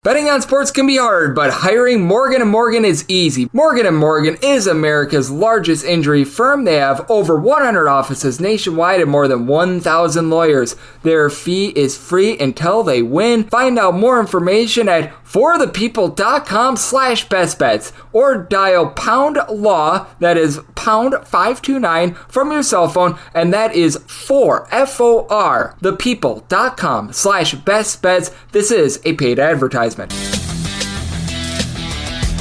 Betting on sports can be hard, but hiring Morgan & Morgan is easy. Morgan & Morgan is America's largest injury firm. They have over 100 offices nationwide and more than 1,000 lawyers. Their fee is free until they win. Find out more information at forthepeople.com/bestbets or dial #law, that is #529 from your cell phone, and that is FOR, thepeople.com/bestbets. This is a paid advertisement. Hey,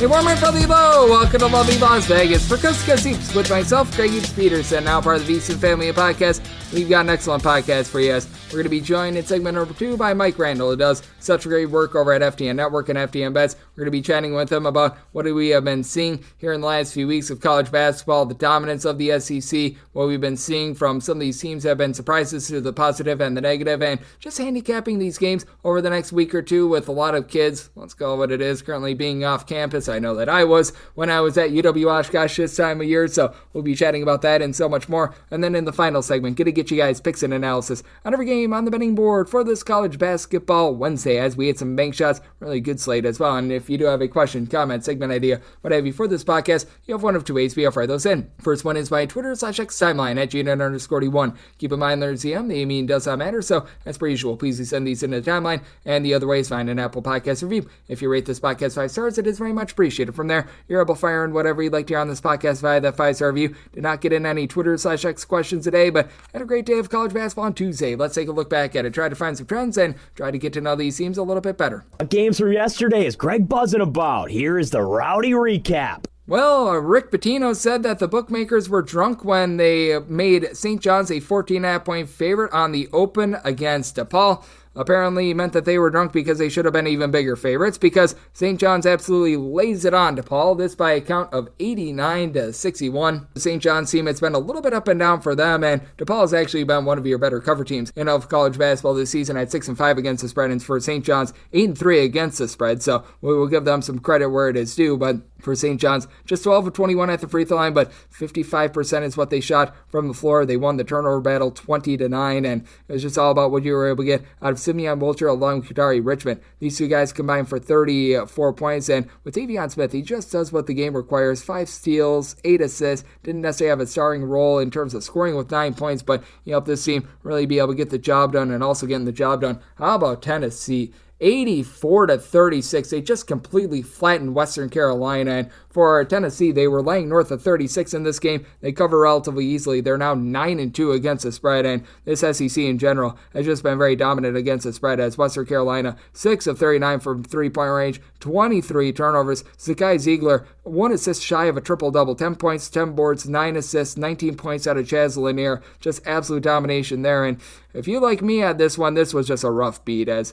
warm and friendly hello. Welcome to lovely Las Vegas for Coast to Coast Seeps with myself, Greg Eats Peterson, now part of the VSiN family of podcasts. We've got an excellent podcast for you. We're going to be joined in segment number 2 by Mike Randle, who does such great work over at FTN Network and FTN Bets. We're going to be chatting with him about what we have been seeing here in the last few weeks of college basketball, the dominance of the SEC, what we've been seeing from some of these teams that have been surprises to the positive and the negative, and just handicapping these games over the next week or two with a lot of kids, let's call it what it is, currently being off campus. I know that I was when I was at UW-Oshkosh this time of year, so we'll be chatting about that and so much more. And then in the final segment, going to get you guys picks and analysis on every game on the betting board for this college basketball Wednesday as we hit some bank shots. Really good slate as well. And if you do have a question, comment, segment idea, what have you for this podcast, you have one of two ways we fire those in. First one is by Twitter/X timeline at GNN_D1. Keep in mind there's the mean does not matter, so as per usual, please send these into the timeline. And the other way is find an Apple Podcast review. If you rate this podcast 5 stars, it is very much appreciated. From there, you're able to fire in whatever you'd like to hear on this podcast via that 5-star review. Did not get in any Twitter/X questions today, but had a great day of college basketball on Tuesday. Let's take a look back at it, try to find some trends, and try to get to know these teams a little bit better. Games from yesterday is Greg buzzing about. Here is the rowdy recap. Well, Rick Pitino said that the bookmakers were drunk when they made St. John's a 14.5-point favorite on the Open against DePaul. Apparently, he meant that they were drunk because they should have been even bigger favorites, because St. John's absolutely lays it on DePaul, this by a count of 89-61. The St. John's team, it's been a little bit up and down for them, and DePaul has actually been one of your better cover teams in of college basketball this season at 6-5 against the spread, and for St. John's, 8-3 against the spread, so we will give them some credit where it is due, but for St. John's, just 12 of 21 at the free throw line, but 55% is what they shot from the floor. They won the turnover battle 20-9, and it was just all about what you were able to get out of Simeon Wilcher along with Kadari Richmond. These two guys combined for 34 points, and with Davion Smith, he just does what the game requires. 5 steals, 8 assists, didn't necessarily have a starring role in terms of scoring with 9 points, but he helped this team really be able to get the job done and also getting the job done. How about Tennessee? 84-36. They just completely flattened Western Carolina, and for Tennessee, they were laying north of 36 in this game. They cover relatively easily. They're now 9-2 against the spread, and this SEC in general has just been very dominant against the spread, as Western Carolina 6 of 39 from three-point range, 23 turnovers. Zakai Ziegler, 1 assist shy of a triple-double, 10 points, 10 boards, 9 assists, 19 points out of Chaz Lanier. Just absolute domination there, and if you like me at this one, this was just a rough beat, as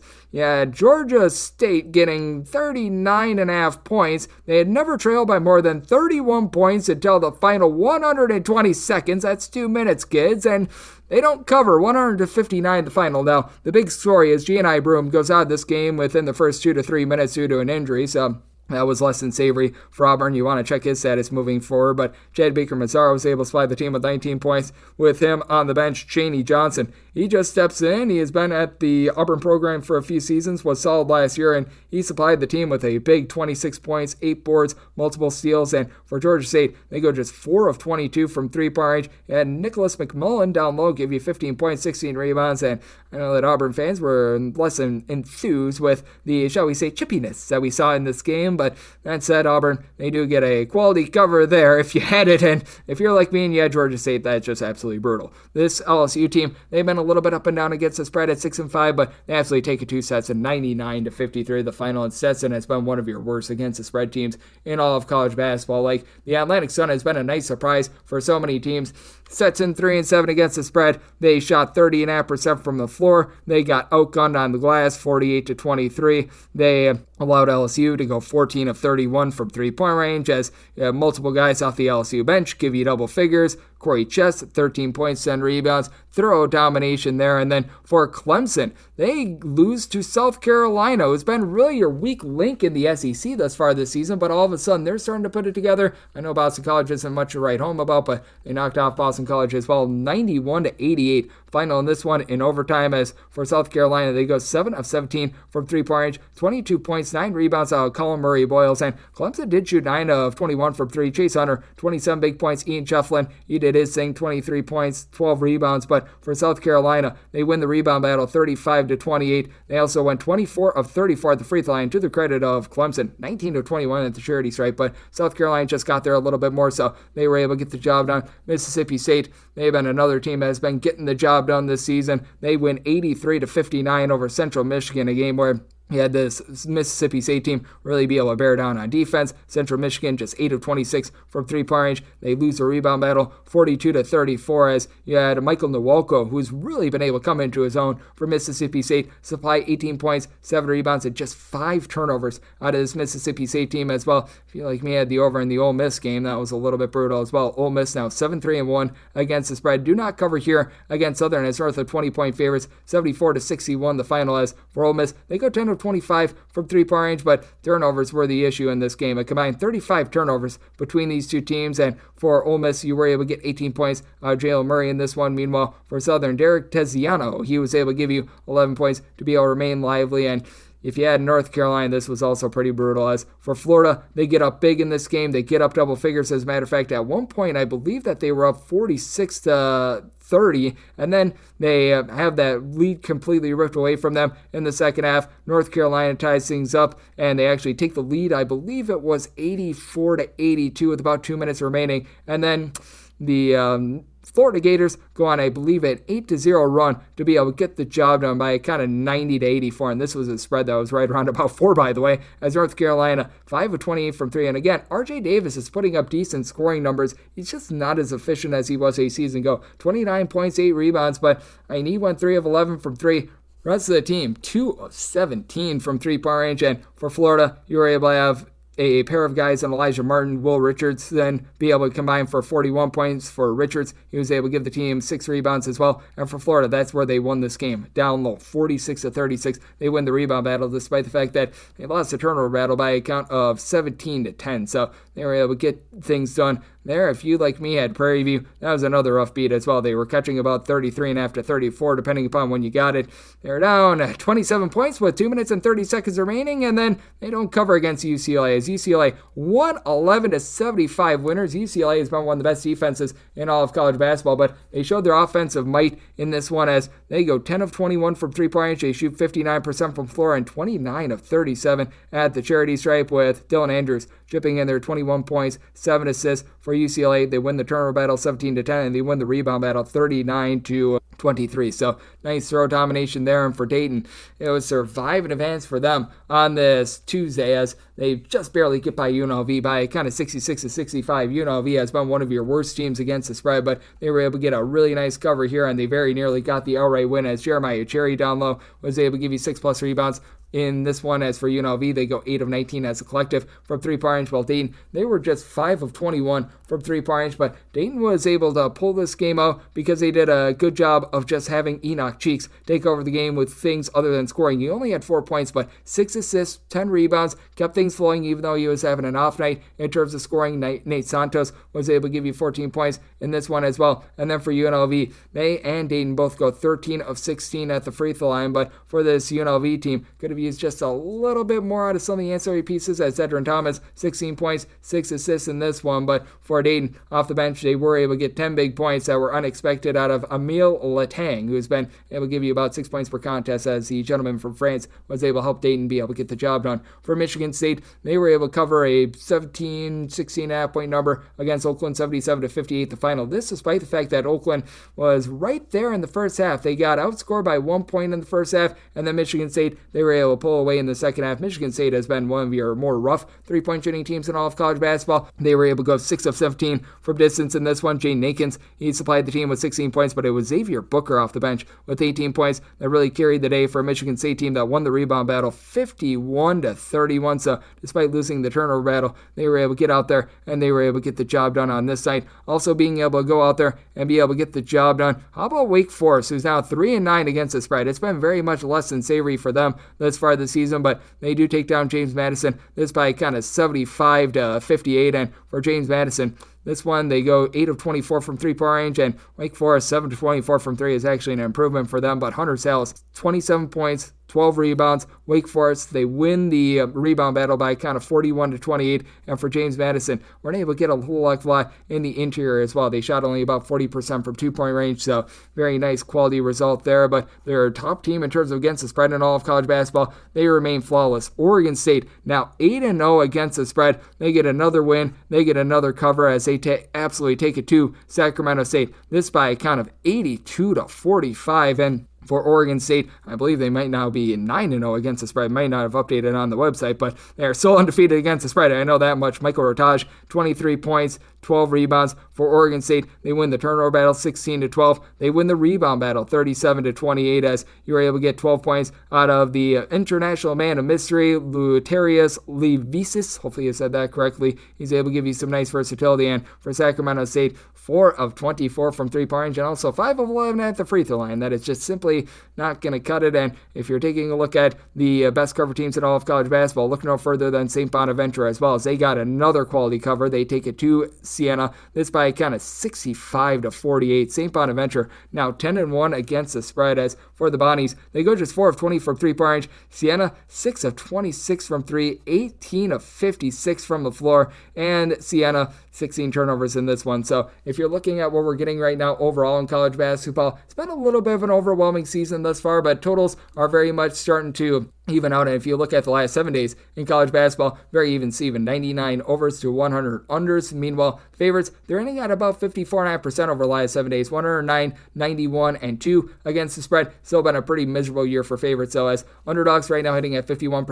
Georgia State getting 39.5 points. They had never trailed by more than 31 points until the final 120 seconds. That's 2 minutes, kids, and they don't cover 159 the final. Now, the big story is Gianni Broome goes out of this game within the first 2 to 3 minutes due to an injury, so that was less than savory for Auburn. You want to check his status moving forward, but Chad Baker-Mazara was able to supply the team with 19 points. With him on the bench, Chaney Johnson, he just steps in. He has been at the Auburn program for a few seasons, was solid last year, and he supplied the team with a big 26 points, 8 boards, multiple steals, and for Georgia State, they go just 4 of 22 from three-point range, and Nicholas McMullen down low gave you 15 points, 16 rebounds, and I know that Auburn fans were less than enthused with the, shall we say, chippiness that we saw in this game, but that said, Auburn, they do get a quality cover there if you had it, and if you're like me and you had Georgia State, that's just absolutely brutal. This LSU team, they've been a little bit up and down against the spread at 6-5, but they absolutely take it 2 sets and 99-53 the final, and Stetson has been one of your worst against the spread teams in all of college basketball. Like, the Atlantic Sun has been a nice surprise for so many teams. Stetson 3-7 against the spread. They shot 30.5% from the floor. They got outgunned on the glass 48-23. They allowed LSU to go 4 14 of 31 from three-point range, as multiple guys off the LSU bench give you double figures. Corey Chess, 13 points, 10 rebounds, thorough domination there. And then for Clemson, they lose to South Carolina, who's been really your weak link in the SEC thus far this season, but all of a sudden they're starting to put it together. I know Boston College isn't much to write home about, but they knocked off Boston College as well, 91-88. Final in this one in overtime, as for South Carolina, they go 7 of 17 from three-point range, 22 points, 9 rebounds out of Colin Murray-Boyles, and Clemson did shoot 9 of 21 from 3. Chase Hunter, 27 big points. Ian Cheflin, he did his thing, 23 points, 12 rebounds, but for South Carolina, they win the rebound battle 35-28. They also went 24 of 34 at the free throw line, to the credit of Clemson, 19 of 21 at the charity stripe, but South Carolina just got there a little bit more, so they were able to get the job done. Mississippi State, they've been another team that has been getting the job done this season. They win 83-59 over Central Michigan, a game where you had this Mississippi State team really be able to bear down on defense. Central Michigan just 8 of 26 from three-point range. They lose the rebound battle 42-34, as you had Michael Nwoko, who's really been able to come into his own for Mississippi State, supply 18 points, 7 rebounds, and just 5 turnovers out of this Mississippi State team as well. If you like me, had the over in the Ole Miss game. That was a little bit brutal as well. Ole Miss now 7-3-1 against the spread. Do not cover here against Southern as north of 20-point favorites, 74-61 the final, as for Ole Miss, they go 10 of 25 from three-point range, but turnovers were the issue in this game. A combined 35 turnovers between these two teams, and for Ole Miss, you were able to get 18 points out of Jalen Murray in this one. Meanwhile, for Southern, Derek Teziano, he was able to give you 11 points to be able to remain lively, and if you had North Carolina, this was also pretty brutal. As for Florida, they get up big in this game. They get up double figures. As a matter of fact, at one point, I believe that they were up 46-30, and then they have that lead completely ripped away from them in the second half. North Carolina ties things up, and they actually take the lead. I believe it was 84-82 with about 2 minutes remaining, and then the Florida Gators go on, I believe, an 8-0 run to be able to get the job done by kind of 90-84, and this was a spread that was right around about 4, by the way, as North Carolina 5 of 28 from 3. And again, RJ Davis is putting up decent scoring numbers. He's just not as efficient as he was a season ago. 29 points, 8 rebounds, but he went 3 of 11 from 3. Rest of the team, 2 of 17 from three-point range, and for Florida, you were able to have a pair of guys in Elijah Martin, Will Richards, then be able to combine for 41 points for Richards. He was able to give the team 6 rebounds as well. And for Florida, that's where they won this game. Down low, 46-36. They win the rebound battle despite the fact that they lost the turnover battle by a count of 17-10. So they were able to get things done there. If you, like me, had Prairie View, that was another rough beat as well. They were catching about 33.5 to 34, depending upon when you got it. They're down 27 points with 2 minutes and 30 seconds remaining, and then they don't cover against UCLA, as UCLA 111-75 winners. UCLA has been one of the best defenses in all of college basketball, but they showed their offensive might in this one as they go 10 of 21 from three-point range. They shoot 59% from floor and 29 of 37 at the charity stripe, with Dylan Andrews chipping in their 21 points, 7 assists for UCLA. They win the turnover battle 17-10, and they win the rebound battle 39-23. So nice throw domination there. And for Dayton, it was survive and advance for them on this Tuesday, as they just barely get by UNLV by kind of 66-65. UNLV has been one of your worst teams against the spread, but they were able to get a really nice cover here, and they very nearly got the outright win, as Jeremiah Cherry down low was able to give you 6+ rebounds in this one. As for UNLV, they go 8 of 19 as a collective from three-point range, while Dayton, they were just 5 of 21 from three-point range, but Dayton was able to pull this game out because they did a good job of just having Enoch Cheeks take over the game with things other than scoring. He only had 4 points, but 6 assists, 10 rebounds, kept things flowing even though he was having an off night in terms of scoring. Nate Santos was able to give you 14 points in this one as well. And then for UNLV, they and Dayton both go 13 of 16 at the free throw line, but for this UNLV team, could have used just a little bit more out of some of the ancillary pieces, as Zedrin Thomas, 16 points, 6 assists in this one. But for Dayton, off the bench, they were able to get 10 big points that were unexpected out of Emile Letang, who's been able to give you about 6 points per contest, as the gentleman from France was able to help Dayton be able to get the job done. For Michigan State, they were able to cover a 16.5 point number against Oakland, 77-58 the final. This despite the fact that Oakland was right there in the first half. They got outscored by 1 point in the first half, and then Michigan State, they were able to pull away in the second half. Michigan State has been one of your more rough three-point shooting teams in all of college basketball. They were able to go 6 of 17 from distance in this one. Jane Nakins, he supplied the team with 16 points, but it was Xavier Booker off the bench with 18 points. That really carried the day for a Michigan State team that won the rebound battle 51-31. So despite losing the turnover battle, they were able to get out there and they were able to get the job done on this night. Also being able to go out there and be able to get the job done. How about Wake Forest, who's now 3-9 against the spread? It's been very much less than savory for them thus far this season, but they do take down James Madison this by kind of 75-58. And for James Madison, this one, they go 8 of 24 from three-point range, and Wake Forest 7 of 24 from three is actually an improvement for them. But Hunter Sallis, 27 points, 12 rebounds. Wake Forest, they win the rebound battle by kind of 41-28. And for James Madison, weren't able to get a whole lot in the interior as well. They shot only about 40% from two-point range, so very nice quality result there. But they're a top team in terms of against the spread in all of college basketball. They remain flawless. Oregon State, now 8-0 against the spread. They get another win. They get another cover as they absolutely take it to Sacramento State. This by a count of 82-45. And for Oregon State, I believe they might now be 9-0 against the spread. Might not have updated on the website, but they're still undefeated against the spread. I know that much. Michael Rotage, 23 points, 12 rebounds. For Oregon State, they win the turnover battle 16-12. They win the rebound battle 37-28 as you were able to get 12 points out of the international man of mystery, Luterius Levisis. Hopefully you said that correctly. He's able to give you some nice versatility. And for Sacramento State, 4 of 24 from three-point range and also 5 of 11 at the free throw line. That is just simply not going to cut it. And if you're taking a look at the best cover teams in all of college basketball, look no further than St. Bonaventure as well, as they got another quality cover. They take it to Siena. This by a count of 65-48. St. Bonaventure now 10-1 against the spread. As for the Bonnies, they go just 4 of 20 from three-point range. Siena 6 of 26 from three, 18 of 56 from the floor, and Siena 16 turnovers in this one. So if you're looking at what we're getting right now overall in college basketball, it's been a little bit of an overwhelming season thus far, but totals are very much starting to even out. And if you look at the last 7 days in college basketball, very even Steven, 99 overs to 100 unders. Meanwhile, favorites, they're ending at about 54.5% over the last 7 days, 109, 91, and 2 against the spread. Still been a pretty miserable year for favorites, though, as underdogs right now hitting at 51%,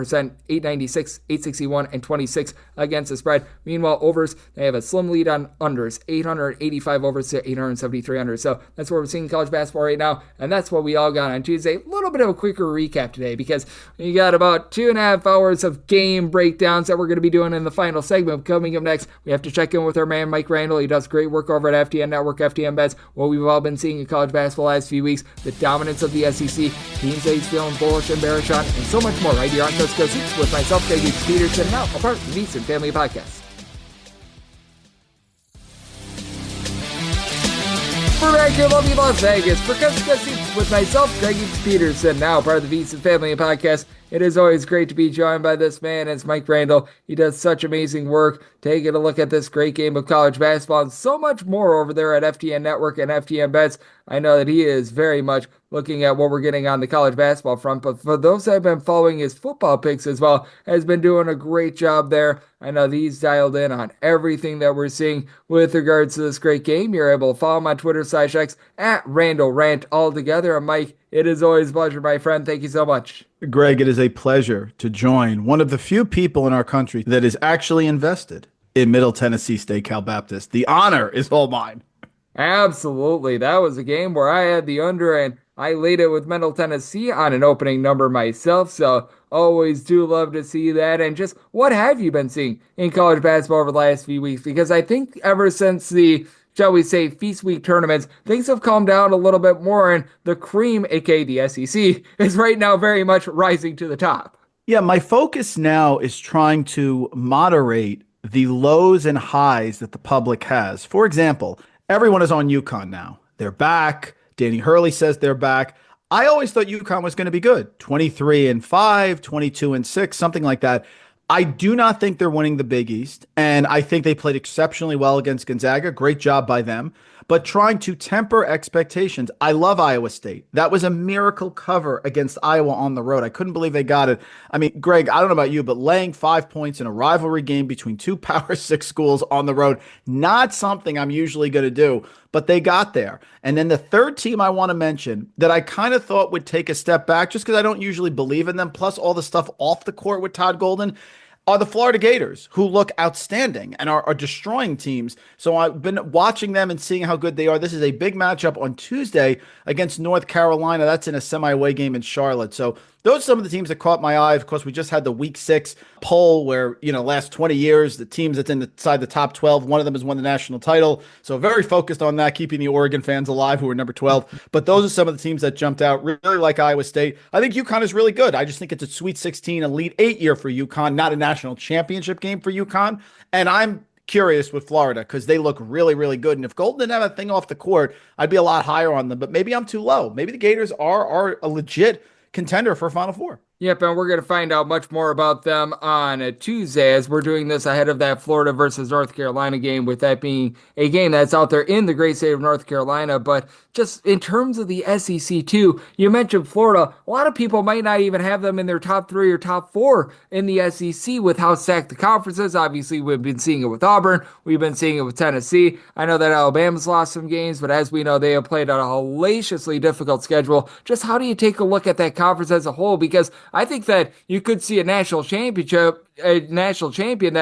896, 861, and 26 against the spread. Meanwhile, overs, they have a slim lead on unders, 885 overs to 873 unders. So that's what we're seeing in college basketball right now, and that's what we all got on Tuesday. A little bit of a quicker recap today because you got about 2.5 hours of game breakdowns that we're going to be doing in the final segment. Coming up next, we have to check in with our man Mike Randle. He does great work over at FTN Network, FTN Bets. What we've all been seeing in college basketball the last few weeks, the dominance of the SEC, teams that he's feeling bullish and bearish on, and so much more right here on Coast to Coast Hoops with myself, Greg Peterson, now a part of the Davidson Family Podcast. We're back here in lovely Las Vegas for Coast to Coast Hoops with myself, Greg Peterson, now part of the Davidson Family Podcast. It is always great to be joined by this man. It's Mike Randle. He does such amazing work taking a look at this great game of college basketball and so much more over there at FTN Network and FTN Bets. I know that he is very much looking at what we're getting on the college basketball front, but for those that have been following his football picks as well, has been doing a great job there. I know that he's dialed in on everything that we're seeing with regards to this great game. You're able to follow him on Twitter/X at Randle Rant altogether. And Mike, it is always a pleasure, my friend. Thank you so much. Greg, it is a pleasure to join one of the few people in our country that is actually invested in Middle Tennessee State Cal Baptist. The honor is all mine. Absolutely. That was a game where I had the under and I laid it with Middle Tennessee on an opening number myself. So always do love to see that. And just what have you been seeing in college basketball over the last few weeks? Because I think ever since the, shall we say, Feast Week tournaments, things have calmed down a little bit more, and the cream, aka the SEC, is right now very much rising to the top. Yeah, my focus now is trying to moderate the lows and highs that the public has. For example, everyone is on UConn now. They're back. Danny Hurley says they're back. I always thought UConn was going to be good. 23-5, 22-6, something like that. I do not think they're winning the Big East, and I think they played exceptionally well against Gonzaga. Great job by them. But trying to temper expectations. I love Iowa State. That was a miracle cover against Iowa on the road. I couldn't believe they got it. I mean, Greg, I don't know about you, but laying 5 points in a rivalry game between two Power 6 schools on the road, not something I'm usually going to do, but they got there. And then the third team I want to mention that I kind of thought would take a step back just because I don't usually believe in them, plus all the stuff off the court with Todd Golden, are the Florida Gators, who look outstanding and are destroying teams. So I've been watching them and seeing how good they are. This is a big matchup on Tuesday against North Carolina. That's in a semi-away game in Charlotte. So those are some of the teams that caught my eye. Of course, we just had the Week 6 poll where, last 20 years, the teams that's inside the top 12, one of them has won the national title. So very focused on that, keeping the Oregon fans alive who are number 12. But those are some of the teams that jumped out. Really like Iowa State. I think UConn is really good. I just think it's a Sweet 16, Elite 8 year for UConn, not a national championship game for UConn. And I'm curious with Florida because they look really, really good. And if Golden didn't have a thing off the court, I'd be a lot higher on them. But maybe I'm too low. Maybe the Gators are a legit contender for a Final Four. Yep, and we're going to find out much more about them on Tuesday as we're doing this ahead of that Florida versus North Carolina game, with that being a game that's out there in the great state of North Carolina. But just in terms of the SEC too, you mentioned Florida. A lot of people might not even have them in their top 3 or top 4 in the SEC with how stacked the conference is. Obviously, we've been seeing it with Auburn. We've been seeing it with Tennessee. I know that Alabama's lost some games, but as we know, they have played on a hellaciously difficult schedule. Just how do you take a look at that conference as a whole? Because I think that you could see a national champion that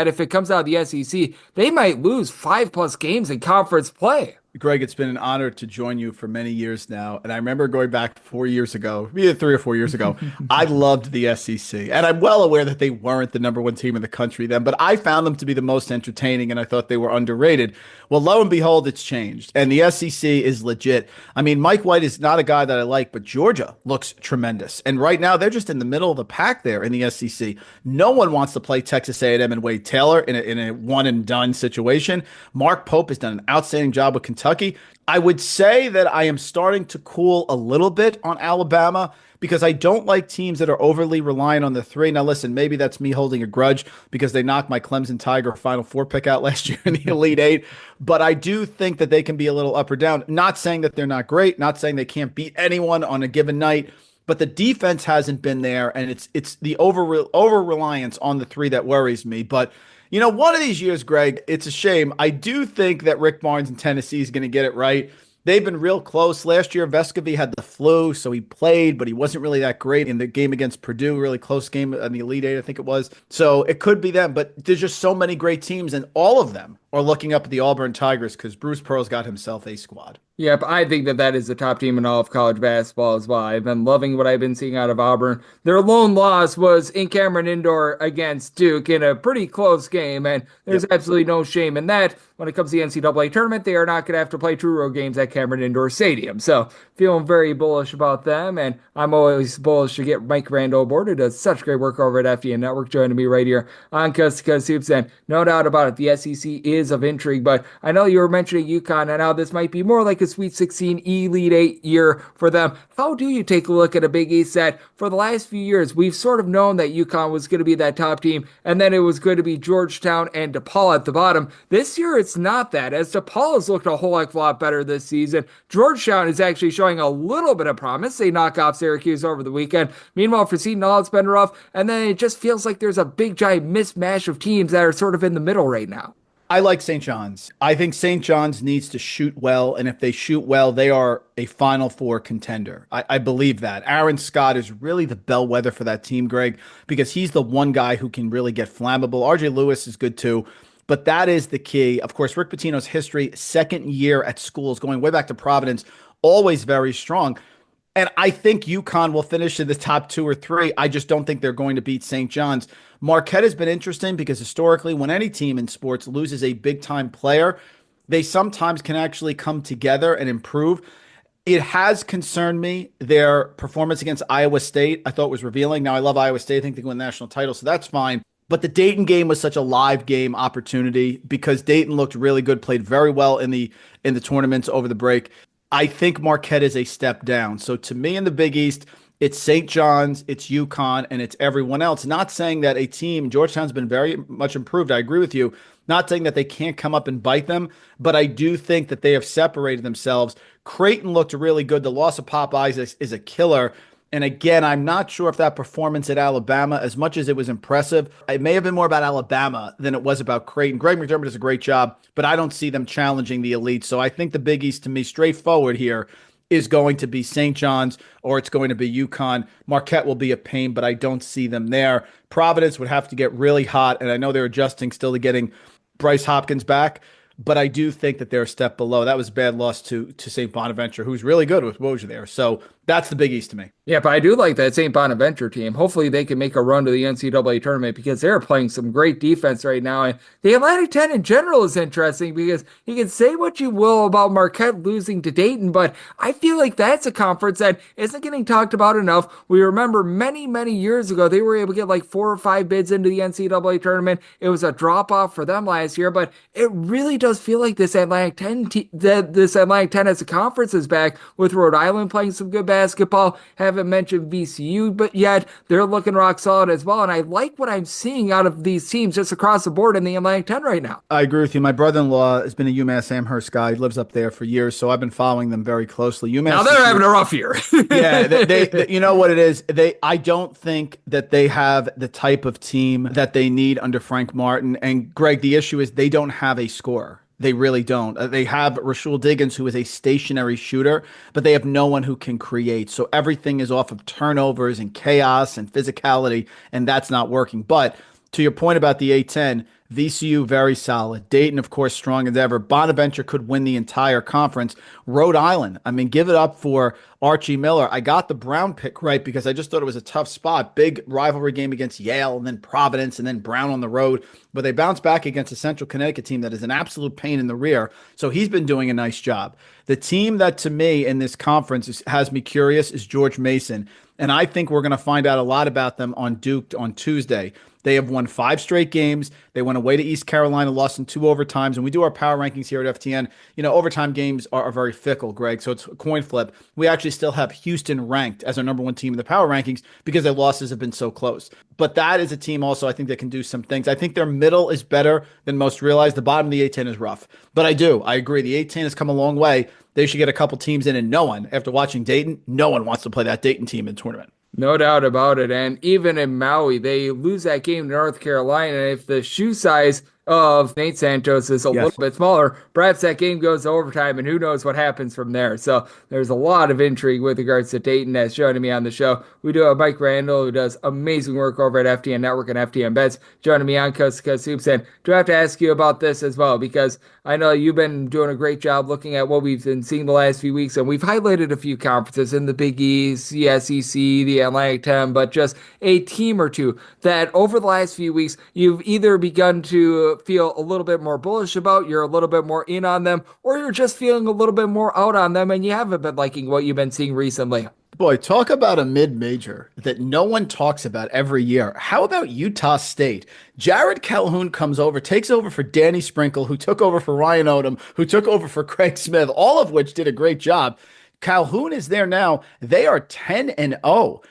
if it comes out of the SEC, they might lose 5+ games in conference play. Greg, it's been an honor to join you for many years now. And I remember going back 4 years ago, maybe 3 or 4 years ago, I loved the SEC. And I'm well aware that they weren't the number 1 team in the country then, but I found them to be the most entertaining and I thought they were underrated. Well, lo and behold, it's changed. And the SEC is legit. I mean, Mike White is not a guy that I like, but Georgia looks tremendous. And right now, they're just in the middle of the pack there in the SEC. No one wants to play Texas A&M and Wade Taylor in a one-and-done situation. Mark Pope has done an outstanding job with Kentucky. I would say that I am starting to cool a little bit on Alabama because I don't like teams that are overly reliant on the 3. Now, listen, maybe that's me holding a grudge because they knocked my Clemson Tiger Final Four pick out last year in the Elite 8. But I do think that they can be a little up or down. Not saying that they're not great, not saying they can't beat anyone on a given night, but the defense hasn't been there, and it's the over-reliance on the 3 that worries me. But one of these years, Greg, it's a shame. I do think that Rick Barnes in Tennessee is going to get it right. They've been real close. Last year, Vescovy had the flu, so he played, but he wasn't really that great in the game against Purdue. Really close game in the Elite 8, I think it was. So it could be them, but there's just so many great teams, and all of them are looking up at the Auburn Tigers because Bruce Pearl's got himself a squad. Yep, I think that is the top team in all of college basketball as well. I've been loving what I've been seeing out of Auburn. Their lone loss was in Cameron Indoor against Duke in a pretty close game, and there's absolutely no shame in that. When it comes to the NCAA tournament, they are not going to have to play true road games at Cameron Indoor Stadium. So feeling very bullish about them, and I'm always bullish to get Mike Randle aboard, who does such great work over at FDN Network, joining me right here on Coast to Coast Hoops. And no doubt about it, the SEC is of intrigue, but I know you were mentioning UConn and how this might be more like a Sweet 16 Elite 8 year for them. How do you take a look at a Big East that for the last few years, we've sort of known that UConn was going to be that top team, and then it was going to be Georgetown and DePaul at the bottom. This year, it's not that, as DePaul has looked a whole heck of a lot better this season. Georgetown is actually showing a little bit of promise. They knock off Syracuse over the weekend. Meanwhile, for Seton Hall, it's been rough, and then it just feels like there's a big, giant mismatch of teams that are sort of in the middle right now. I like St. John's. I think St. John's needs to shoot well, and if they shoot well, they are a Final Four contender. I believe that. Aaron Scott is really the bellwether for that team, Greg, because he's the one guy who can really get flammable. RJ Lewis is good too, but that is the key. Of course, Rick Pitino's history, second year at schools, going way back to Providence, always very strong. And I think UConn will finish in the top 2 or 3. I just don't think they're going to beat St. John's. Marquette has been interesting because historically, when any team in sports loses a big-time player, they sometimes can actually come together and improve. It has concerned me, their performance against Iowa State. I thought was revealing. Now, I love Iowa State. I think they can win the national title, so that's fine. But the Dayton game was such a live game opportunity because Dayton looked really good, played very well in the tournaments over the break. I think Marquette is a step down. So to me in the Big East, it's St. John's, it's UConn, and it's everyone else. Not saying that a team, Georgetown's been very much improved. I agree with you. Not saying that they can't come up and bite them, but I do think that they have separated themselves. Creighton looked really good. The loss of Pop Isaacs is a killer. And again, I'm not sure if that performance at Alabama, as much as it was impressive, it may have been more about Alabama than it was about Creighton. Greg McDermott does a great job, but I don't see them challenging the elite. So I think the Big East, to me, straightforward here, is going to be St. John's or it's going to be UConn. Marquette will be a pain, but I don't see them there. Providence would have to get really hot, and I know they're adjusting still to getting Bryce Hopkins back, but I do think that they're a step below. That was a bad loss to St. Bonaventure, who's really good with Woj there. So that's the Big East to me. Yeah, but I do like that St. Bonaventure team. Hopefully they can make a run to the NCAA tournament because they're playing some great defense right now. And the Atlantic 10 in general is interesting because you can say what you will about Marquette losing to Dayton, but I feel like that's a conference that isn't getting talked about enough. We remember many, many years ago, they were able to get like 4 or 5 bids into the NCAA tournament. It was a drop-off for them last year, but it really does feel like this Atlantic 10 this Atlantic 10 as a conference is back with Rhode Island playing some good basketball. Haven't mentioned VCU, but yet they're looking rock solid as well. And I like what I'm seeing out of these teams just across the board in the Atlantic 10 right now. I agree with you. My brother-in-law has been a UMass Amherst guy. He lives up there for years, so I've been following them very closely. UMass now they're having a rough year. Yeah, they you know what it is? I don't think that they have the type of team that they need under Frank Martin. And Greg, the issue is they don't have a scorer. They really don't. They have Rashul Diggins, who is a stationary shooter, but they have no one who can create. So everything is off of turnovers and chaos and physicality, and that's not working. But to your point about the A10, VCU, very solid. Dayton, of course, strong as ever. Bonaventure could win the entire conference. Rhode Island, I mean, give it up for Archie Miller. I got the Brown pick right because I just thought it was a tough spot. Big rivalry game against Yale and then Providence and then Brown on the road. But they bounced back against a Central Connecticut team that is an absolute pain in the rear. So he's been doing a nice job. The team that, to me, in this conference has me curious is George Mason. And I think we're going to find out a lot about them on Duke on Tuesday. They have won 5 straight games. They went away to East Carolina, lost in 2 overtimes. And we do our power rankings here at FTN. You know, overtime games are very fickle, Greg. So it's a coin flip. We actually still have Houston ranked as our number 1 team in the power rankings because their losses have been so close. But that is a team also I think that can do some things. I think their middle is better than most realize. The bottom of the A10 is rough. But I agree. The A10 has come a long way. They should get a couple teams in, and no one, after watching Dayton, no one wants to play that Dayton team in the tournament. No doubt about it. And even in Maui, they lose that game to North Carolina. If the shoe size of Nate Santos is a little bit smaller, perhaps that game goes to overtime, and who knows what happens from there. So there's a lot of intrigue with regards to Dayton. As joining me on the show, we do have Mike Randle, who does amazing work over at FTN Network and FTN Bets, joining me on Coast to Coast Hoops. And do I have to ask you about this as well? Because I know you've been doing a great job looking at what we've been seeing the last few weeks, and we've highlighted a few conferences in the Big East, the SEC, the Atlantic 10, but just a team or two that over the last few weeks, you've either begun to feel a little bit more bullish about, you're a little bit more in on them, or you're just feeling a little bit more out on them, and you haven't been liking what you've been seeing recently. Boy, talk about a mid-major that no one talks about every year. How about Utah State? Jared Calhoun comes over, takes over for Danny Sprinkle, who took over for Ryan Odom, who took over for Craig Smith, all of which did a great job. Calhoun is there now. They are 10-0.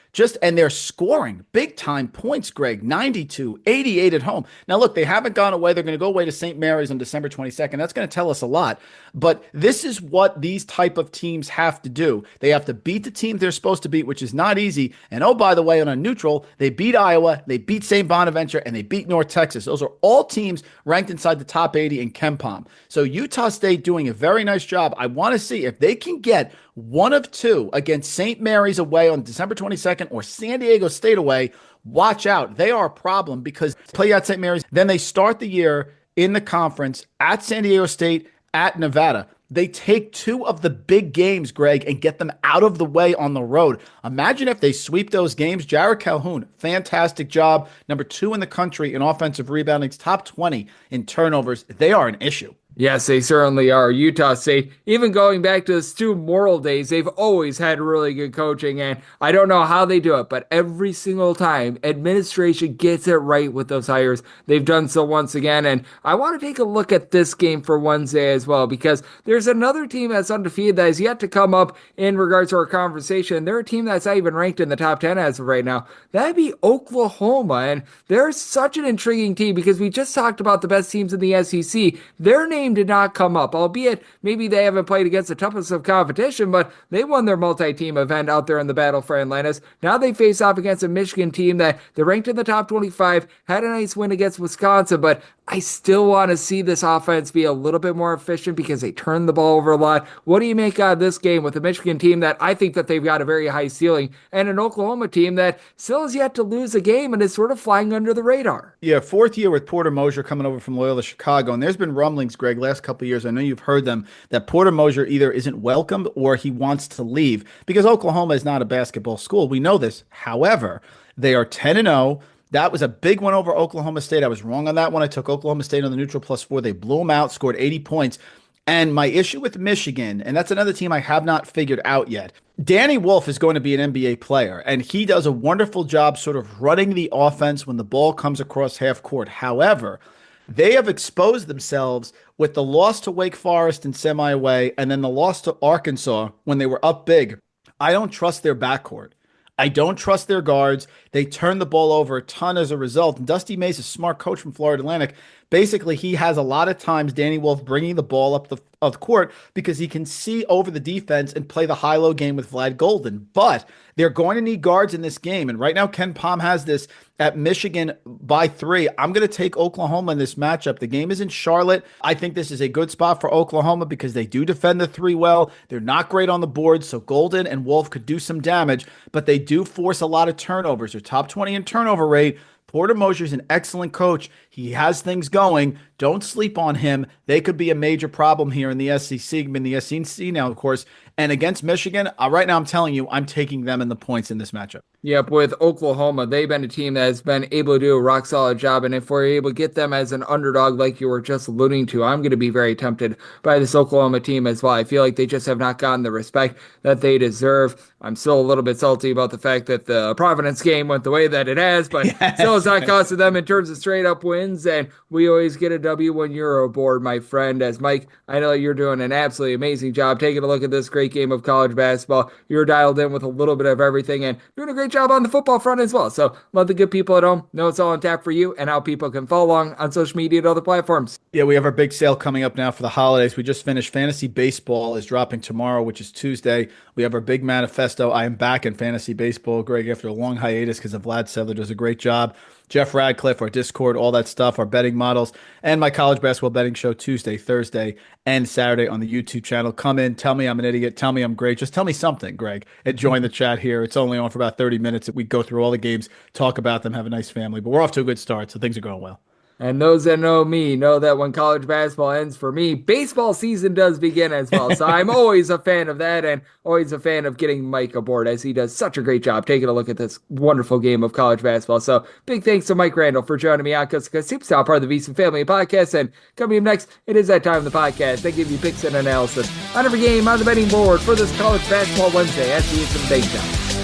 And they're scoring big time points, Greg, 92, 88 at home. Now, look, they haven't gone away. They're going to go away to St. Mary's on December 22nd. That's going to tell us a lot. But this is what these type of teams have to do. They have to beat the team they're supposed to beat, which is not easy. And oh, by the way, on a neutral, they beat Iowa, they beat St. Bonaventure, and they beat North Texas. Those are all teams ranked inside the top 80 in KenPom. So Utah State doing a very nice job. I want to see if they can get one of two against St. Mary's away on December 22nd or San Diego State away. Watch out. They are a problem because they play at St. Mary's. Then they start the year in the conference at San Diego State, at Nevada. They take 2 of the big games, Greg, and get them out of the way on the road. Imagine if they sweep those games. Jared Calhoun, fantastic job. Number 2 in the country in offensive rebounding, top 20 in turnovers. They are an issue. Yes, they certainly are. Utah State, even going back to the Stu Morrill days, they've always had really good coaching, and I don't know how they do it, but every single time, administration gets it right with those hires. They've done so once again, and I want to take a look at this game for Wednesday as well, because there's another team that's undefeated that has yet to come up in regards to our conversation. They're a team that's not even ranked in the top 10 as of right now. That'd be Oklahoma, and they're such an intriguing team because we just talked about the best teams in the SEC. Their name name did not come up, albeit maybe they haven't played against the toughest of competition, but they won their multi-team event out there in the Battle for Atlantis. Now they face off against a Michigan team that they're ranked in the top 25, had a nice win against Wisconsin, but I still want to see this offense be a little bit more efficient because they turn the ball over a lot. What do you make out of this game with a Michigan team that I think that they've got a very high ceiling, and an Oklahoma team that still has yet to lose a game and is sort of flying under the radar? Yeah, fourth year with Porter Moser coming over from Loyola Chicago, and there's been rumblings, Greg, last couple of years, I know you've heard them, that Porter Moser either isn't welcomed or he wants to leave because Oklahoma is not a basketball school. We know this. However, they are 10-0. That was a big one over Oklahoma State. I was wrong on that one. I took Oklahoma State on the neutral +4. They blew them out, scored 80 points. And my issue with Michigan, and that's another team I have not figured out yet. Danny Wolf is going to be an NBA player, and he does a wonderful job sort of running the offense when the ball comes across half court. However, they have exposed themselves with the loss to Wake Forest in semi-away and then the loss to Arkansas when they were up big. I don't trust their backcourt. I don't trust their guards. They turn the ball over a ton as a result. And Dusty May's a smart coach from Florida Atlantic. Basically, he has a lot of times Danny Wolf bringing the ball up the court because he can see over the defense and play the high-low game with Vlad Golden. But they're going to need guards in this game. And right now, Ken Pom has this at Michigan by 3. I'm going to take Oklahoma in this matchup. The game is in Charlotte. I think this is a good spot for Oklahoma because they do defend the 3 well. They're not great on the board, so Golden and Wolf could do some damage, but they do force a lot of turnovers. They're top 20 in turnover rate. Porter Moser's an excellent coach. He has things going. Don't sleep on him. They could be a major problem here in the SEC, in the SEC now, of course. And against Michigan, right now I'm telling you, I'm taking them in the points in this matchup. Yep, with Oklahoma, they've been a team that has been able to do a rock-solid job, and if we're able to get them as an underdog like you were just alluding to, I'm going to be very tempted by this Oklahoma team as well. I feel like they just have not gotten the respect that they deserve. I'm still a little bit salty about the fact that the Providence game went the way that it has, but still it's not costing them in terms of straight-up wins, and we always get a W when you're aboard, my friend. As Mike, I know you're doing an absolutely amazing job taking a look at this great game of college basketball. You're dialed in with a little bit of everything, and doing a great job on the football front as well. So love the good people at home. Know it's all on tap for you and how people can follow along on social media and other platforms. Yeah, we have our big sale coming up now for the holidays. We just finished Fantasy Baseball is dropping tomorrow, which is Tuesday. We have our big manifesto. I am back in Fantasy Baseball, Greg, after a long hiatus because of Vlad Sedler does a great job. Jeff Radcliffe, our Discord, all that stuff, our betting models, and my college basketball betting show Tuesday, Thursday, and Saturday on the YouTube channel. Come in, tell me I'm an idiot, tell me I'm great. Just tell me something, Greg, and join the chat here. It's only on for about 30 minutes. We go through all the games, talk about them, have a nice family. But we're off to a good start, so things are going well. And those that know me know that when college basketball ends for me, baseball season does begin as well. So I'm always a fan of that and always a fan of getting Mike aboard as he does such a great job taking a look at this wonderful game of college basketball. So big thanks to Mike Randle for joining me on Superstar, part of the VSiN Family Podcast. And coming up next, it is that time of the podcast. They give you picks and analysis on every game on the betting board for this college basketball Wednesday as we hit some big shots.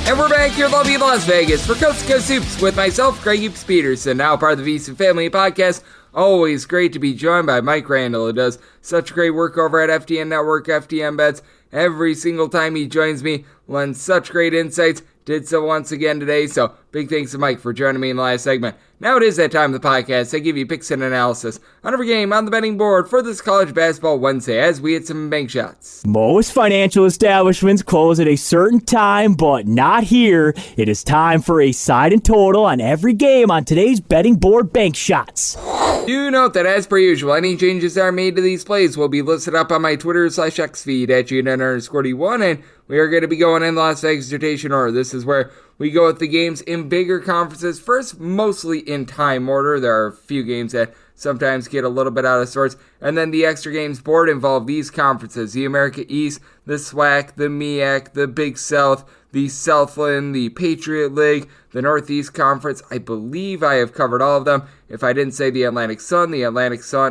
And we're back here lovely in Las Vegas for Coast to Coast Hoops with myself, Greg Hoops Peterson, now part of the VSiN Family Podcast. Always great to be joined by Mike Randle, who does such great work over at FTN Network, FTN Bets. Every single time he joins me, lends such great insights. Did so once again today, so big thanks to Mike for joining me in the last segment. Now it is that time of the podcast. I give you picks and analysis on every game on the betting board for this college basketball Wednesday as we hit some bank shots. Most financial establishments close at a certain time, but not here. It is time for a side and total on every game on today's betting board bank shots. Do note that as per usual, any changes that are made to these plays will be listed up on my Twitter/X feed at GNN_D1, and we are going to be going in Las Vegas rotation order. This is where we go with the games in bigger conferences. First, mostly in time order. There are a few games that sometimes get a little bit out of sorts. And then the extra games board involve these conferences: the America East, the SWAC, the MEAC, the Big South, the Southland, the Patriot League, the Northeast Conference. I believe I have covered all of them. If I didn't say the Atlantic Sun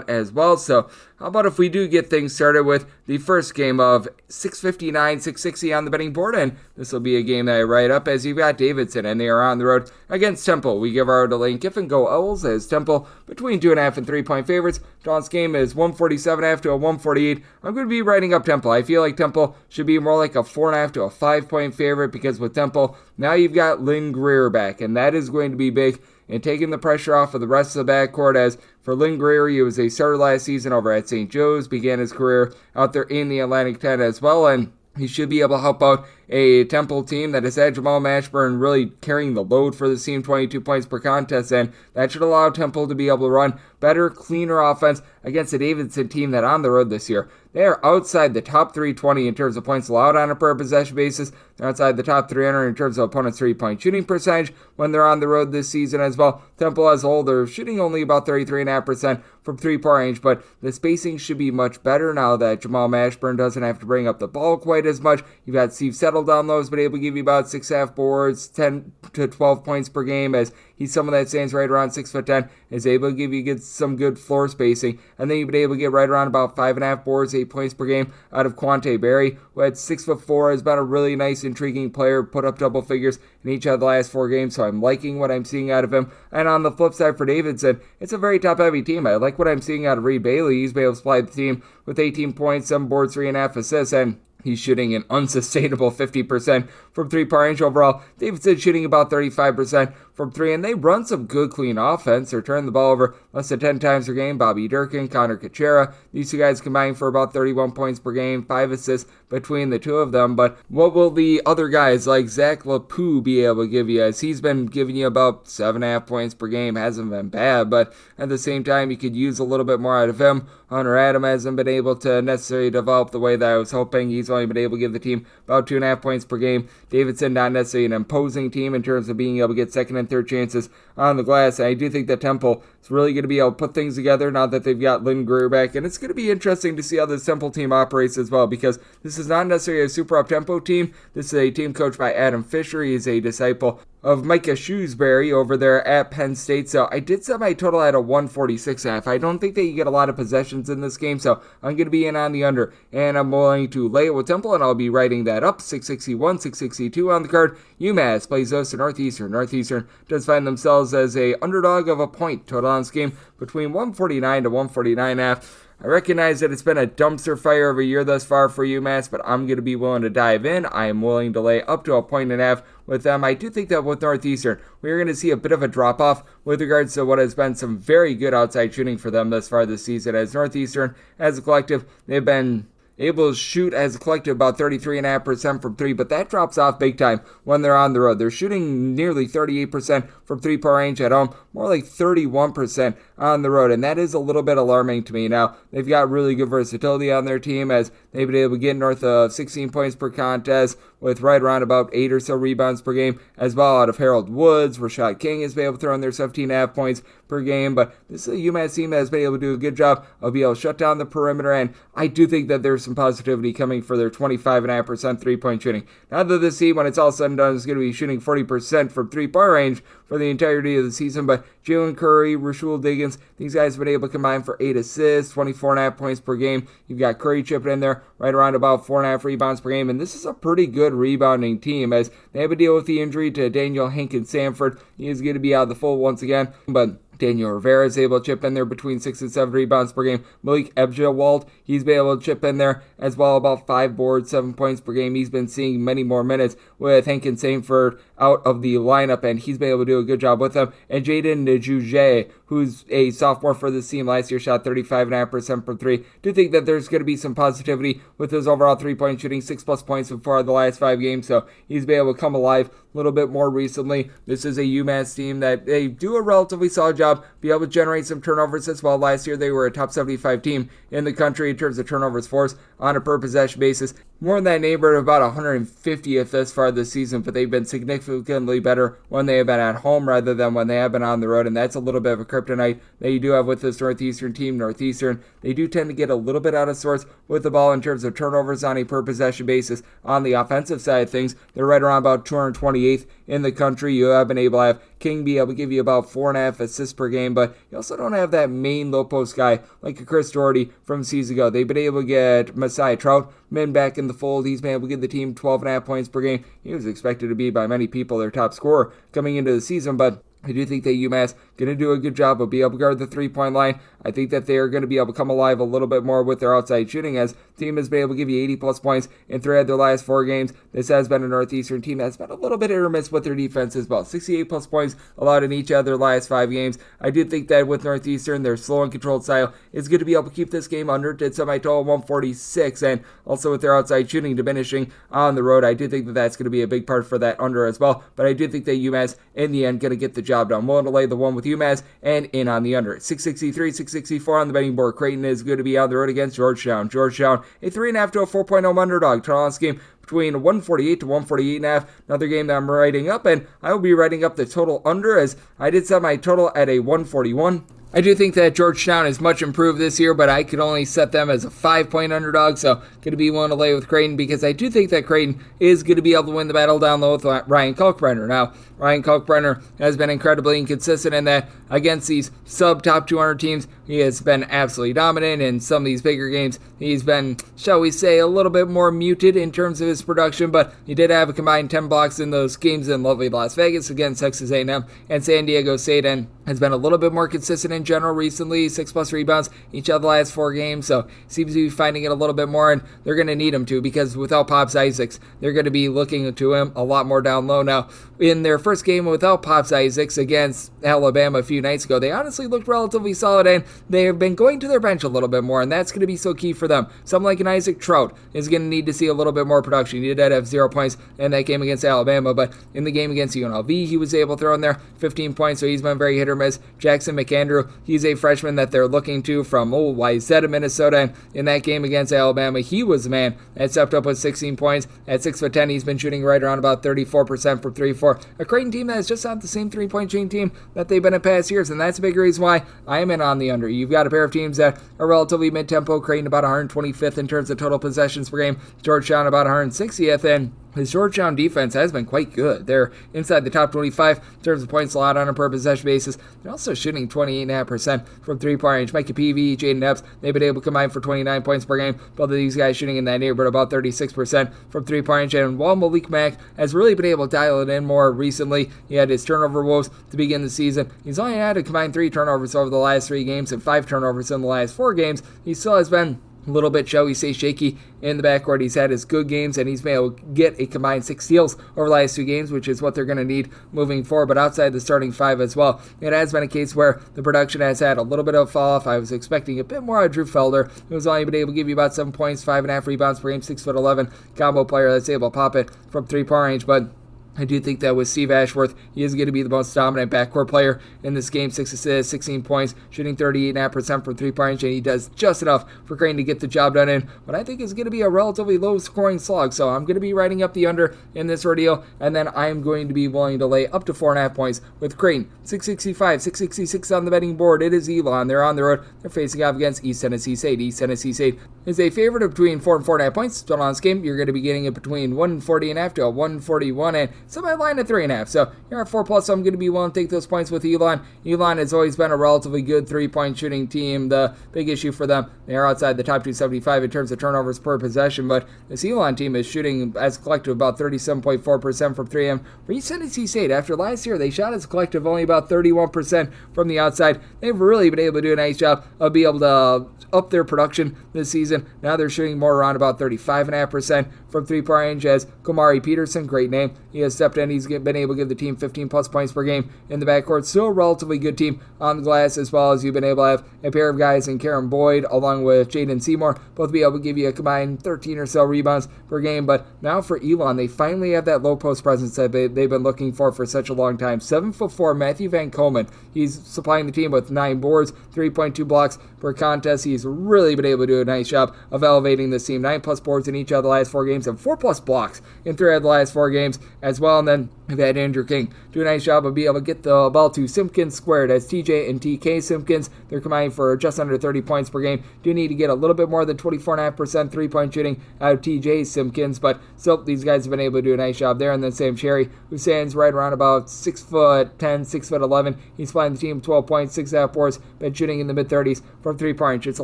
as well. So how about if we do get things started with the first game of 659, 660 on the betting board, and this will be a game that I write up as you've got Davidson, and they are on the road against Temple. We give our to Lane Kiffin, go Owls, as Temple between 2.5 and 3-point favorites. Tonight's game is 147.5 to a 148. I'm going to be writing up Temple. I feel like Temple should be more like a 4.5 to a 5-point favorite, because with Temple, now you've got Lynn Greer back, and that is going to be big and taking the pressure off of the rest of the backcourt. As for Lynn Greer, he was a starter last season over at St. Joe's, began his career out there in the Atlantic 10 as well, and he should be able to help out a Temple team that has had Jamal Mashburn really carrying the load for the team, 22 points per contest, and that should allow Temple to be able to run better, cleaner offense against a Davidson team that on the road this year, they are outside the top 320 in terms of points allowed on a per possession basis. They're outside the top 300 in terms of opponents' 3-point shooting percentage when they're on the road this season as well. Temple as a whole, they're shooting only about 33.5% from 3-point range, but the spacing should be much better now that Jamal Mashburn doesn't have to bring up the ball quite as much. You've got Steve Settle down low, has been able to give you about 6.5 boards, 10 to 12 points per game, as he's someone that stands right around 6'10", is able to give you some good floor spacing, and then you've been able to get right around about 5.5 boards, 8 points per game out of Quante Berry, who at 6'4", has been a really nice, intriguing player, put up double figures in each of the last 4 games, so I'm liking what I'm seeing out of him. And on the flip side for Davidson, it's a very top-heavy team. I like what I'm seeing out of Reed Bailey. He's been able to supply the team with 18 points, 7 boards, 3.5 assists, and he's shooting an unsustainable 50% from 3-point range overall. Davidson shooting about 35% from 3, and they run some good, clean offense. They're turning the ball over less than 10 times per game. Bobby Durkin, Connor Kuchera, these two guys combine for about 31 points per game, 5 assists between the two of them. But what will the other guys like Zach LaPoo be able to give you? As he's been giving you about 7.5 points per game, hasn't been bad, but at the same time, you could use a little bit more out of him. Hunter Adam hasn't been able to necessarily develop the way that I was hoping. He's only been able to give the team about 2.5 points per game. Davidson, not necessarily an imposing team in terms of being able to get second and third chances on the glass. And I do think that Temple is really going to be able to put things together now that they've got Lynn Greer back. And it's going to be interesting to see how this Temple team operates as well, because this is not necessarily a super up-tempo team. This is a team coached by Adam Fisher. He is a disciple of Micah Shrewsbury over there at Penn State. So I did set my total at a 146.5. I don't think that you get a lot of possessions in this game, so I'm going to be in on the under, and I'm willing to lay it with Temple, and I'll be writing that up. 661, 662 on the card. UMass plays host to Northeastern. Northeastern does find themselves as a underdog of a point total on this game between 149 to 149.5. I recognize that it's been a dumpster fire of a year thus far for UMass, but I'm going to be willing to dive in. I am willing to lay up to a 1.5 with them. I do think that with Northeastern, we're going to see a bit of a drop-off with regards to what has been some very good outside shooting for them thus far this season. As Northeastern, as a collective, they've been able to shoot as a collective about 33.5% from 3, but that drops off big time when they're on the road. They're shooting nearly 38% from 3-point range at home, more like 31% on the road, and that is a little bit alarming to me. Now, they've got really good versatility on their team, as they've been able to get north of 16 points per contest with right around about 8 or so rebounds per game as well out of Harold Woods. Rashad King has been able to throw in their 17.5 points per game, but this is a UMass team that has been able to do a good job of being able to shut down the perimeter, and I do think that there's some positivity coming for their 25.5% 3-point shooting. Now that this team, when it's all said and done, is going to be shooting 40% from 3-point range for the entirety of the season, but Jalen Curry, Rashul Diggins, these guys have been able to combine for 8 assists, 24.5 points per game. You've got Curry chipping in there right around about 4.5 rebounds per game, and this is a pretty good rebounding team, as they have to deal with the injury to Daniel Hankins Samford. He is going to be out of the fold once again, but Daniel Rivera is able to chip in there between 6 and 7 rebounds per game. Malik Ebjawald, he's been able to chip in there as well, about 5 boards, 7 points per game. He's been seeing many more minutes with Hankins Samford out of the lineup, and he's been able to do a good job with them. And Jaden Njuje, who's a sophomore for this team last year, shot 35.5% from 3. Do think that there's going to be some positivity with his overall 3-point shooting, 6+ points in 4 of the last 5 games, so he's been able to come alive a little bit more recently. This is a UMass team that they do a relatively solid job, be able to generate some turnovers as well. Last year, they were a top 75 team in the country in terms of turnovers forced on a per possession basis. More in that neighborhood of about 150th thus far this season, but they've been significantly better when they have been at home rather than when they have been on the road, and that's a little bit of a kryptonite that you do have with this Northeastern team. Northeastern, they do tend to get a little bit out of sorts with the ball in terms of turnovers on a per possession basis. On the offensive side of things, they're right around about 228th in the country. You have been able to have King be able to give you about 4.5 assists per game, but you also don't have that main low post guy like a Chris Doherty from seasons ago. They've been able to get Messiah Troutman back in the fold. He's been able to give the team 12.5 points per game. He was expected to be by many people their top scorer coming into the season, but I do think that UMass going to do a good job of being able to guard the three-point line. I think that they are going to be able to come alive a little bit more with their outside shooting, as the team has been able to give you 80-plus points in 3 of their last 4 games. This has been a Northeastern team that's been a little bit hit or miss with their defense as well. 68-plus points allowed in each of their last 5 games. I do think that with Northeastern, their slow and controlled style is going to be able to keep this game under. Did semi-total 146, and also with their outside shooting diminishing on the road, I do think that that's going to be a big part for that under as well. But I do think that UMass, in the end, going to get the job done. I'm willing to lay the one with UMass and in on the under. 663, 664 on the betting board. Creighton is going to be on the road against Georgetown. Georgetown, a 3.5 to a 4.0 underdog. Total game between 148 to 148.5. Another game that I'm writing up, and I will be writing up the total under, as I did set my total at a 141. I do think that Georgetown is much improved this year, but I could only set them as a 5-point underdog, so going to be willing to lay with Creighton because I do think that Creighton is going to be able to win the battle down low with Ryan Kalkbrenner. Now, Ryan Kalkbrenner has been incredibly inconsistent in that against these sub-top 200 teams, he has been absolutely dominant. In some of these bigger games, he's been, shall we say, a little bit more muted in terms of his production, but he did have a combined 10 blocks in those games in lovely Las Vegas against Texas A&M and San Diego State, and has been a little bit more consistent in general recently, 6+ rebounds each of the last 4 games, so seems to be finding it a little bit more, and they're going to need him to, because without Pops Isaacs, they're going to be looking to him a lot more down low. Now, in their first game without Pops Isaacs against Alabama a few nights ago, they honestly looked relatively solid, and they have been going to their bench a little bit more, and that's going to be so key for them. Someone like an Isaac Trout is going to need to see a little bit more production. He did have 0 points in that game against Alabama, but in the game against UNLV, he was able to throw in there 15 points, so he's been very hit or miss. Jackson McAndrew, he's a freshman that they're looking to from Wayzata, Minnesota, and in that game against Alabama, he was the man that stepped up with 16 points. At 6'10", he's been shooting right around about 34% from 3-4. A Creighton team that is just not the same three-point shooting team that they've been in past years, and that's a big reason why I am in on the under. You've got a pair of teams that are relatively mid-tempo. Creighton about 125th in terms of total possessions per game. Georgetown about 160th, and his Georgetown defense has been quite good. They're inside the top 25 in terms of points allowed on a per possession basis. They're also shooting 28.5% from three-point range. Mike Peavy, Jaden Epps, they've been able to combine for 29 points per game. Both of these guys shooting in that neighborhood about 36% from three-point range. And while Malik Mack has really been able to dial it in more recently, he had his turnover woes to begin the season. He's only had a combined 3 turnovers over the last 3 games and 5 turnovers in the last 4 games. He still has been a little bit, shall we say, shaky in the backcourt. He's had his good games, and he's been able to get a combined 6 steals over the last 2 games, which is what they're going to need moving forward. But outside the starting 5 as well, it has been a case where the production has had a little bit of a fall off. I was expecting a bit more out of Drew Felder, who was only been able to give you about 7 points, 5.5 rebounds per game, 6'11", combo player that's able to pop it from 3-point range. But I do think that with Steve Ashworth, he is going to be the most dominant backcourt player in this game. 6 assists, 16 points, shooting 38.5% from 3-point range, and he does just enough for Creighton to get the job done in what I think is going to be a relatively low-scoring slog. So I'm going to be writing up the under in this ordeal, and then I am going to be willing to lay up to 4.5 points with Creighton. 665, 666 on the betting board. It is Elon. They're on the road. They're facing off against East Tennessee State. East Tennessee State is a favorite of between 4 and 4.5 points. Total on this game, you're going to be getting it between 140.5 to a 141, and semi line at 3.5. So you're at 4+, so I'm going to be willing to take those points with Elon. Elon has always been a relatively good 3-point shooting team. The big issue for them, they are outside the top 275 in terms of turnovers per possession, but this Elon team is shooting as a collective about 37.4% from 3M. For East Tennessee State, after last year, they shot as a collective only about 31% from the outside. They've really been able to do a nice job of being able to up their production this season. Now they're shooting more around about 35.5% from 3-point range, as Komari Peterson, great name, he has stepped in. He's been able to give the team 15+ points per game in the backcourt. Still a relatively good team on the glass, as well as you've been able to have a pair of guys in Karen Boyd along with Jaden Seymour, both be able to give you a combined 13 or so rebounds per game. But now for Elon, they finally have that low post presence that they've been looking for such a long time. 7'4" Matthew Van Coleman, he's supplying the team with 9 boards, 3.2 blocks per contest. He's really been able to do a nice job of elevating this team. 9+ boards in each of the last 4 games and 4+ blocks in 3 of the last 4 games as well. And then we've had Andrew King do a nice job of being able to get the ball to Simpkins squared, as TJ and TK Simpkins, they're combining for just under 30 points per game. Do need to get a little bit more than 24.5% 3-point shooting out of TJ Simpkins, but still these guys have been able to do a nice job there. And then Sam Cherry, who stands right around about 6'10", 6'11". He's flying the team 12 points, 6.5 boards, been shooting in the mid-30s from 3-point range. It's a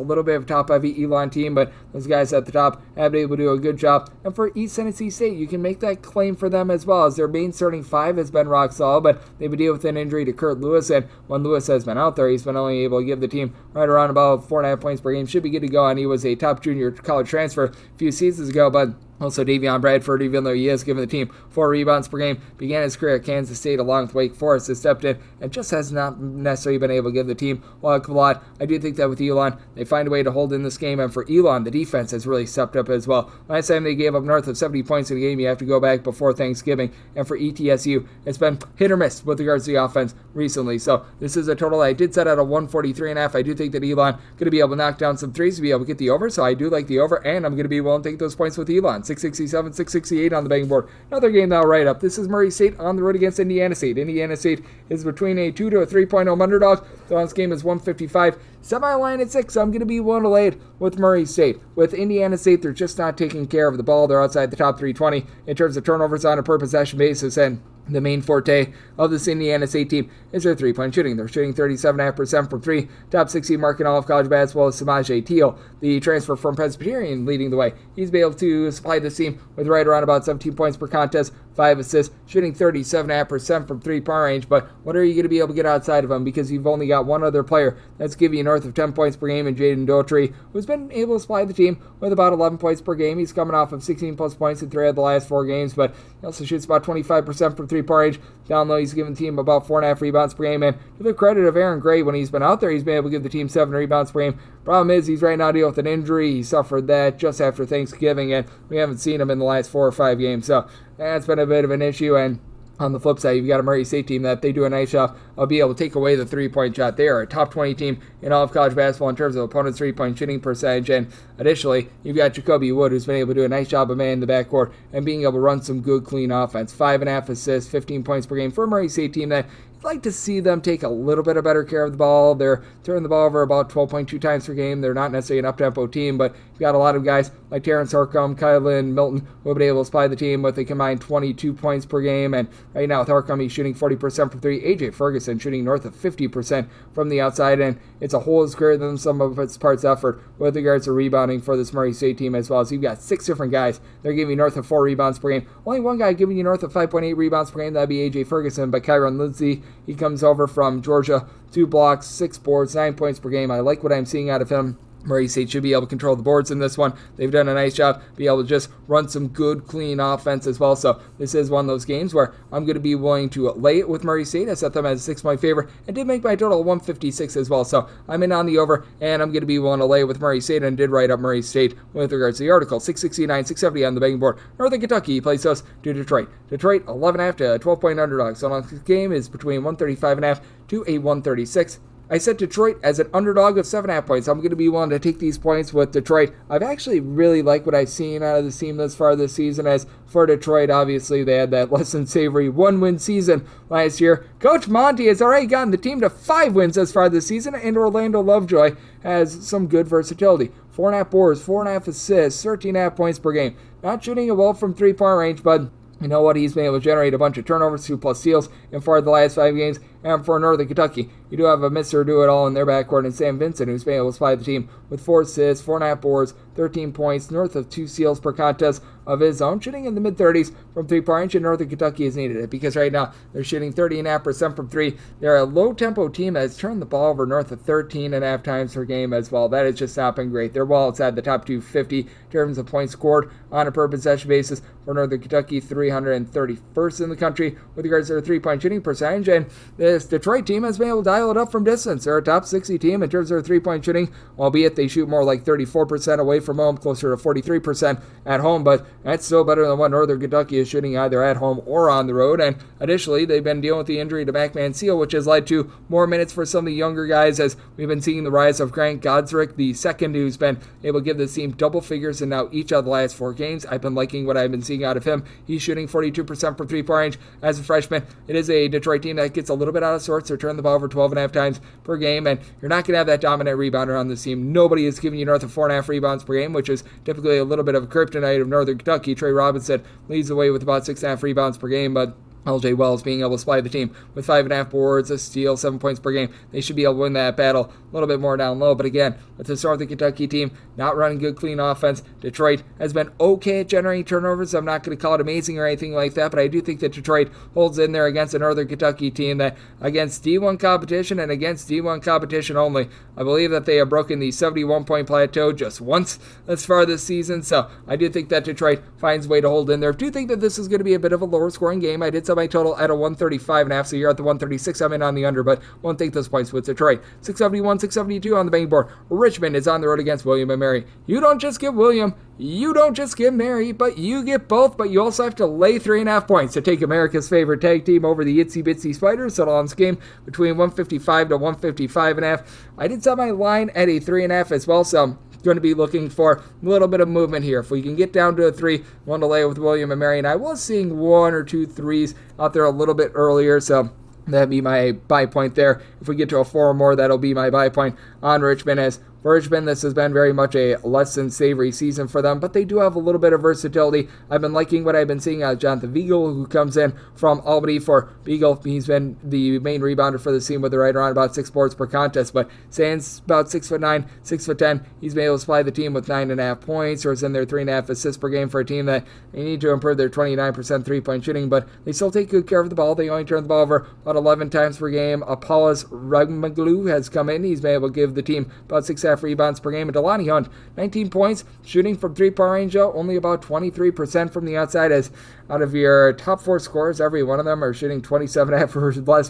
little bit of a top-heavy Elon team, but those guys at the top have been able to do a good job. And for East Tennessee State, you can make that claim for them as well, as their main starting starting five has been rock solid, but they've been dealing with an injury to Kurt Lewis, and when Lewis has been out there, he's been only able to give the team right around about 4.5 points per game. Should be good to go, and he was a top junior college transfer a few seasons ago, but also, Davion Bradford, even though he has given the team 4 rebounds per game, began his career at Kansas State along with Wake Forest, has stepped in and just has not necessarily been able to give the team a lot. I do think that with Elon, they find a way to hold in this game, and for Elon, the defense has really stepped up as well. Last time they gave up north of 70 points in a game, you have to go back before Thanksgiving, and for ETSU, it's been hit or miss with regards to the offense recently. So this is a total I did set at a 143.5. I do think that Elon going to be able to knock down some threes to be able to get the over, so I do like the over, and I'm going to be willing to take those points with Elon. 667, 668 on the betting board. Another game now right up. This is Murray State on the road against Indiana State. Indiana State is between a 2 to a 3.0 home underdog. So this game is 155. Semi-line at 6. I'm going to be willing to lay it with Murray State. With Indiana State, they're just not taking care of the ball. They're outside the top 320 in terms of turnovers on a per possession basis, and the main forte of this Indiana State team is their three-point shooting. They're shooting 37.5% from three. Top 60 mark in all of college basketball is Samaje Teal, the transfer from Presbyterian, leading the way. He's been able to supply this team with right around about 17 points per contest, 5 assists, shooting 37.5% from three-point range. But what are you going to be able to get outside of him? Because you've only got one other player that's giving you north of 10 points per game in Jaden Daughtry, who's been able to supply the team with about 11 points per game. He's coming off of 16-plus points in 3 of the last 4 games, but he also shoots about 25% from three-point range. Down low, he's given the team about 4.5 rebounds per game, and to the credit of Aaron Gray, when he's been out there, he's been able to give the team 7 rebounds per game. Problem is, he's right now dealing with an injury. He suffered that just after Thanksgiving, and we haven't seen him in the last 4 or 5 games, so that's been a bit of an issue. And on the flip side, you've got a Murray State team that they do a nice job of being able to take away the three-point shot. They are a top 20 team in all of college basketball in terms of opponents' three-point shooting percentage. And additionally, you've got Jacoby Wood, who's been able to do a nice job of manning the backcourt and being able to run some good, clean offense. 5.5 assists, 15 points per game for a Murray State team that I'd like to see them take a little bit of better care of the ball. They're turning the ball over about 12.2 times per game. They're not necessarily an up-tempo team, but you've got a lot of guys like Terrence Harcum, Kylan Milton, who have been able to supply the team with a combined 22 points per game. And right now with Harcum, he's shooting 40% from three. AJ Ferguson shooting north of 50% from the outside, and it's a whole is greater than some of its parts effort with regards to rebounding for this Murray State team as well. So you've got 6 different guys. They're giving you north of 4 rebounds per game. Only one guy giving you north of 5.8 rebounds per game. That'd be AJ Ferguson, but Kyron Lindsey, he comes over from Georgia, 2 blocks, 6 boards, 9 points per game. I like what I'm seeing out of him. Murray State should be able to control the boards in this one. They've done a nice job, be able to just run some good, clean offense as well. So this is one of those games where I'm going to be willing to lay it with Murray State. I set them as a 6-point favorite and did make my total 156 as well. So I'm in on the over, and I'm going to be willing to lay with Murray State, and did write up Murray State with regards to the article. 669, 670 on the betting board. Northern Kentucky plays us to Detroit. Detroit 11.5 to a 12-point underdog. So this game is between 135.5 to a 136. I set Detroit as an underdog of 7.5 points. I'm going to be willing to take these points with Detroit. I've actually really liked what I've seen out of the team thus far this season. As for Detroit, obviously they had that less than savory 1-win season last year. Coach Monty has already gotten the team to 5 wins thus far this season, and Orlando Lovejoy has some good versatility. 4.5 boards, 4.5 assists, 13.5 points per game. Not shooting it well from three-point range, but you know what? He's been able to generate a bunch of turnovers, 2+ steals in 4 of the last 5 games. And for Northern Kentucky, you do have a Mr. Do-It-All in their backcourt, and Sam Vincent, who's been able to supply the team with 4 assists, 4.5 boards, 13 points, north of 2 steals per contest of his own, shooting in the mid-30s from three-point range, and Northern Kentucky has needed it because right now they're shooting 30.5% from 3. They're a low-tempo team that has turned the ball over north of 13.5 times per game as well. That has just not been great. They're well outside the top 250 in terms of points scored on a per-possession basis. For Northern Kentucky, 331st in the country with regards to their three-point shooting percentage, and this Detroit team has been able to dial it up from distance. They're a top 60 team in terms of their three-point shooting, albeit they shoot more like 34% away from home, closer to 43% at home, but that's still better than what Northern Kentucky is shooting either at home or on the road. And additionally, they've been dealing with the injury to Mac Mansell, which has led to more minutes for some of the younger guys, as we've been seeing the rise of Grant Godsrick, the second, who's been able to give this team double figures in now each of the last 4 games. I've been liking what I've been seeing out of him. He's shooting 42% from three-point range as a freshman. It is a Detroit team that gets a little bit out of sorts. They're turning the ball over 12.5 times per game, and you're not going to have that dominant rebounder on this team. Nobody is giving you north of 4.5 rebounds per game, which is typically a little bit of a kryptonite of Northern Kentucky. Trey Robinson leads the way with about 6.5 rebounds per game, but LJ Wells being able to supply the team with 5.5 boards, a steal, 7 points per game. They should be able to win that battle a little bit more down low. But again, with this Northern Kentucky team not running good, clean offense, Detroit has been okay at generating turnovers. I'm not going to call it amazing or anything like that, but I do think that Detroit holds in there against a Northern Kentucky team that against D1 competition and against D1 competition only, I believe that they have broken the 71-point plateau just once thus far this season. So I do think that Detroit finds a way to hold in there. I do think that this is going to be a bit of a lower scoring game. I did set my total at a 135.5, so you're at the 136. I'm in on the under, but won't take those points with Detroit. 671, 672 on the betting board. Richmond is on the road against William and Mary. You don't just get William, you don't just get Mary, but you get both, but you also have to lay 3.5 points to take America's favorite tag team over the Itsy Bitsy Spiders. Settle on this game between 155 to 155.5. I did set my line at a 3.5 as well, so going to be looking for a little bit of movement here. If we can get down to a 3, one to lay with William and Mary, and I was seeing 1 or 2 threes out there a little bit earlier, so that'd be my buy point there. If we get to a 4 or more, that'll be my buy point on Richmond. As for Richmond, this has been very much a less than savory season for them, but they do have a little bit of versatility. I've been liking what I've been seeing out of Jonathan Beagle, who comes in from Albany for Beagle. He's been the main rebounder for the team with right around about 6 boards per contest, but Sands about 6'9", 6'10". He's been able to supply the team with 9.5 points, or is in their 3.5 assists per game for a team that they need to improve their 29% three-point shooting, but they still take good care of the ball. They only turn the ball over about 11 times per game. Apollos Rugmaglu has come in. He's been able to give the team about 6.5 rebounds per game. And Delani Hunt, 19 points, shooting from three-point range, though, only about 23% from the outside, as out of your top 4 scorers, every one of them are shooting 27.5% or less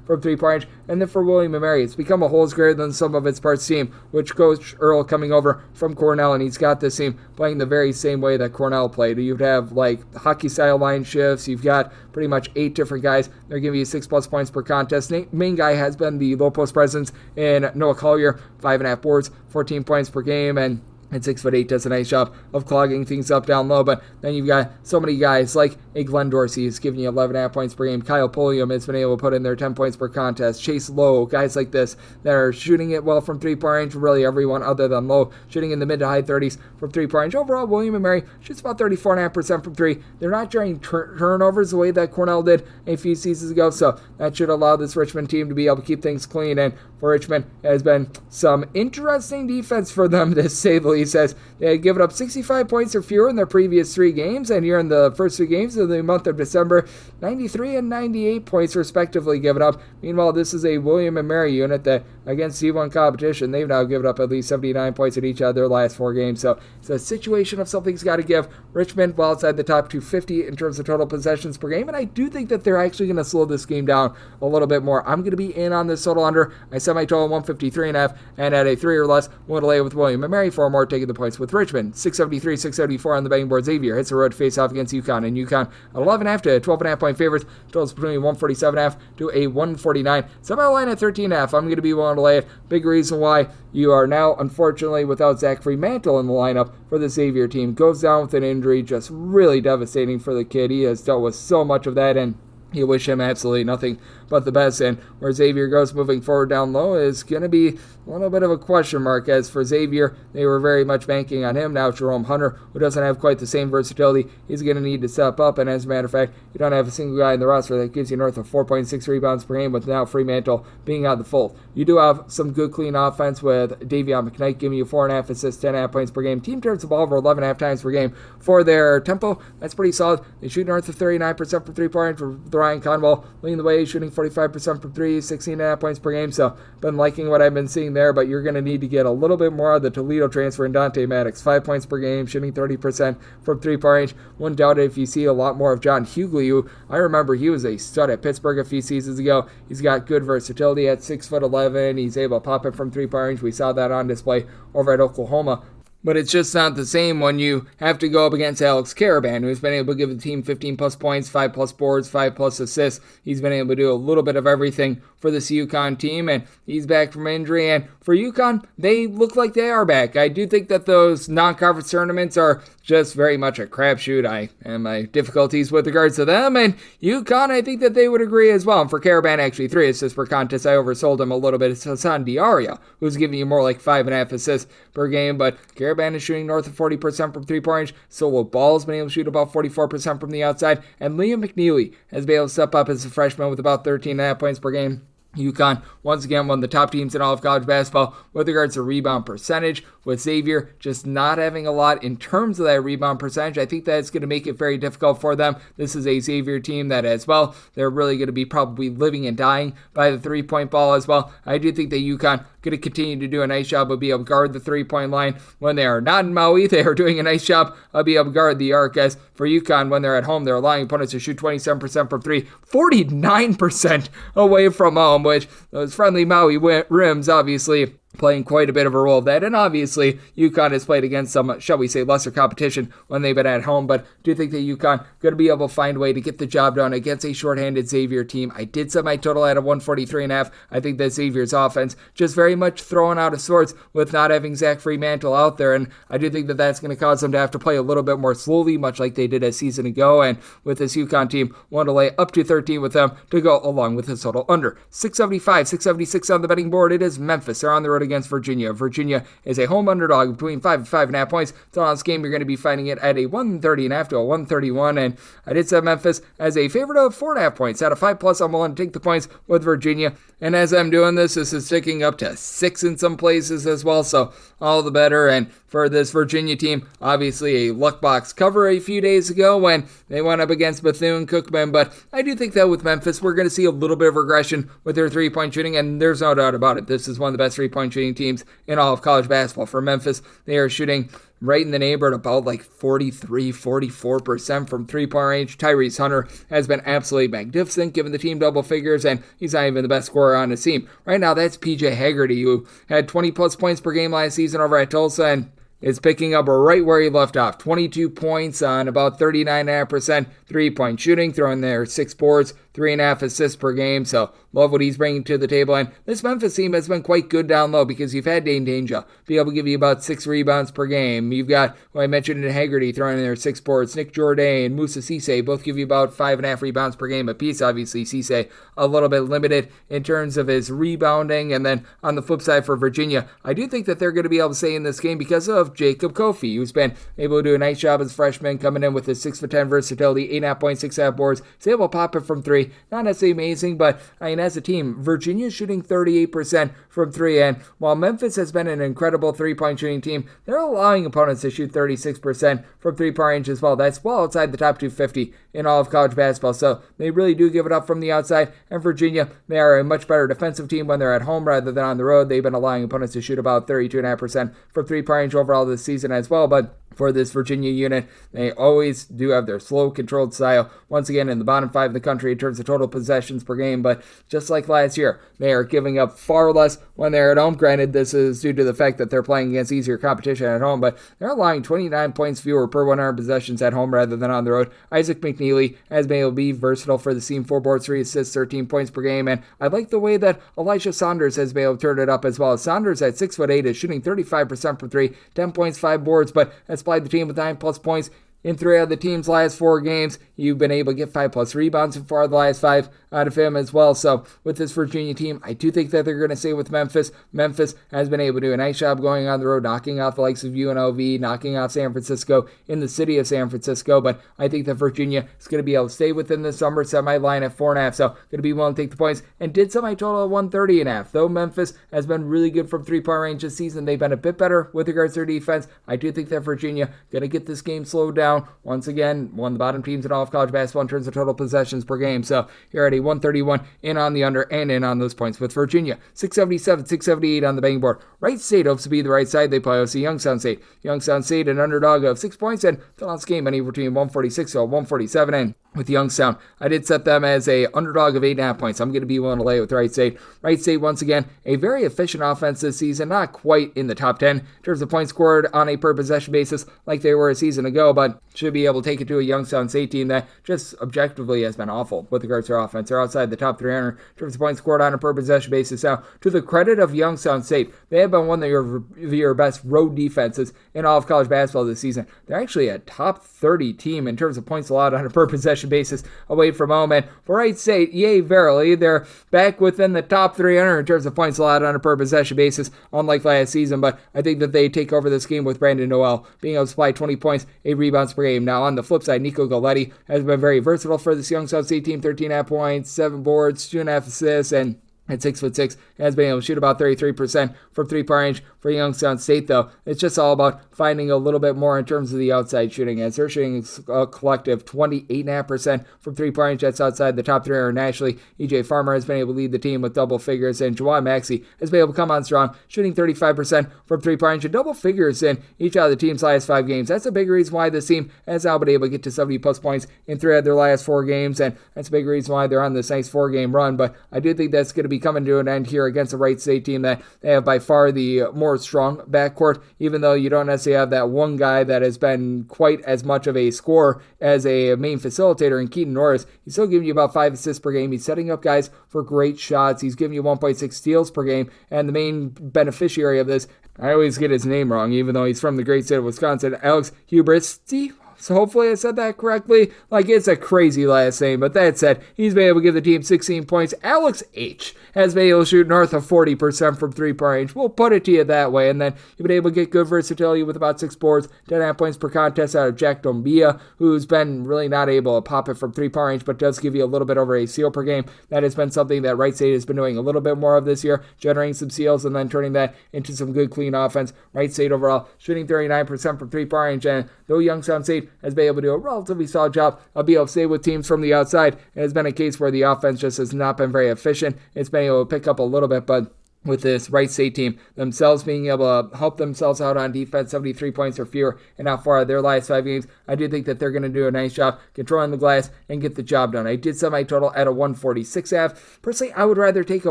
from three-point range. And then for William & Mary, it's become a holes greater than some of its parts team, which Coach Earl coming over from Cornell, and he's got this team playing the very same way that Cornell played. You'd have like hockey-style line shifts. You've got pretty much 8 different guys. They're giving you 6+ points per contest. Main guy has been the low post presence in Noah Collier, 5.5 boards, 14 points per game, and 6'8" does a nice job of clogging things up down low. But then you've got so many guys like a Glenn Dorsey who's giving you 11.5 points per game. Kyle Pulliam has been able to put in their 10 points per contest. Chase Lowe, guys like this that are shooting it well from three-point range. Really everyone other than Lowe shooting in the mid to high 30s from three-point range. Overall, William & Mary shoots about 34.5% from 3. They're not generating turnovers the way that Cornell did a few seasons ago, so that should allow this Richmond team to be able to keep things clean. And for Richmond, it has been some interesting defense for them, to say the least, as they had given up 65 points or fewer in their previous 3 games, and here in the first 3 games of the month of December, 93 and 98 points respectively given up. Meanwhile, this is a William & Mary unit that, against C1 competition, they've now given up at least 79 points in each of their last 4 games. So it's a situation of something's got to give. Richmond, well outside the top 250 in terms of total possessions per game, and I do think that they're actually going to slow this game down a little bit more. I'm going to be in on this total under. I set my total 153.5, and at a 3 or less, one to lay with William & Mary, 4 more taking the points with Richmond. 673, 674 on the betting board. Xavier hits the road face-off against UConn, and UConn at 11.5 to 12.5 point favorites. Totals between 147.5 to a 149. Somehow line at 13.5. I'm going to be willing to lay it. Big reason why you are now, unfortunately, without Zach Fremantle in the lineup for the Xavier team. Goes down with an injury, just really devastating for the kid. He has dealt with so much of that, and you wish him absolutely nothing but the best. And where Xavier goes moving forward down low is going to be a little bit of a question mark. As for Xavier, they were very much banking on him. Now Jerome Hunter, who doesn't have quite the same versatility, he's going to need to step up. And as a matter of fact, you don't have a single guy in the roster that gives you north of 4.6 rebounds per game, with now Fremantle being out of the fold. You do have some good clean offense with Davion McKnight giving you 4.5 assists, 10.5 points per game. Team turns the ball over 11.5 times per game. For their tempo, that's pretty solid. They shoot north of 39% from three-point range. For Ryan Conwell leading the way, shooting 45% from 3, 16.5 points per game. So been liking what I've been seeing there, but you're going to need to get a little bit more of the Toledo transfer in Dante Maddox. 5 points per game, shooting 30% from three-point range. Wouldn't doubt it if you see a lot more of John Hughley, who I remember he was a stud at Pittsburgh a few seasons ago. He's got good versatility at 6'11". He's able to pop it from three-point range. We saw that on display over at Oklahoma. But it's just not the same when you have to go up against Alex Caravan, who's been able to give the team 15-plus points, 5-plus boards, 5-plus assists. He's been able to do a little bit of everything for this UConn team, and he's back from injury. And for UConn, they look like they are back. I do think that those non-conference tournaments are just very much a crapshoot. I have my difficulties with regards to them, and UConn, I think that they would agree as well. And for Caravan, actually 3 assists per contest. I oversold him a little bit. It's Hassan Diarra, who's giving you more like 5.5 assists per game, but Caravan Karaban is shooting north of 40% from three-point range. Solo Ball's been able to shoot about 44% from the outside. And Liam McNeely has been able to step up as a freshman with about 13.5 points per game. UConn, once again, one of the top teams in all of college basketball with regards to rebound percentage, with Xavier just not having a lot in terms of that rebound percentage. I think that's going to make it very difficult for them. This is a Xavier team that, as well, they're really going to be probably living and dying by the three-point ball as well. I do think that UConn going to continue to do a nice job of being able to guard the three-point line. When they are not in Maui, they are doing a nice job of being able to guard the arc. As for UConn, when they're at home, they're allowing opponents to shoot 27% from three, 49% away from home, which those friendly Maui rims obviously playing quite a bit of a role of that. And obviously, UConn has played against some, shall we say, lesser competition when they've been at home. But do think that UConn going to be able to find a way to get the job done against a shorthanded Xavier team. I did set my total at a 143.5. I think that Xavier's offense just very much throwing out of sorts with not having Zach Fremantle out there. And I do think that that's going to cause them to have to play a little bit more slowly, much like they did a season ago. And with this UConn team, want to lay up to 13 with them to go along with the total under. 675, 676 on the betting board. It is Memphis. They're on the road against Virginia. Virginia is a home underdog between 5 and 5.5 points. So on this game, you're going to be finding it at a 130.5 to a 131. And I did set Memphis as a favorite of 4.5 points. Out of 5+, I'm willing to take the points with Virginia. And as I'm doing this is ticking up to 6 in some places as well. So all the better. And for this Virginia team, obviously a luck box cover a few days ago when they went up against Bethune-Cookman. But I do think that with Memphis, we're going to see a little bit of regression with their three-point shooting. And there's no doubt about it. This is one of the best three-point shooting teams in all of college basketball. For Memphis, they are shooting right in the neighborhood about like 44% from three-point range. Tyrese Hunter has been absolutely magnificent, given the team double figures, and he's not even the best scorer on his team. Right now, that's PJ Haggerty, who had 20-plus points per game last season over at Tulsa, and is picking up right where he left off. 22 points on about 39.5% three-point shooting, throwing there 6 boards, 3.5 assists per game. So love what he's bringing to the table. And this Memphis team has been quite good down low because you've had Dane Danger be able to give you about 6 rebounds per game. You've got, well, I mentioned in Haggerty throwing in there 6 boards. Nick Jourdain and Moussa Cisse both give you about 5.5 rebounds per game apiece. Obviously, Cisse a little bit limited in terms of his rebounding. And then on the flip side for Virginia, I do think that they're going to be able to stay in this game because of Jacob Kofi, who's been able to do a nice job as a freshman, coming in with his 6'10" versatility, 8.5 points, 6.5 boards. He's able to pop it from 3. Not necessarily amazing, but I mean, as a team, Virginia's shooting 38% from 3. And while Memphis has been an incredible three-point shooting team, they're allowing opponents to shoot 36% from three-point range as well. That's well outside the top 250 in all of college basketball. So they really do give it up from the outside. And Virginia, they are a much better defensive team when they're at home rather than on the road. They've been allowing opponents to shoot about 32.5% from three-point range overall this season as well. But for this Virginia unit, they always do have their slow, controlled style. Once again, in the bottom 5 of the country in terms of total possessions per game. But just like last year, they are giving up far less when they're at home. Granted, this is due to the fact that they're playing against easier competition at home, but they're allowing 29 points fewer per 100 possessions at home rather than on the road. Isaac McNeely has been able to be versatile for the team. 4 boards, 3 assists, 13 points per game. And I like the way that Elisha Saunders has been able to turn it up as well. Saunders at 6'8" is shooting 35% from 3, 10 points, 5 boards, but has supplied the team with 9+ points in 3 of the team's last 4 games. You've been able to get 5+ rebounds in 4 of the last 5 out of him as well. So with this Virginia team, I do think that they're going to stay with Memphis. Memphis has been able to do a nice job going on the road, knocking off the likes of UNLV, knocking off San Francisco in the city of San Francisco. But I think that Virginia is going to be able to stay within this number, set my line at 4.5. So going to be willing to take the points and did set my total at 130.5. Though Memphis has been really good from three-point range this season, they've been a bit better with regards to their defense. I do think that Virginia going to get this game slowed down. Once again, one of the bottom teams in all of college basketball in terms of total possessions per game. So you're at a 131 in on the under and in on those points with Virginia. 677, 678 on the betting board. Wright State hopes to be the right side. They play OC Youngstown St. Youngstown St, an underdog of 6 points, and the last game anywhere between 146 to 147. And with Youngstown, I did set them as a underdog of 8.5 points. I'm going to be willing to lay it with Wright State. Wright State, once again, a very efficient offense this season. Not quite in the top 10 in terms of points scored on a per possession basis like they were a season ago, but should be able to take it to a Youngstown State team that just objectively has been awful with regards to their offense. They're outside the top 300 in terms of points scored on a per possession basis. Now, to the credit of Youngstown State, they have been one of your best road defenses in all of college basketball this season. They're actually a top 30 team in terms of points allowed on a per possession possession basis away from home. And for Wright St, yay, verily, they're back within the top 300 in terms of points allowed on a per possession basis, unlike last season. But I think that they take over this game with Brandon Noel being able to supply 20 points, 8 rebounds per game. Now, on the flip side, Nico Galletti has been very versatile for this Youngstown St team, 13.5 points, 7 boards, 2.5 assists, and at 6'6", has been able to shoot about 33% from three-point range for Youngstown State, though. It's just all about finding a little bit more in terms of the outside shooting, as they're shooting a collective 28.5% from three-point range. That's outside the top 300 nationally. E.J. Farmer has been able to lead the team with double figures, and Jawan Maxey has been able to come on strong, shooting 35% from three-point range and double figures in each of the team's last 5 games. That's a big reason why this team has now been able to get to 70-plus points in 3 of their last 4 games, and that's a big reason why they're on this nice 4-game run. But I do think that's going to be coming to an end here against the Wright State team that they have by far the more strong backcourt, even though you don't necessarily have that one guy that has been quite as much of a scorer as a main facilitator in Keaton Norris. He's still giving you about 5 assists per game. He's setting up guys for great shots. He's giving you 1.6 steals per game, and the main beneficiary of this, I always get his name wrong, even though he's from the great state of Wisconsin, Alex Hubristi. So hopefully I said that correctly. Like, it's a crazy last name, but that said, he's been able to give the team 16 points. Alex H. has been able to shoot north of 40% from three-point range. We'll put it to you that way. And then you've been able to get good versatility with about 6 boards, 10.5 points per contest out of Jack Dombia, who's been really not able to pop it from three-point range, but does give you a little bit over a steal per game. That has been something that Wright State has been doing a little bit more of this year, generating some steals and then turning that into some good, clean offense. Wright State overall shooting 39% from three-point range, and though Youngstown St has been able to do a relatively solid job of being able to stay with teams from the outside, it has been a case where the offense just has not been very efficient. It's been able to pick up a little bit, but with this Wright State team themselves being able to help themselves out on defense, 73 points or fewer, and how far their last 5 games, I do think that they're going to do a nice job controlling the glass and get the job done. I did set my total at a 146.5. Personally, I would rather take a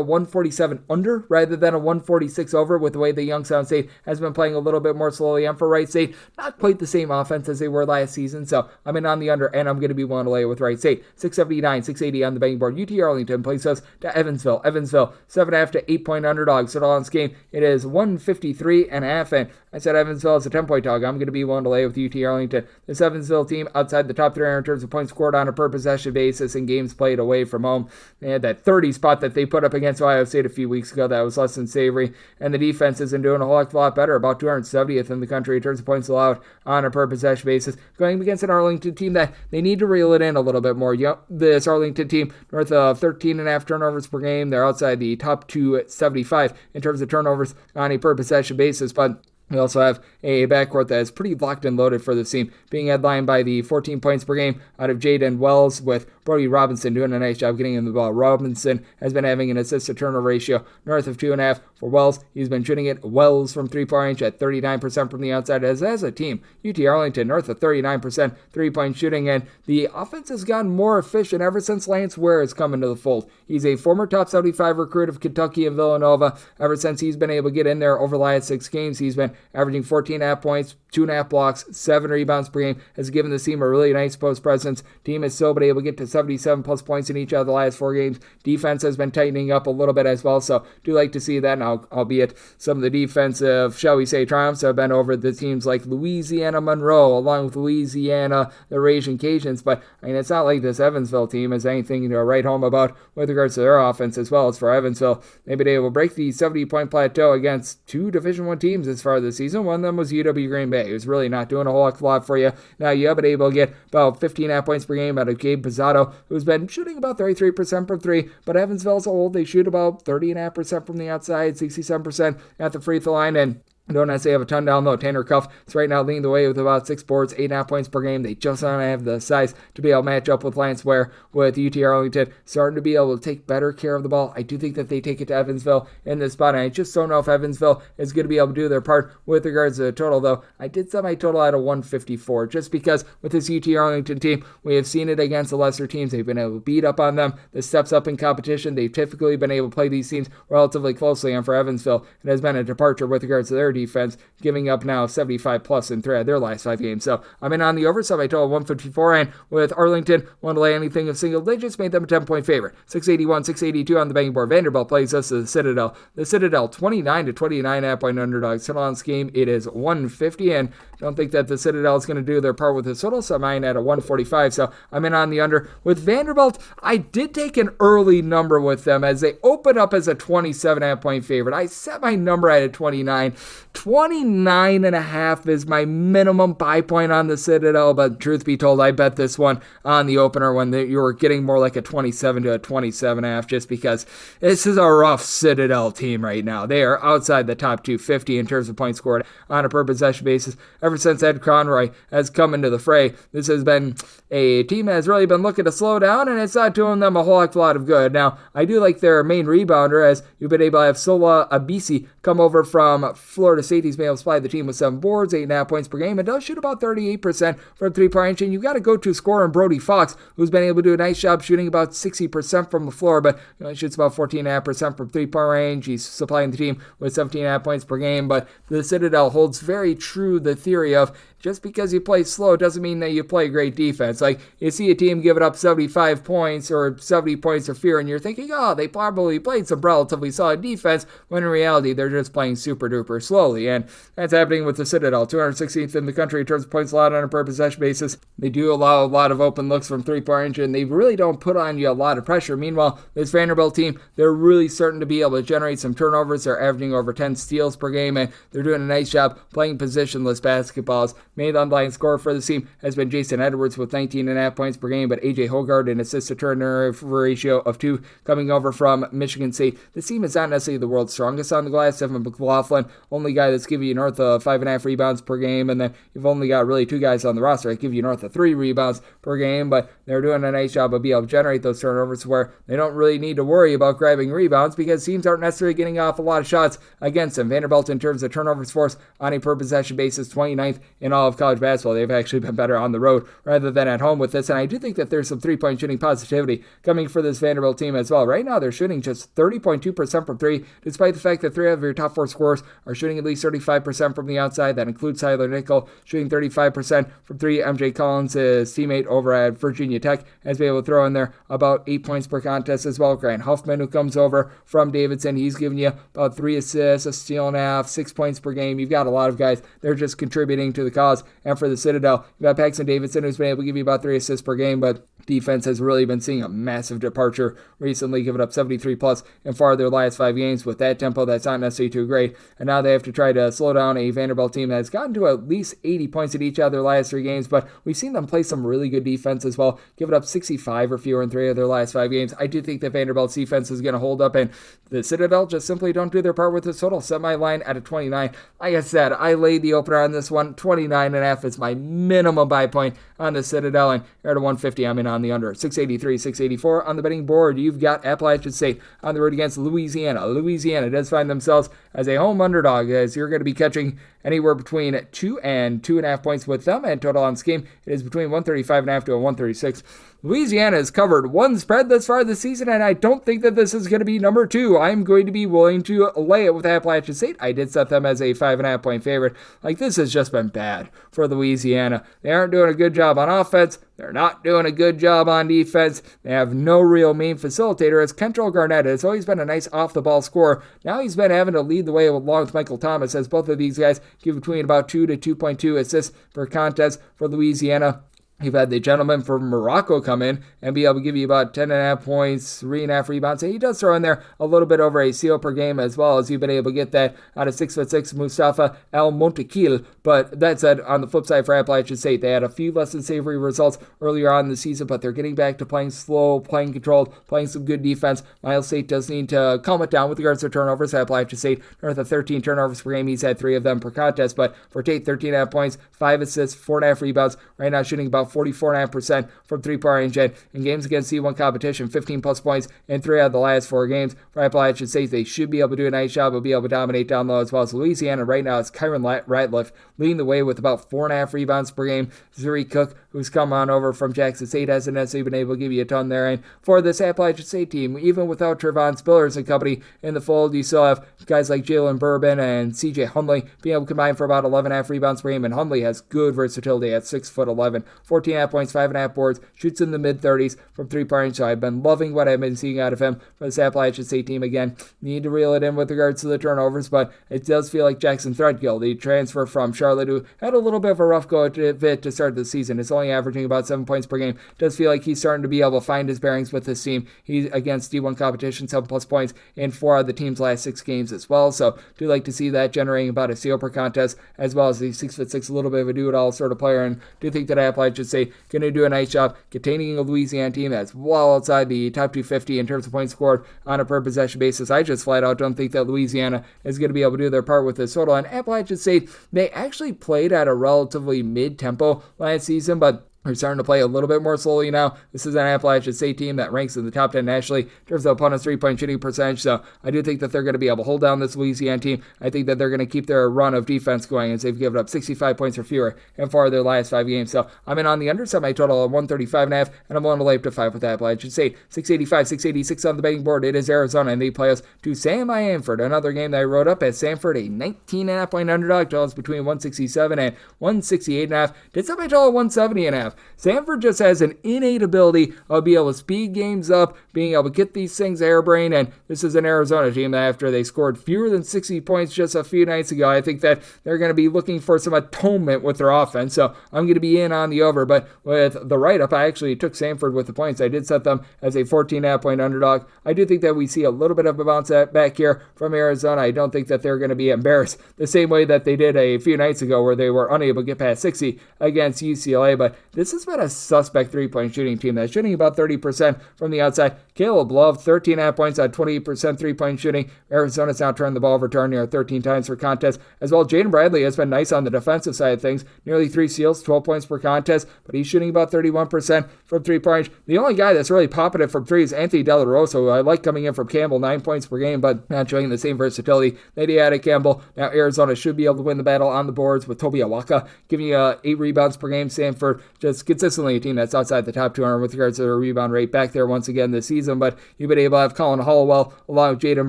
147 under rather than a 146 over with the way the Youngstown State has been playing a little bit more slowly. And for Wright State, not quite the same offense as they were last season, so I'm in on the under, and I'm going to be willing to lay it with Wright State. 679, 680 on the betting board. UT Arlington plays us to Evansville. Evansville, 7.5 to 8-point underdog. So on this game, it is 153.5, and I said Evansville is a 10-point dog. I'm going to be willing to lay with UT Arlington. This Evansville team outside the top 300 in terms of points scored on a per possession basis and games played away from home. They had that 30 spot that they put up against Ohio State a few weeks ago that was less than savory, and the defense isn't doing a whole heck of a lot better, about 270th in the country in terms of points allowed on a per possession basis, going against an Arlington team that they need to reel it in a little bit more. This Arlington team north of 13.5 turnovers per game. They're outside the top 275 in terms of turnovers on a per possession basis, but we also have a backcourt that is pretty locked and loaded for this team, being headlined by the 14 points per game out of Jaden Wells, with Brody Robinson doing a nice job getting him the ball. Robinson has been having an assist-to-turnover ratio north of 2.5 for Wells. He's been shooting it Wells from three-point range at 39% from the outside. As a team, UT Arlington north of 39% three-point shooting, and the offense has gotten more efficient ever since Lance Ware has come into the fold. He's a former top 75 recruit of Kentucky and Villanova. Ever since he's been able to get in there over the last 6 games, he's been averaging 14.5 points, 2.5 blocks, 7 rebounds per game, has given the team a really nice post presence. Team has still been able to get to 77 plus points in each of the last 4 games. Defense has been tightening up a little bit as well, so do like to see that. Now, albeit some of the defensive, shall we say, triumphs have been over the teams like Louisiana Monroe, along with Louisiana, the Raging Cajuns, but I mean, it's not like this Evansville team is anything to write home about with regards to their offense as well. As for Evansville, they've been able to break the 70-point plateau against 2 Division I teams as far as this season. One of them was UW Green Bay. It was really not doing a whole heck of a lot for you. Now you have been able to get about 15.5 points per game out of Gabe Pizzato, who's been shooting about 33% from 3, but Evansville as a whole, they shoot about 30.5% from the outside, 67% at the free throw line, and don't necessarily have a ton down low. Tanner Cuff is right now leading the way with about 6 boards, 8.5 points per game. They just don't have the size to be able to match up with Lance Ware, with UT Arlington starting to be able to take better care of the ball. I do think that they take it to Evansville in this spot, and I just don't know if Evansville is going to be able to do their part with regards to the total, though. I did set my total at a 154, just because with this UT Arlington team, we have seen it against the lesser teams. They've been able to beat up on them. The steps up in competition, they've typically been able to play these teams relatively closely, and for Evansville, it has been a departure with regards to their defense, giving up now 75 plus in 3 of their last 5 games. So I'm in on the over, so I total 154, and with Arlington, want to lay anything of single digits, made them a 10-point favorite. 681, 682 on the betting board. Vanderbilt plays us to the Citadel. The Citadel, 29-29 half-point underdogs. Total on this game, it is 150, and don't think that the Citadel is going to do their part with the total, so mine at a 145, so I'm in on the under. With Vanderbilt, I did take an early number with them as they open up as a 27 half-point favorite. I set my number at a 29. 29.5 is my minimum buy point on the Citadel, but truth be told, I bet this one on the opener when you were getting more like a 27 to a 27.5, just because this is a rough Citadel team right now. They are outside the top 250 in terms of points scored on a per possession basis. Ever since Ed Conroy has come into the fray, this has been a team that has really been looking to slow down, and it's not doing them a whole heck of a lot of good. Now, I do like their main rebounder, as you've been able to have Sola Abisi come over from Florida State. He's been able to supply the team with 7 boards, 8.5 points per game, and does shoot about 38% from 3-point range. And you've got a go-to scorer in Brody Fox, who's been able to do a nice job shooting about 60% from the floor, but he shoots about 14.5% from 3-point range. He's supplying the team with 17.5 points per game, but the Citadel holds very true the theory of just because you play slow doesn't mean that you play great defense. Like, you see a team give it up 75 points or 70 points or fewer, and you're thinking, oh, they probably played some relatively solid defense, when in reality, they're just playing super duper slowly. And that's happening with the Citadel, 216th in the country in terms of points allowed on a per possession basis. They do allow a lot of open looks from 3-point range, and they really don't put on you a lot of pressure. Meanwhile, this Vanderbilt team, they're really starting to be able to generate some turnovers. They're averaging over 10 steals per game, and they're doing a nice job playing positionless basketballs. Main underlying scorer for the team has been Jason Edwards with 19.5 points per game, but AJ Hogarth an assist to turnover ratio of 2 coming over from Michigan State. This team is not necessarily the world's strongest on the glass. Evan McLaughlin, only guy that's giving you north of 5.5 rebounds per game, and then you've only got really 2 guys on the roster that give you north of 3 rebounds per game, but they're doing a nice job of being able to generate those turnovers where they don't really need to worry about grabbing rebounds because teams aren't necessarily getting off a lot of shots against them. Vanderbilt, in terms of turnovers forced on a per possession basis, 29th in all of college basketball. They've actually been better on the road rather than at home with this, and I do think that there's some 3-point shooting positivity coming for this Vanderbilt team as well. Right now, they're shooting just 30.2% from 3, despite the fact that 3 of your top 4 scorers are shooting at least 35% from the outside. That includes Tyler Nickel shooting 35% from 3. MJ Collins, his teammate over at Virginia Tech, has been able to throw in there about 8 points per contest as well. Grant Huffman, who comes over from Davidson, he's giving you about 3 assists, a steal and a half, 6 points per game. You've got a lot of guys. They're just contributing to the cause. And for the Citadel, you've got Paxton Davidson, who's been able to give you about 3 assists per game, but defense has really been seeing a massive departure recently, giving up 73 plus in 4 of their last 5 games. With that tempo, that's not necessarily too great, and now they have to try to slow down a Vanderbilt team that has gotten to at least 80 points in each of their last 3 games, but we've seen them play some really good defense as well, giving up 65 or fewer in 3 of their last 5 games. I do think that Vanderbilt's defense is going to hold up, and the Citadel just simply don't do their part with this total. Set my line at a 29. Like I said, I laid the opener on this one. 29.5 is my minimum buy point on the Citadel, and you're at a 150. I'm in on the under. 683, 684 on the betting board. You've got Appalachian State on the road against Louisiana. Louisiana does find themselves as a home underdog, as you're going to be catching anywhere between 2 and 2.5 points with them, and total on this game, it is between 135.5 to a 136. Louisiana has covered 1 spread thus far this season, and I don't think that this is going to be number 2. I'm going to be willing to lay it with Appalachian State. I did set them as a 5.5 point favorite. Like, this has just been bad for Louisiana. They aren't doing a good job on offense. They're not doing a good job on defense. They have no real main facilitator, as Kentrell Garnett has always been a nice off-the-ball scorer. Now he's been having to lead the way along with Michael Thomas, as both of these guys give between about 2 to 2.2 assists per contest for Louisiana. You've had the gentleman from Morocco come in and be able to give you about 10.5 points, 3.5 rebounds. And he does throw in there a little bit over a steal per game, as well as you've been able to get that out of 6'6" Mustafa El Montequil. But that said, on the flip side for Appalachian State, they had a few less than savory results earlier on in the season, but they're getting back to playing slow, playing controlled, playing some good defense. Miles State does need to calm it down with regards to turnovers. Appalachian State, north of 13 turnovers per game. He's had 3 of them per contest, but for Tate, 13.5 points, 5 assists, 4.5 rebounds. Right now shooting about about 44.5% from three-point range. And in games against C1 competition, 15-plus points in 3 out of the last 4 games. For Appalachian State, they should be able to do a nice job of being able to dominate down low as well as Louisiana. Right now, it's Kyron Ratliff leading the way with about 4.5 rebounds per game. Zuri Cook, who's come on over from Jackson State, hasn't necessarily been able to give you a ton there. And for this Appalachian State team, even without Trevon Spillers and company in the fold, you still have guys like Jalen Bourbon and CJ Hundley being able to combine for about 11.5 rebounds per game. And Hundley has good versatility at 6'11", 14.5 points, 5.5 boards, shoots in the mid-30s from three-point range. So I've been loving what I've been seeing out of him for this Appalachian State team. Again, need to reel it in with regards to the turnovers, but it does feel like Jackson Threadgill, the transfer from Charlotte, who had a little bit of a rough go at it to start the season. It's only averaging about 7 points per game. Does feel like he's starting to be able to find his bearings with this team. He's against D1 competition, 7+ points in 4 of the team's last 6 games as well. So do like to see that generating about a steal per contest, as well as the 6'6", a little bit of a do-it-all sort of player. And do think that Appalachian State going to do a nice job containing a Louisiana team that's well outside the top 250 in terms of points scored on a per possession basis. I just flat out don't think that Louisiana is going to be able to do their part with this total. And Appalachian State, they actually played at a relatively mid-tempo last season, but they're starting to play a little bit more slowly now. This is an Appalachian State team that ranks in the top 10 nationally in terms of opponents' three-point shooting percentage. So I do think that they're going to be able to hold down this Louisiana team. I think that they're going to keep their run of defense going, as they've given up 65 points or fewer in 4 of their last 5 games. So I'm in on the under, set my total at 135.5, and I'm willing to lay up to 5 with Appalachian State. 685, 686 on the betting board. It is Arizona, and they play us to Samford. Another game that I wrote up at Samford, a 19.5 point underdog. Totals between 167 and 168.5. Did set my total at 170.5. Samford just has an innate ability of being able to speed games up, being able to get these things airbrained, and this is an Arizona team that after they scored fewer than 60 points just a few nights ago, I think that they're going to be looking for some atonement with their offense, so I'm going to be in on the over. But with the write-up, I actually took Samford with the points. I did set them as a 14.5 point underdog. I do think that we see a little bit of a bounce back here from Arizona. I don't think that they're going to be embarrassed the same way that they did a few nights ago where they were unable to get past 60 against UCLA, but this has been a suspect three-point shooting team that's shooting about 30% from the outside. Caleb Love, 13.5 points on 28% three-point shooting. Arizona's now turned the ball over darn near 13 times per contest. As well, Jaden Bradley has been nice on the defensive side of things. Nearly 3 steals, 12 points per contest, but he's shooting about 31% from three-point range. The only guy that's really popping it from 3 is Anthony De La Rosa, who I like coming in from Campbell, 9 points per game, but not showing the same versatility that he had at Campbell. Now Arizona should be able to win the battle on the boards with Toby Awaka giving you 8 rebounds per game. Samford just consistently a team that's outside the top 200 with regards to their rebound rate back there once again this season, but you've been able to have Colin Hollowell along with Jaden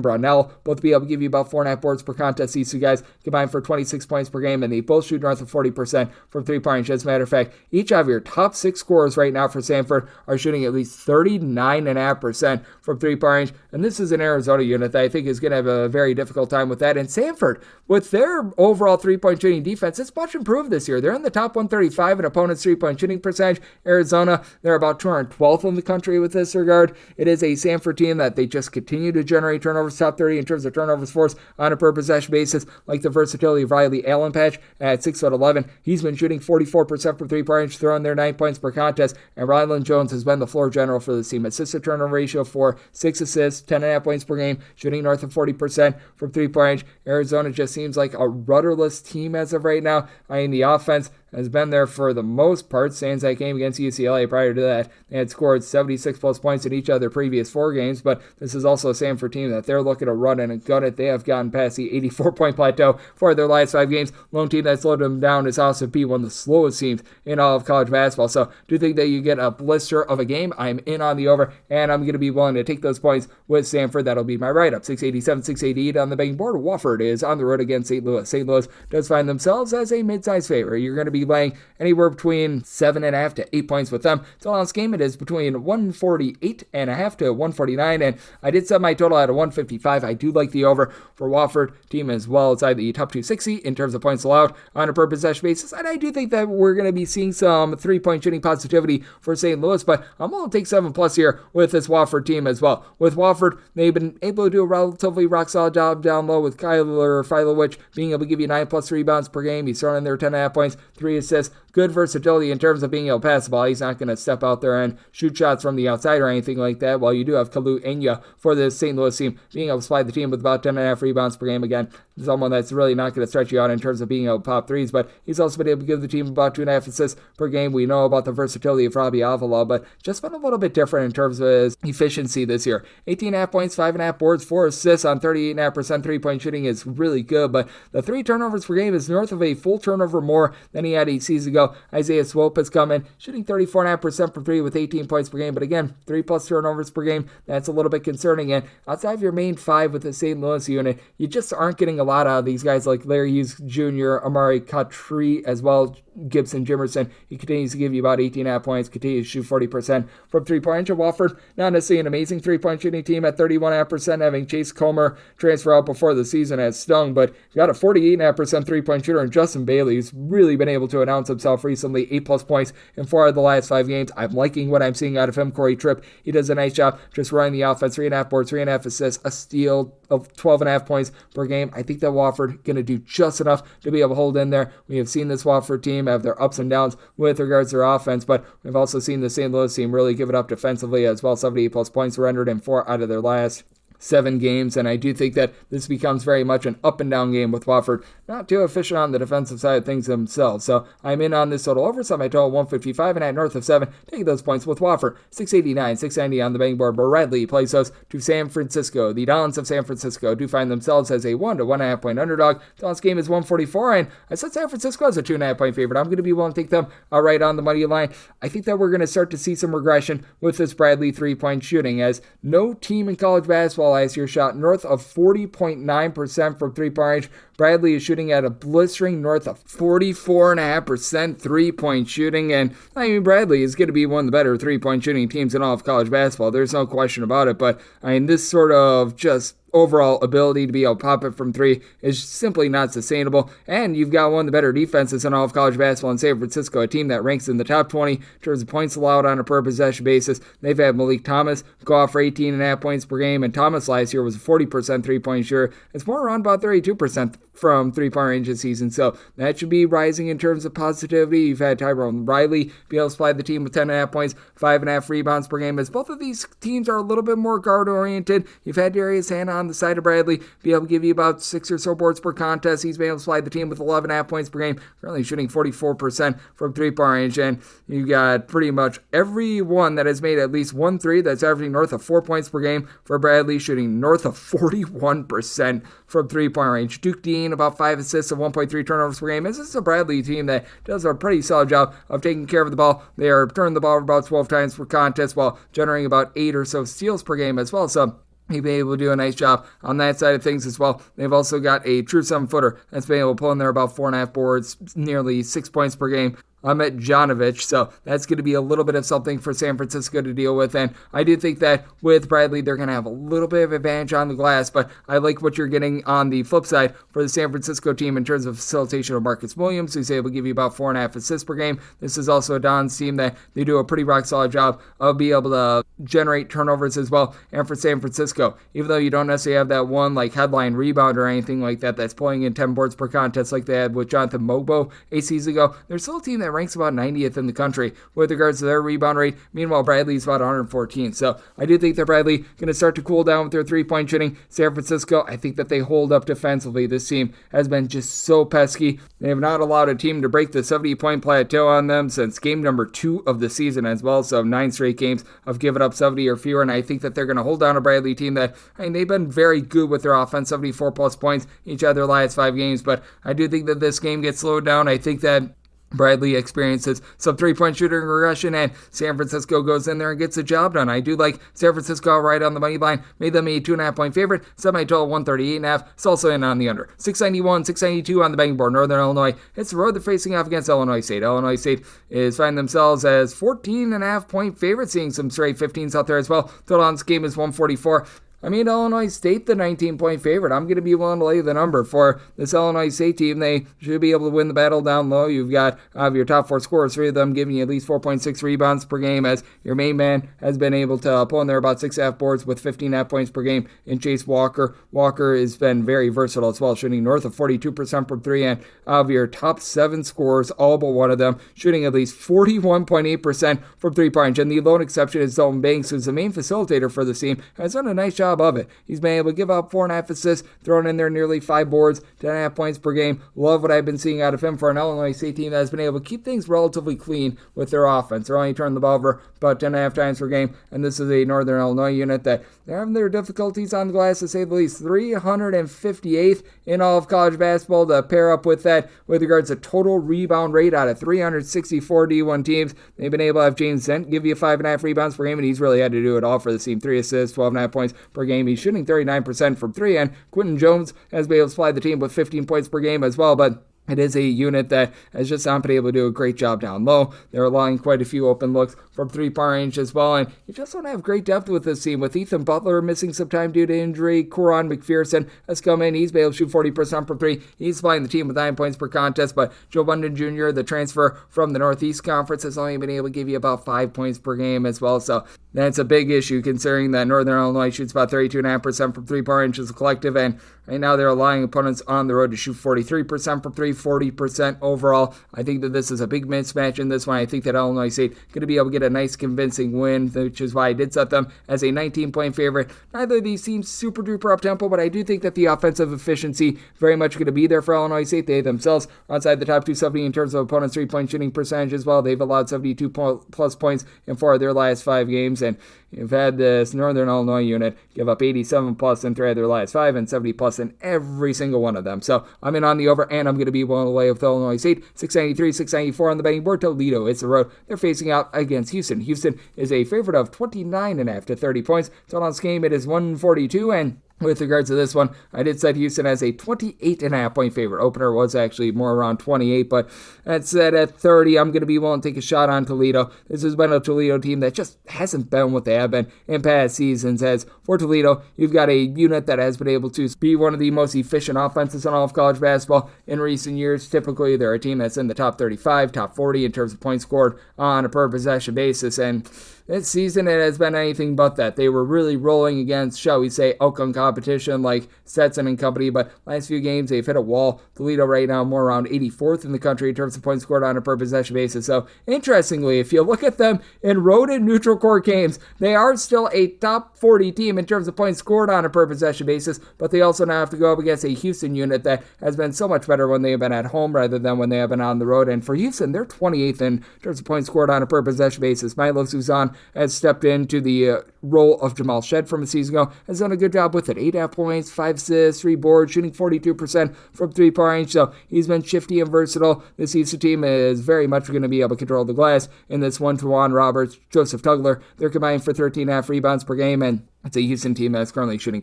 Brownell both be able to give you about 4.5 boards per contest. These two guys combined for 26 points per game, and they both shoot north of 40% from three-point range. As a matter of fact, each of your top 6 scorers right now for Samford are shooting at least 39.5% from three-point range, and this is an Arizona unit that I think is going to have a very difficult time with that. And Samford, with their overall three-point shooting defense, it's much improved this year. They're in the top 135 in opponents' three-point shooting percentage. Arizona, they're about 212th in the country with this regard. It is a Samford team that they just continue to generate turnovers, top 30 in terms of turnovers forced on a per possession basis, like the versatility of Riley Allen patch at 6'11". He's been shooting 44% from three-point range, throwing their 9 points per contest, and Ryland Jones has been the floor general for this team. Assist to turnover ratio for 6 assists, 10.5 points per game, shooting north of 40% from three-point range. Arizona just seems like a rudderless team as of right now. I mean, the offense has been there for the most part since that game against UCLA. Prior to that, they had scored 76 plus points in each of their previous 4 games, but this is also a Samford team that they're looking to run and gun it. They have gotten past the 84-point plateau for their last 5 games. Lone team that slowed them down is also one of the slowest teams in all of college basketball. So do you think that you get a blister of a game? I'm in on the over, and I'm going to be willing to take those points with Samford. That'll be my write-up. 687, 688 on the betting board. Wofford is on the road against St. Louis. St. Louis does find themselves as a mid-sized favorite. You're going to be laying anywhere between 7.5 to 8 points with them. So on this game, it is between 148.5 to 149, and I did set my total at a 155. I do like the over for Wofford team as well. It's the top 260 in terms of points allowed on a per possession basis, and I do think that we're going to be seeing some three-point shooting positivity for St. Louis, but I'm going to take 7+ here with this Wofford team as well. With Wofford, they've been able to do a relatively rock-solid job down low with Kyler Filowich being able to give you 9+ rebounds per game. He's throwing in there 10.5 points, 3 assists. good versatility in terms of being able to pass the ball. He's not going to step out there and shoot shots from the outside or anything like that, while you do have Kalu Enya for the St. Louis team being able to supply the team with about 10.5 rebounds per game. Again, someone that's really not going to stretch you out in terms of being able to pop threes, but he's also been able to give the team about 2.5 assists per game. We know about the versatility of Robbie Avila, but just been a little bit different in terms of his efficiency this year. 18.5 points, 5.5 boards, 4 assists on 38.5% three-point shooting is really good, but the 3 turnovers per game is north of a full turnover more than he had 8 seasons ago. Isaiah Swope has come in, shooting 34.5% from 3 with 18 points per game, but again, 3+ turnovers per game, that's a little bit concerning, and outside of your main 5 with the St. Louis unit, you just aren't getting a lot out of these guys like Larry Hughes Jr., Amari Katri, as well Gibson Jimerson. He continues to give you about 18.5 points, continues to shoot 40% from 3-point range. Wofford, not necessarily an amazing 3-point shooting team at 31.5%, having Chase Comer transfer out before the season has stung, but you got a 48.5% 3-point shooter in Justin Bailey, who's really been able to announce himself recently, 8+ points in 4 of the last 5 games. I'm liking what I'm seeing out of him. Corey Tripp, he does a nice job just running the offense, 3.5 boards, 3.5 assists, a steal of 12.5 points per game. I think that Wofford going to do just enough to be able to hold in there. We have seen this Wofford team have their ups and downs with regards to their offense, but we've also seen the St. Louis team really give it up defensively as well. 78+ points rendered in 4 out of their last 7 games, and I do think that this becomes very much an up and down game with Wofford not too efficient on the defensive side of things themselves. So I'm in on this total over, so my total 155 and at north of 7, taking those points with Wofford. 689, 690 on the betting board. Bradley plays us to San Francisco. The Dons of San Francisco do find themselves as a 1 to 1.5 point underdog. Dons game is 144, and I said San Francisco as a 2.5 point favorite. I'm going to be willing to take them right on the money line. I think that we're going to start to see some regression with this Bradley 3-point shooting, as no team in college basketball last year shot north of 40.9% from 3-point range. Bradley is shooting at a blistering north of 44.5% 3-point shooting, and I mean, Bradley is going to be one of the better 3-point shooting teams in all of college basketball. There's no question about it, but I mean, this sort of just overall ability to be able to pop it from 3 is simply not sustainable, and you've got one of the better defenses in all of college basketball in San Francisco, a team that ranks in the top 20 in terms of points allowed on a per possession basis. They've had Malik Thomas go off for 18.5 points per game, and Thomas last year was a 40% 3-point shooter. It's more around about 32% from 3-point range this season, so that should be rising in terms of positivity. You've had Tyrone Riley be able to supply the team with 10.5 points, 5.5 rebounds per game, as both of these teams are a little bit more guard-oriented. You've had Darius Hannah on the side of Bradley be able to give you about 6 or so boards per contest. He's been able to supply the team with 11.5 points per game, currently shooting 44% from 3-point range, and you got pretty much everyone that has made at least 1 3 that's averaging north of 4 points per game for Bradley, shooting north of 41% from 3-point range. Duke Dean, about 5 assists and 1.3 turnovers per game. This is a Bradley team that does a pretty solid job of taking care of the ball. They are turning the ball over about 12 times per contest while generating about 8 or so steals per game as well. So he'll be able to do a nice job on that side of things as well. They've also got a true 7-footer that's been able to pull in there about 4.5 boards, nearly 6 points per game. Ahmet Janovich, so that's going to be a little bit of something for San Francisco to deal with, and I do think that with Bradley, they're going to have a little bit of advantage on the glass, but I like what you're getting on the flip side for the San Francisco team in terms of facilitation of Marcus Williams, who's able to give you about 4.5 assists per game. This is also a Don's team that they do a pretty rock-solid job of being able to generate turnovers as well, and for San Francisco, even though you don't necessarily have that one like headline rebound or anything like that that's pulling in 10 boards per contest like they had with Jonathan Mogbo 8 seasons ago, they're still a team that ranks about 90th in the country with regards to their rebound rate. Meanwhile, Bradley's about 114. So I do think that Bradley going to start to cool down with their 3-point shooting. San Francisco, I think that they hold up defensively. This team has been just so pesky. They have not allowed a team to break the 70-point plateau on them since game number 2 of the season as well. So 9 straight games of giving up 70 or fewer, and I think that they're going to hold down a Bradley team that, I mean, they've been very good with their offense, 74+ points each of their last 5 games, but I do think that this game gets slowed down. I think that Bradley experiences some 3-point shooting regression, and San Francisco goes in there and gets the job done. I do like San Francisco right on the money line. Made them a 2.5 point favorite. Semi-total 138.5. It's also in on the under. 691, 692 on the betting board. Northern Illinois hits the road. They're facing off against Illinois State. Illinois State is finding themselves as 14.5 point favorites, seeing some straight 15s out there as well. Total on this game is 144. I mean, Illinois State, the 19-point favorite. I'm going to be willing to lay the number for this Illinois State team. They should be able to win the battle down low. You've got your top 4 scorers, 3 of them giving you at least 4.6 rebounds per game, as your main man has been able to pull in there about 6.5 boards with 15.5 points per game in Chase Walker. Walker has been very versatile as well, shooting north of 42% from 3, and of your top 7 scorers, all but one of them shooting at least 41.8% from 3-point range. And the lone exception is Dalton Banks, who's the main facilitator for the team, has done a nice job of it. He's been able to give up 4.5 assists, throwing in there nearly 5 boards, 10.5 points per game. Love what I've been seeing out of him for an Illinois State team that has been able to keep things relatively clean with their offense. They're only turning the ball over about 10.5 times per game, and this is a Northern Illinois unit that they're having their difficulties on the glass, to say the least. 358th in all of college basketball, to pair up with that with regards to total rebound rate out of 364 D1 teams. They've been able to have James Zent give you 5.5 rebounds per game, and he's really had to do it all for the team. 3 assists, 12.5 points per game. He's shooting 39% from 3, and Quentin Jones has been able to supply the team with 15 points per game as well, but it is a unit that has just not been able to do a great job down low. They're allowing quite a few open looks from 3-point range as well, and you just don't have great depth with this team. With Ethan Butler missing some time due to injury, Coron McPherson has come in. He's been able to shoot 40% from 3. He's supplying the team with 9 points per contest, but Joe Bundon Jr., the transfer from the Northeast Conference, has only been able to give you about 5 points per game as well, so that's a big issue considering that Northern Illinois shoots about 32.5% from 3-point range as a collective, and right now they're allowing opponents on the road to shoot 43% from 3, 40% overall. I think that this is a big mismatch in this one. I think that Illinois State going to be able to get a nice convincing win, which is why I did set them as a 19-point favorite. Neither of these teams super duper up-tempo, but I do think that the offensive efficiency very much going to be there for Illinois State. They themselves are outside the top 270 in terms of opponents' 3-point shooting percentage as well. They've allowed 72 plus points in 4 of their last 5 games, and you've had this Northern Illinois unit give up 87 plus in 3 of their last 5 and 70 plus in every single one of them. So I'm in on the over, and I'm going to be willing to lay with Illinois State. 693, 694 on the betting board. Toledo, it's the road. They're facing out against Houston. Houston is a favorite of 29.5 to 30 points. Total on this game, it is 142, and with regards to this one, I did set Houston as a 28.5 point favorite. Opener was actually more around 28, but that's set at 30. I'm going to be willing to take a shot on Toledo. This has been a Toledo team that just hasn't been what they have been in past seasons. As for Toledo, you've got a unit that has been able to be one of the most efficient offenses in all of college basketball in recent years. Typically, they're a team that's in the top 35, top 40 in terms of points scored on a per possession basis, and this season, it has been anything but that. They were really rolling against, shall we say, outcome competition like Stetson and company, but last few games, they've hit a wall. Toledo right now more around 84th in the country in terms of points scored on a per possession basis. So, interestingly, if you look at them in road and neutral court games, they are still a top 40 team in terms of points scored on a per possession basis, but they also now have to go up against a Houston unit that has been so much better when they have been at home rather than when they have been on the road. And for Houston, they're 28th in terms of points scored on a per possession basis. Milo Suzan has stepped into the role of Jamal Shed from a season ago, has done a good job with it. 8.5 points, 5 assists, 3 boards, shooting 42% from 3-point range, so he's been shifty and versatile. This Houston team is very much going to be able to control the glass in this one. Juwan Roberts, Joseph Tugler, they're combined for 13.5 rebounds per game, and it's a Houston team that's currently shooting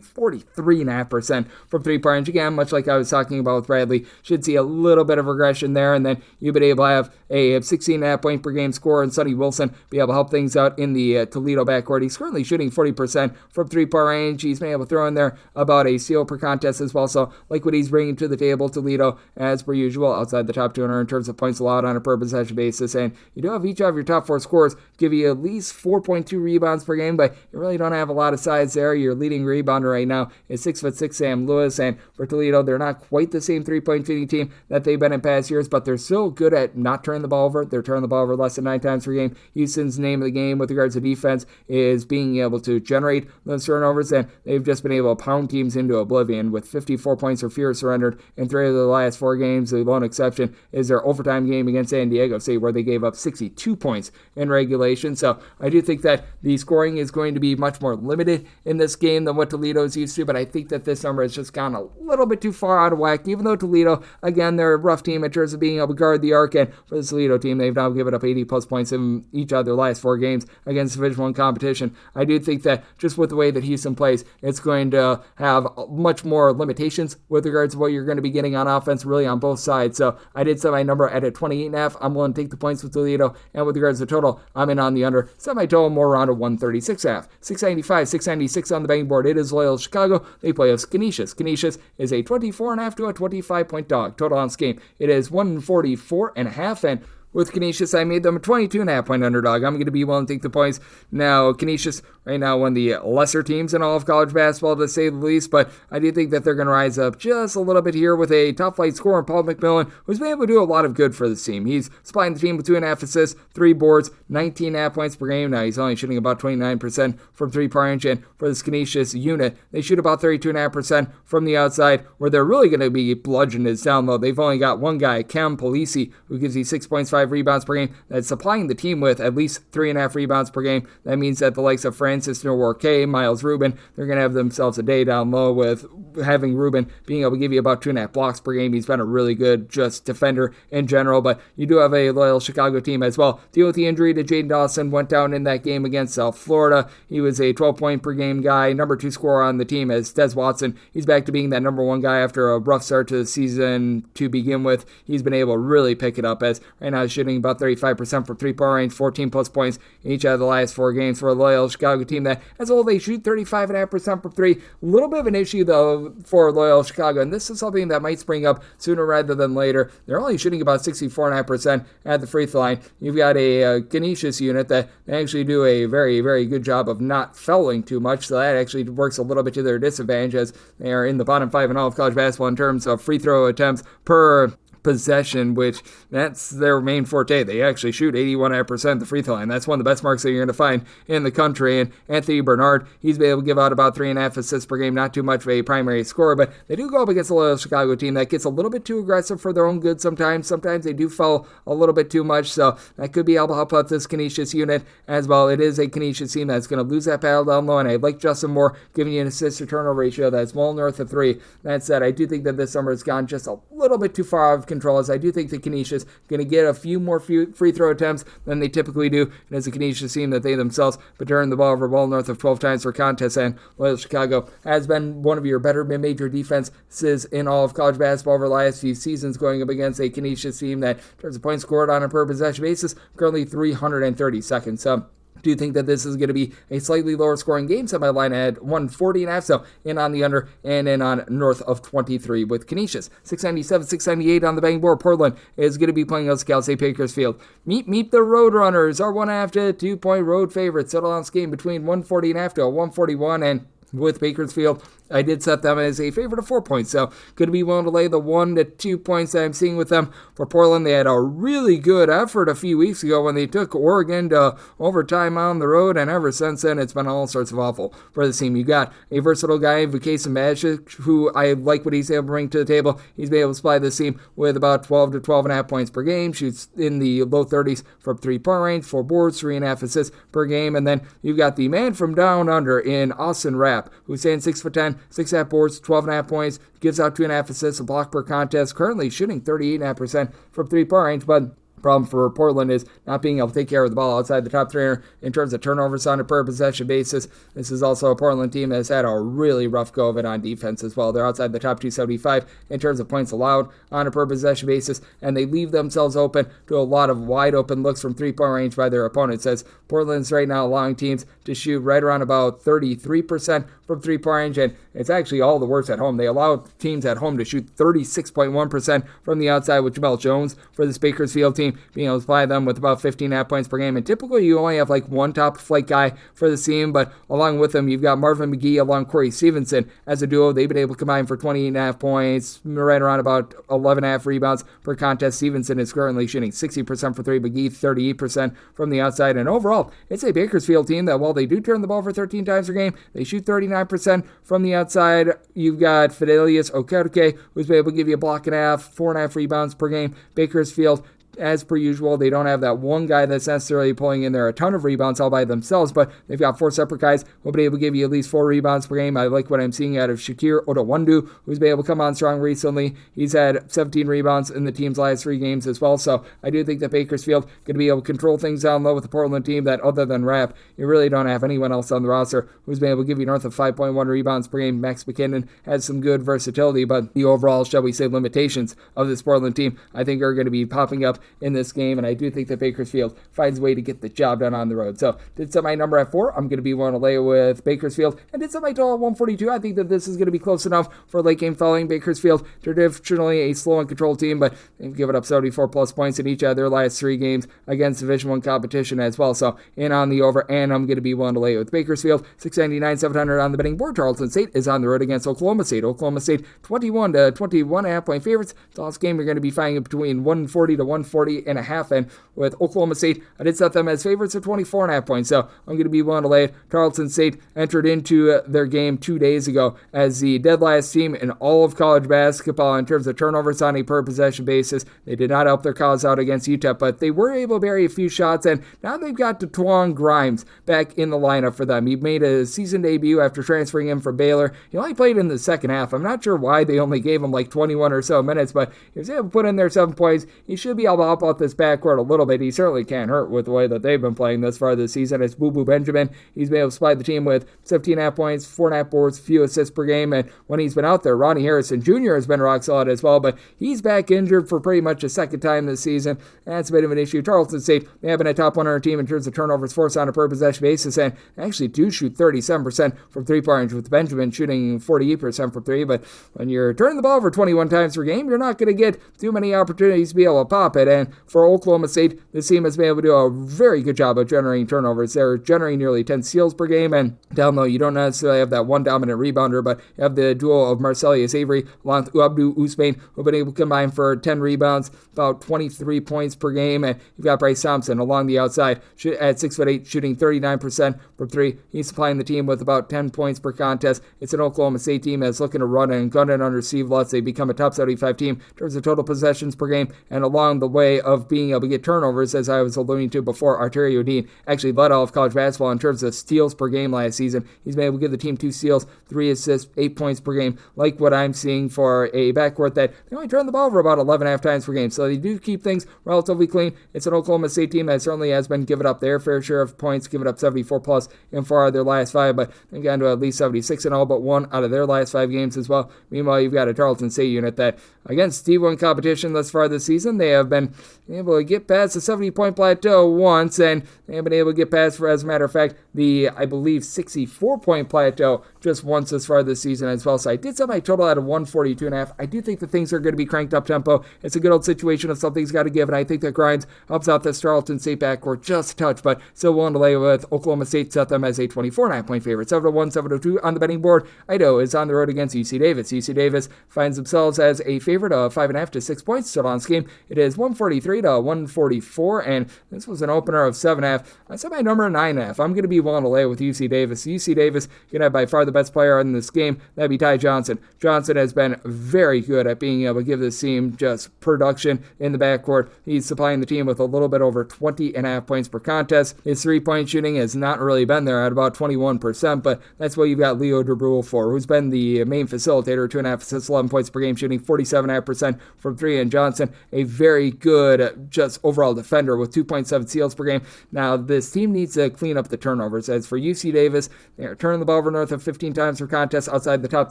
43.5% from 3-point range. Again, much like I was talking about with Bradley, should see a little bit of regression there, and then you've been able to have a 16.5 point per game scorer and Sonny Wilson be able to help things out in the Toledo backcourt. He's currently shooting 40% from 3-point range. He's been able to throw in there about a steal per contest as well, so like what he's bringing to the table. Toledo, as per usual, outside the top 200 in terms of points allowed on a per possession basis, and you do have each of your top 4 scorers give you at least 4.2 rebounds per game, but you really don't have a lot of size there. Your leading rebounder right now is 6'6" Sam Lewis, and for Toledo, they're not quite the same 3-point shooting team that they've been in past years, but they're still good at not turning the ball over. They're turning the ball over less than 9 times per game. Houston's name of the game with regards to defense is being able to generate those turnovers, and they've just been able to pound teams into oblivion with 54 points or fewer surrendered in 3 of the last 4 games. The lone exception is their overtime game against San Diego State, where they gave up 62 points in regulation. So I do think that the scoring is going to be much more limited in this game than what Toledo's used to, but I think that this number has just gone a little bit too far out of whack, even though Toledo, again, they're a rough team in terms of being able to guard the arc, and for the Toledo team, they've now given up 80 plus points in each of their last 4 games against Division I competition. I do think that just with the way that Houston plays, it's going to have much more limitations with regards to what you're going to be getting on offense, really on both sides. So I did set my number at a 28.5. I'm willing to take the points with Toledo, and with regards to total, I'm in on the under. Set my total more around a 136.5. 695, 696 on the betting board. It is Loyola Chicago. They play us Canisius. Canisius is a 24.5 to a 25-point dog. Total on this game, it is 144.5, and with Canisius, I made them a 22.5-point underdog. I'm going to be willing to take the points. Now, Canisius, right now, one of the lesser teams in all of college basketball, to say the least, but I do think that they're going to rise up just a little bit here with a top-flight scorer, Paul McMillan, who's been able to do a lot of good for this team. He's supplying the team with 2.5 assists, 3 boards, 19.5 points per game. Now, he's only shooting about 29% from three-point range, and for this Canisius unit, they shoot about 32.5% from the outside. Where they're really going to be bludgeoned is down low. They've only got one guy, Cam Polisi, who gives you 6.5 rebounds per game. That's supplying the team with at least 3.5 rebounds per game. That means that the likes of Francis Nworke, Miles Rubin, they're going to have themselves a day down low with having Rubin being able to give you about 2.5 blocks per game. He's been a really good just defender in general, but you do have a Loyola Chicago team as well. Deal with the injury to Jaden Dawson, went down in that game against South Florida. He was a 12-point per game guy, number 2 scorer on the team as Des Watson. He's back to being that number 1 guy after a rough start to the season to begin with. He's been able to really pick it up as right now he's shooting about 35% from three-point range, 14-plus points in each of the last 4 games for a Loyola Chicago team that, as a whole, they shoot 35.5% from 3. A little bit of an issue, though, for Loyola Chicago, and this is something that might spring up sooner rather than later. They're only shooting about 64.5% at the free throw line. You've got a Canisius unit that they actually do a very, very good job of not fouling too much, so that actually works a little bit to their disadvantage as they are in the bottom 5 in all of college basketball in terms of free throw attempts per possession, which that's their main forte. They actually shoot 81.5% the free throw line. That's one of the best marks that you're going to find in the country. And Anthony Bernard, he's been able to give out about 3.5 assists per game, not too much of a primary scorer, but they do go up against the Loyola Chicago team that gets a little bit too aggressive for their own good sometimes. Sometimes they do foul a little bit too much, so that could be able to help out this Canisius unit as well. It is a Canisius team that's going to lose that battle down low, and I like Justin Moore giving you an assist to turnover ratio that's well north of 3. That said, I do think that this summer has gone just a little bit too far out of control, as I do think the Canisius going to get a few more free throw attempts than they typically do, and as a Canisius team that they themselves return the ball over well north of 12 times per contest, and Loyola Chicago has been one of your better mid-major defenses in all of college basketball over the last few seasons, going up against a Canisius team that, in terms of points scored on a per possession basis, currently 332nd. So do think that this is going to be a slightly lower scoring game. Set my line at 140.5, so in on the under and in on north of 23 with Canisius. 697, 698 on the betting board. Portland is going to be playing us Cal State Bakersfield. Meet the Roadrunners, our 1.5 to 2-point road favorites. Settle on this game between 140.5 to 141, and with Bakersfield, I did set them as a favorite of 4 points, so going to be willing to lay the 1 to 2 points that I'm seeing with them. For Portland, they had a really good effort a few weeks ago when they took Oregon to overtime on the road, and ever since then, it's been all sorts of awful for the team. You got a versatile guy, Vukasa Magic, who I like what he's able to bring to the table. He's been able to supply this team with about 12 to 12.5 points per game, shoots in the low 30s from three-point range, 4 boards, 3.5 assists per game, and then you've got the man from down under in Austin Rapp, who's saying 6'10", 6.5 boards, 12.5 points, gives out 2.5 assists, a block per contest, currently shooting 38.5% from three-point range, but problem for Portland is not being able to take care of the ball outside the top 3 in terms of turnovers on a per possession basis. This is also a Portland team that's had a really rough go of it on defense as well. They're outside the top 275 in terms of points allowed on a per possession basis, and they leave themselves open to a lot of wide open looks from three-point range by their opponents, as Portland's right now allowing teams to shoot right around about 33% from three-point range, and it's actually all the worse at home. They allow teams at home to shoot 36.1% from the outside, with Jamel Jones for this Bakersfield team being able to supply them with about 15.5 points per game. And typically you only have like one top flight guy for the team, but along with them, you've got Marvin McGee along Corey Stevenson as a duo. They've been able to combine for 28.5 points, right around about 11.5 rebounds per contest. Stevenson is currently shooting 60% for 3, McGee 38% from the outside. And overall, it's a Bakersfield team that while they do turn the ball for 13 times per game, they shoot 39% from the outside. You've got Fidelius Okereke, who's been able to give you a block and a half, 4.5 rebounds per game. Bakersfield, as per usual, they don't have that one guy that's necessarily pulling in there a ton of rebounds all by themselves, but they've got 4 separate guys who'll be able to give you at least 4 rebounds per game. I like what I'm seeing out of Shakir Odowandu, who's been able to come on strong recently. He's had 17 rebounds in the team's last 3 games as well, so I do think that Bakersfield going to be able to control things down low with the Portland team that, other than Rapp, you really don't have anyone else on the roster who's been able to give you north of 5.1 rebounds per game. Max McKinnon has some good versatility, but the overall, shall we say, limitations of this Portland team, I think, are going to be popping up in this game, and I do think that Bakersfield finds a way to get the job done on the road. So did set my number at 4. I'm going to be willing to lay with Bakersfield, and did set my total at 142. I think that this is going to be close enough for a late game following. Bakersfield, traditionally a slow and controlled team, but they've given up 74 plus points in each of their last 3 games against Division I competition as well. So in on the over, and I'm going to be willing to lay with Bakersfield. 699, 700 on the betting board. Tarleton St is on the road against Oklahoma State. Oklahoma State 21 to 21.5 point favorites. This game you're going to be finding between 140 to 140.5, and with Oklahoma State, I did set them as favorites at 24.5 points. So I'm going to be willing to lay it. Tarleton State entered into their game 2 days ago as the dead last team in all of college basketball in terms of turnovers on a per possession basis. They did not help their cause out against UTEP, but they were able to bury a few shots, and now they've got DeTuan Grimes back in the lineup for them. He made a season debut after transferring in from Baylor. He only played in the second half. I'm not sure why they only gave him like 21 or so minutes, but he was able to put in their 7 points. He should be able to help out this backcourt a little bit. He certainly can't hurt with the way that they've been playing this far this season. It's Boo Boo Benjamin. He's been able to supply the team with 17.5 points, 4.5 boards, few assists per game, and when he's been out there, Ronnie Harrison Jr. has been rock solid as well, but he's back injured for pretty much a second time this season. That's a bit of an issue. Tarleton State, they have been a top 100 team in terms of turnovers forced on a per possession basis, and actually do shoot 37% from three-point range, with Benjamin shooting 48% from 3, but when you're turning the ball over 21 times per game, you're not going to get too many opportunities to be able to pop it, and for Oklahoma State, this team has been able to do a very good job of generating turnovers. They're generating nearly 10 steals per game, and down low, you don't necessarily have that one dominant rebounder, but you have the duo of Marcellus Avery along with Abdu Usman, who have been able to combine for 10 rebounds, about 23 points per game, and you've got Bryce Thompson along the outside at 6'8", shooting 39% from 3. He's supplying the team with about 10 points per contest. It's an Oklahoma State team that's looking to run and gun it under Steve Lutz. They become a top 75 team in terms of total possessions per game, and along the way of being able to get turnovers, as I was alluding to before, Arterio Dean actually led all of college basketball in terms of steals per game last season. He's been able to give the team 2 steals, 3 assists, 8 points per game, like what I'm seeing for a backcourt that they only turn the ball over about 11.5 times per game, so they do keep things relatively clean. It's an Oklahoma State team that certainly has been giving up their fair share of points, giving up 74 plus in 4 of their last 5, but they've gotten to at least 76 in all but 1 out of their last 5 games as well. Meanwhile, you've got a Tarleton State unit that, against D1 competition thus far this season, they have been able to get past the 70-point plateau once, and they have been able to get past, for as a matter of fact, the, I believe, 64-point plateau just once this far this season as well. So I did set my total out of 142.5. I do think that things are going to be cranked up tempo. It's a good old situation of something's got to give, and I think that Grimes helps out this Tarleton State backcourt just a touch, but still willing to lay with Oklahoma State, set them as a 24.5 point favorite. 701, 702 on the betting board. Idaho is on the road against UC Davis. UC Davis finds themselves as a favorite of 5.5 to 6 points. So on this game, it is 143 to 144, and this was an opener of 7.5. I set my number 9.5. I'm going to be willing to lay with UC Davis. UC Davis going to have by far the best player in this game. That'd be Ty Johnson. Johnson has been very good at being able to give this team just production in the backcourt. He's supplying the team with a little bit over 20.5 points per contest. His three-point shooting has not really been there at about 21%, but that's what you've got Leo DeBrule for, who's been the main facilitator, 2.5 assists, 11 points per game, shooting 47.5% from 3, and Johnson, a very good just overall defender with 2.7 steals per game. Now, this team needs to clean up the turnovers. As for UC Davis, they're turning the ball over north of 15 times per contest, outside the top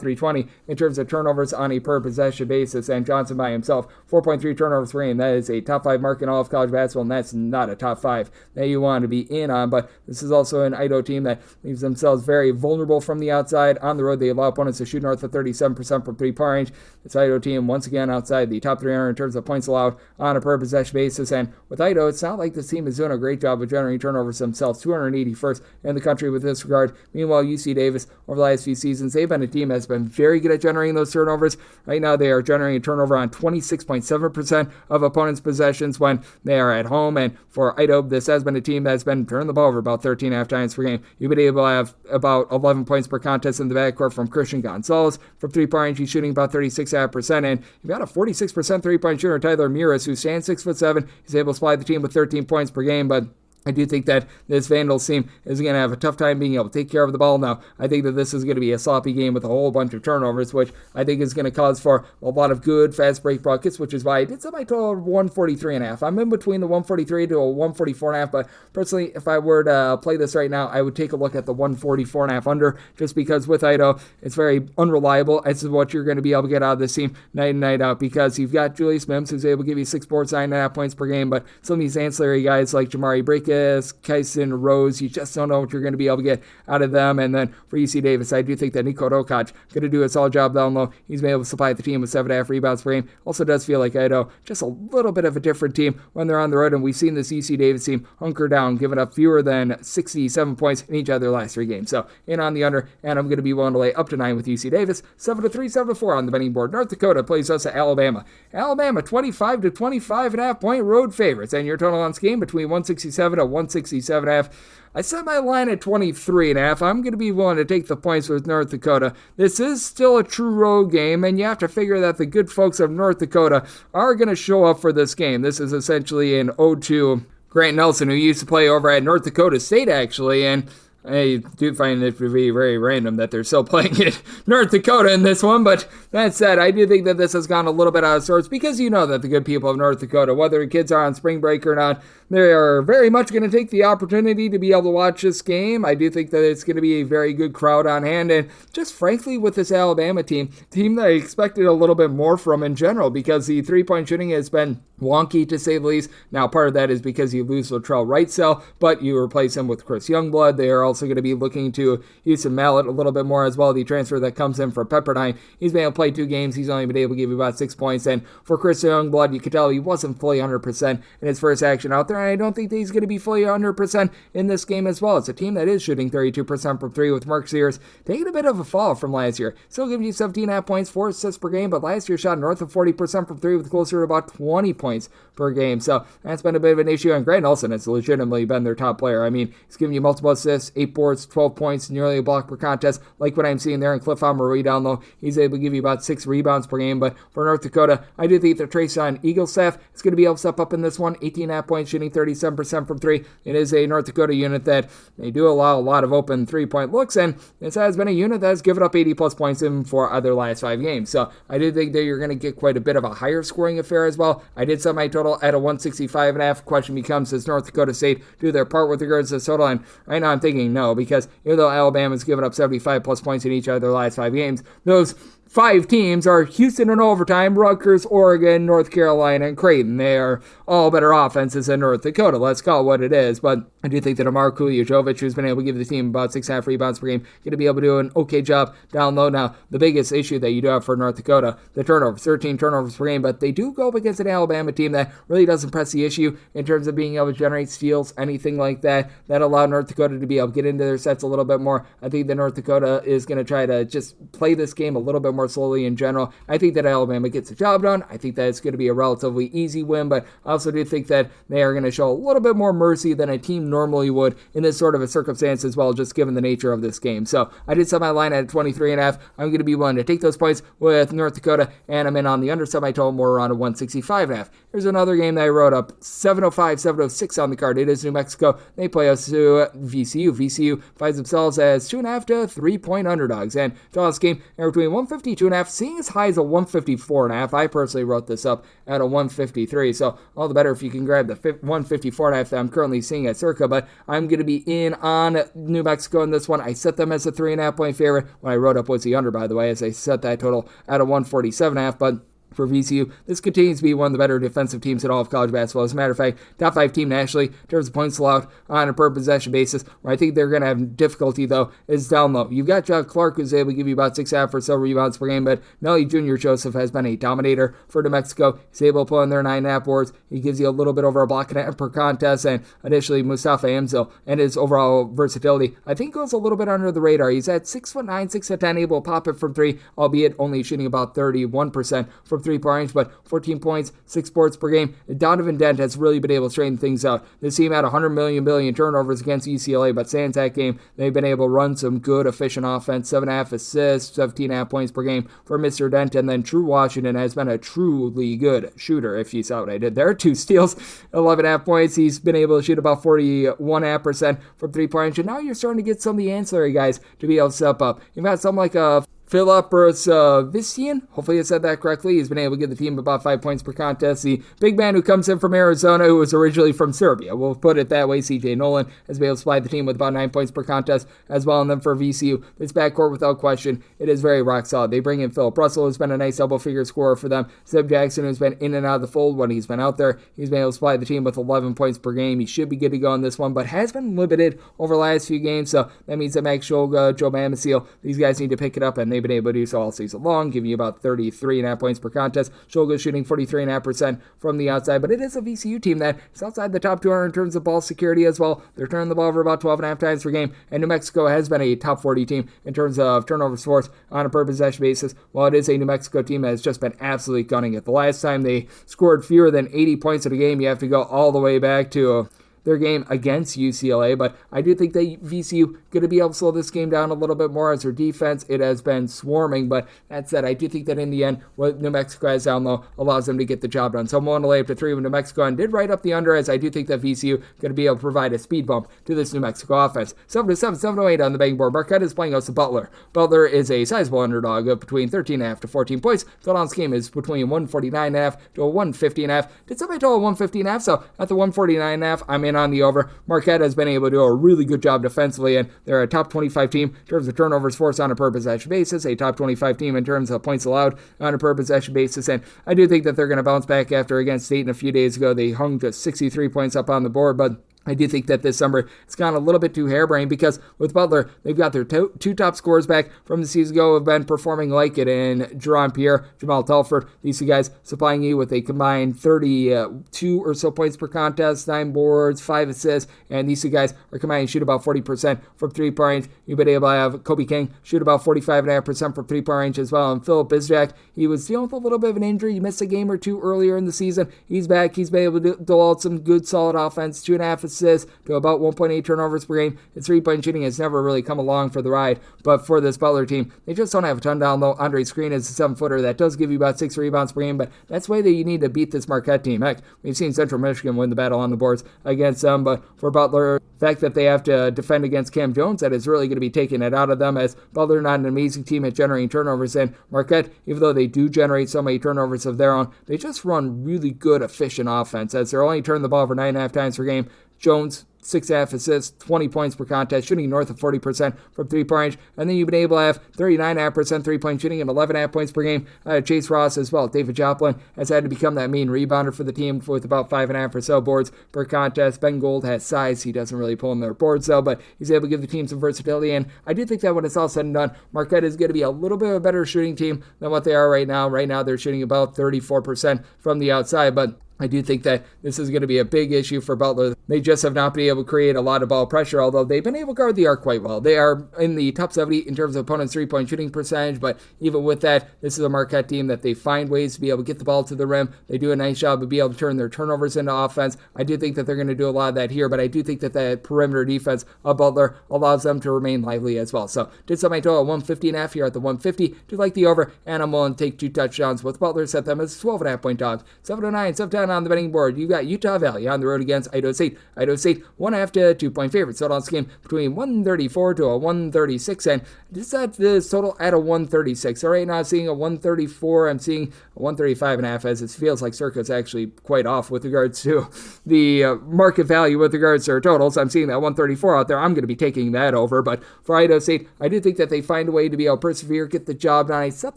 320 in terms of turnovers on a per possession basis, and Johnson by himself, 4.3 turnovers per game. That is a top 5 mark in all of college basketball, and that's not a top 5 that you want to be in on, but this is also an Idaho team that leaves themselves very vulnerable from the outside. On the road, they allow opponents to shoot north of 37% from 3-point range. This Idaho team, once again, outside the top 300 in terms of points allowed on a per possession basis, and with Idaho, it's not like this team is doing a great job of generating turnovers themselves, 281st in the country with this regard. Meanwhile, UC Davis, over the last few seasons, they've been a team that's been very good at generating those turnovers. Right now, they are generating a turnover on 26.7% of opponents' possessions when they are at home, and for Idaho, this has been a team that's been turning the ball over about 13.5 times per game. You've been able to have about 11 points per contest in the backcourt from Christian Gonzalez. From 3-point range, he's shooting about 36.5%, and you've got a 46% 3-point shooter, Tyler Muris, who stands 6'7". He's able to supply the team with 13 points per game, but I do think that this Vandals team is going to have a tough time being able to take care of the ball. Now, I think that this is going to be a sloppy game with a whole bunch of turnovers, which I think is going to cause for a lot of good fast break buckets, which is why I did set my total of 143.5. I'm in between the 143 to a 144.5, but personally, if I were to play this right now, I would take a look at the 144.5 under, just because with Idaho, it's very unreliable. This is what you're going to be able to get out of this team night in, night out, because you've got Julius Mims, who's able to give you 6 boards, 9.5 points per game, but some of these ancillary guys like Jamari Breakett, Kyson, Rose, you just don't know what you're going to be able to get out of them. And then for UC Davis, I do think that Niko Dokac going to do a solid job down low. He's been able to supply the team with 7.5 rebounds per game. Also does feel like Idaho just a little bit of a different team when they're on the road, and we've seen this UC Davis team hunker down, giving up fewer than 67 points in each of their last 3 games. So in on the under, and I'm going to be willing to lay up to 9 with UC Davis. 7-3, 7-4 on the betting board. North Dakota plays us at Alabama. Alabama 25 to 25.5 point road favorites, and your total on this game between 167 to 167.5. I set my line at 23.5. I'm going to be willing to take the points with North Dakota. This is still a true road game, and you have to figure that the good folks of North Dakota are going to show up for this game. This is essentially an ode to Grant Nelson, who used to play over at North Dakota State, actually, and I do find it to be very random that they're still playing at North Dakota in this one, but that said, I do think that this has gone a little bit out of sorts, because you know that the good people of North Dakota, whether the kids are on spring break or not, they are very much going to take the opportunity to be able to watch this game. I do think that it's going to be a very good crowd on hand, and just frankly with this Alabama team that I expected a little bit more from in general, because the three-point shooting has been wonky to say the least. Now part of that is because you lose Latrell Wrightsell, but you replace him with Chris Youngblood. They are also going to be looking to use some Mallet a little bit more as well, the transfer that comes in for Pepperdine. He's been able to play 2 games. He's only been able to give you about 6 points, and for Chris Youngblood, you could tell he wasn't fully 100% in his first action out there, and I don't think that he's going to be fully 100% in this game as well. It's a team that is shooting 32% from 3 with Mark Sears taking a bit of a fall from last year. Still giving you 17.5 points, 4 assists per game, but last year shot north of 40% from 3 with closer to about 20 points per game. So that's been a bit of an issue, and Grant Nelson has legitimately been their top player. I mean, he's giving you multiple assists, 8 boards, 12 points, nearly a block per contest, like what I'm seeing there in Cliff Omoruyi down low. He's able to give you about 6 rebounds per game, but for North Dakota, I do think that Trayshawn Eaglestaff is going to be able to step up in this one. 18.5 points, shooting 37% from 3. It is a North Dakota unit that they do allow a lot of open 3-point looks, and this has been a unit that has given up 80-plus points in 4 of their last 5 games. So I do think that you're going to get quite a bit of a higher scoring affair as well. I did set my total at a 165.5. Question becomes, does North Dakota State do their part with regards to this total? And right now I'm thinking no, because even though Alabama's given up 75-plus points in each of their last 5 games, those 5 teams are Houston in overtime, Rutgers, Oregon, North Carolina, and Creighton. They are all better offenses than North Dakota. Let's call it what it is. But I do think that Amar Kuljovic, who's been able to give the team about 6.5 rebounds per game, going to be able to do an okay job down low. Now, the biggest issue that you do have for North Dakota, the turnovers, 13 turnovers per game, but they do go up against an Alabama team that really doesn't press the issue in terms of being able to generate steals, anything like that, that allow North Dakota to be able to get into their sets a little bit more. I think that North Dakota is going to try to just play this game a little bit more slowly in general. I think that Alabama gets the job done. I think that it's going to be a relatively easy win, but I also do think that they are going to show a little bit more mercy than a team normally would in this sort of a circumstance as well, just given the nature of this game. So I did set my line at 23.5. I'm going to be willing to take those points with North Dakota, and I'm in on the under semi total more around a 165.5. Here's another game that I wrote up, 705, 706 on the card. It is New Mexico. They play us to VCU. VCU finds themselves as 2.5 to 3-point underdogs, and this game are between 152.5, seeing as high as a 154.5. I personally wrote this up at a 153, so all the better if you can grab the 154.5 that I'm currently seeing at Circa, but I'm going to be in on New Mexico in this one. I set them as a 3.5 point favorite. What I wrote up was the under, by the way, as I set that total at a 147.5, but for VCU, this continues to be one of the better defensive teams in all of college basketball. As a matter of fact, top 5 team nationally in terms of points allowed on a per possession basis. Where I think they're going to have difficulty, though, is down low. You've got John Clark, who's able to give you about 6.5 or so rebounds per game, but Nelly Jr. Joseph has been a dominator for New Mexico. He's able to pull in their 9.5 boards. He gives you a little bit over a block and a half per contest, and additionally, Mustafa Amzil and his overall versatility, I think, goes a little bit under the radar. He's at 6'9", 6'10", able to pop it from 3, albeit only shooting about 31% from 3-point range, but 14 points, 6 boards per game. Donovan Dent has really been able to straighten things out. This team had 100 billion turnovers against UCLA, but sans that game, they've been able to run some good, efficient offense, 7.5 assists, 17.5 points per game for Mr. Dent, and then True Washington has been a truly good shooter, if you saw what I did there. 2 steals, 11.5 points. He's been able to shoot about 41.5% from 3-point range, and now you're starting to get some of the ancillary guys to be able to step up. You've got something like Philip Vician, hopefully I said that correctly. He's been able to give the team about 5 points per contest. The big man who comes in from Arizona, who was originally from Serbia, we'll put it that way, CJ Nolan, has been able to supply the team with about 9 points per contest as well. And then for VCU, this backcourt, without question, it is very rock solid. They bring in Philip Russell, who's been a nice double-figure scorer for them. Zeb Jackson, who's been in and out of the fold when he's been out there. He's been able to supply the team with 11 points per game. He should be good to go on this one, but has been limited over the last few games, so that means that Max Shulga, Joe Mamasiel, these guys need to pick it up, and they've been able to do so all season long, giving you about 33.5 points per contest. Shulga shooting 43.5% from the outside, but it is a VCU team that is outside the top 200 in terms of ball security as well. They're turning the ball over about 12.5 times per game, and New Mexico has been a top 40 team in terms of turnovers forced on a per possession basis, while it is a New Mexico team that has just been absolutely gunning it. The last time they scored fewer than 80 points in a game, you have to go all the way back to their game against UCLA, but I do think that VCU going to be able to slow this game down a little bit more as their defense, it has been swarming, but that said, I do think that in the end, what New Mexico has down low allows them to get the job done. So I'm willing to lay up to 3 with New Mexico, and did right up the under, as I do think that VCU going to be able to provide a speed bump to this New Mexico offense. 7-7, 7-8 on the betting board. Marquette is playing us to Butler. Butler is a sizable underdog of between 13.5 to 14 points. Total on this game is between 149.5 to a 150.5. Did somebody total 150.5? So at the 149.5, I'm in on the over. Marquette has been able to do a really good job defensively, and they're a top 25 team in terms of turnovers forced on a per possession basis, a top 25 team in terms of points allowed on a per possession basis, and I do think that they're going to bounce back after against State a few days ago. They hung to 63 points up on the board, but I do think that this summer it's gone a little bit too harebrained, because with Butler, they've got their two top scorers back from the season ago, have been performing like it in Jerron Pierre, Jamal Telford. These two guys supplying you with a combined 32 or so points per contest, 9 boards, 5 assists, and these two guys are combining to shoot about 40% from 3-point range. You've been able to have Kobe King shoot about 45.5% from 3-point range as well, and Philip Bizjak, he was dealing with a little bit of an injury. He missed a game or two earlier in the season. He's back. He's been able to dole out some good, solid offense, 2.5 assists to about 1.8 turnovers per game. Its 3-point shooting has never really come along for the ride, but for this Butler team, they just don't have a ton down low. Andre Screen is a 7-footer that does give you about 6 rebounds per game, but that's the way that you need to beat this Marquette team. Heck, we've seen Central Michigan win the battle on the boards against them, but for Butler, the fact that they have to defend against Cam Jones, that is really going to be taking it out of them, as Butler not an amazing team at generating turnovers, and Marquette, even though they do generate so many turnovers of their own, they just run really good, efficient offense, as they're only turning the ball over 9.5 times per game. Jones, 6.5 assists, 20 points per contest, shooting north of 40% from 3-point range, and then you've been able to have 39.5% 3-point shooting and 11.5 points per game. Chase Ross as well. David Joplin has had to become that main rebounder for the team with about 5.5 or so boards per contest. Ben Gold has size. He doesn't really pull in their boards though, but he's able to give the team some versatility, and I do think that when it's all said and done, Marquette is going to be a little bit of a better shooting team than what they are right now. Right now they're shooting about 34% from the outside, but I do think that this is going to be a big issue for Butler. They just have not been able to create a lot of ball pressure, although they've been able to guard the arc quite well. They are in the top 70 in terms of opponents' 3-point shooting percentage, but even with that, this is a Marquette team that they find ways to be able to get the ball to the rim. They do a nice job of being able to turn their turnovers into offense. I do think that they're going to do a lot of that here, but I do think that the perimeter defense of Butler allows them to remain lively as well. So did set my total at 150.5 here at the 150. Do like the over, and I'm willing to take 2 touchdowns with Butler. Set them as 12.5 point dogs. 7-9, 7-10 on the betting board. You got Utah Valley on the road against Idaho State. Idaho State 1.5 to 2-point favorites. Total on this game between 134 to a 136, and just set this total at a 136. So right now I'm seeing a 134. I'm seeing a 135.5, as it feels like Circa's actually quite off with regards to the market value with regards to their totals. I'm seeing that 134 out there. I'm going to be taking that over, but for Idaho State, I do think that they find a way to be able to persevere, get the job done. I set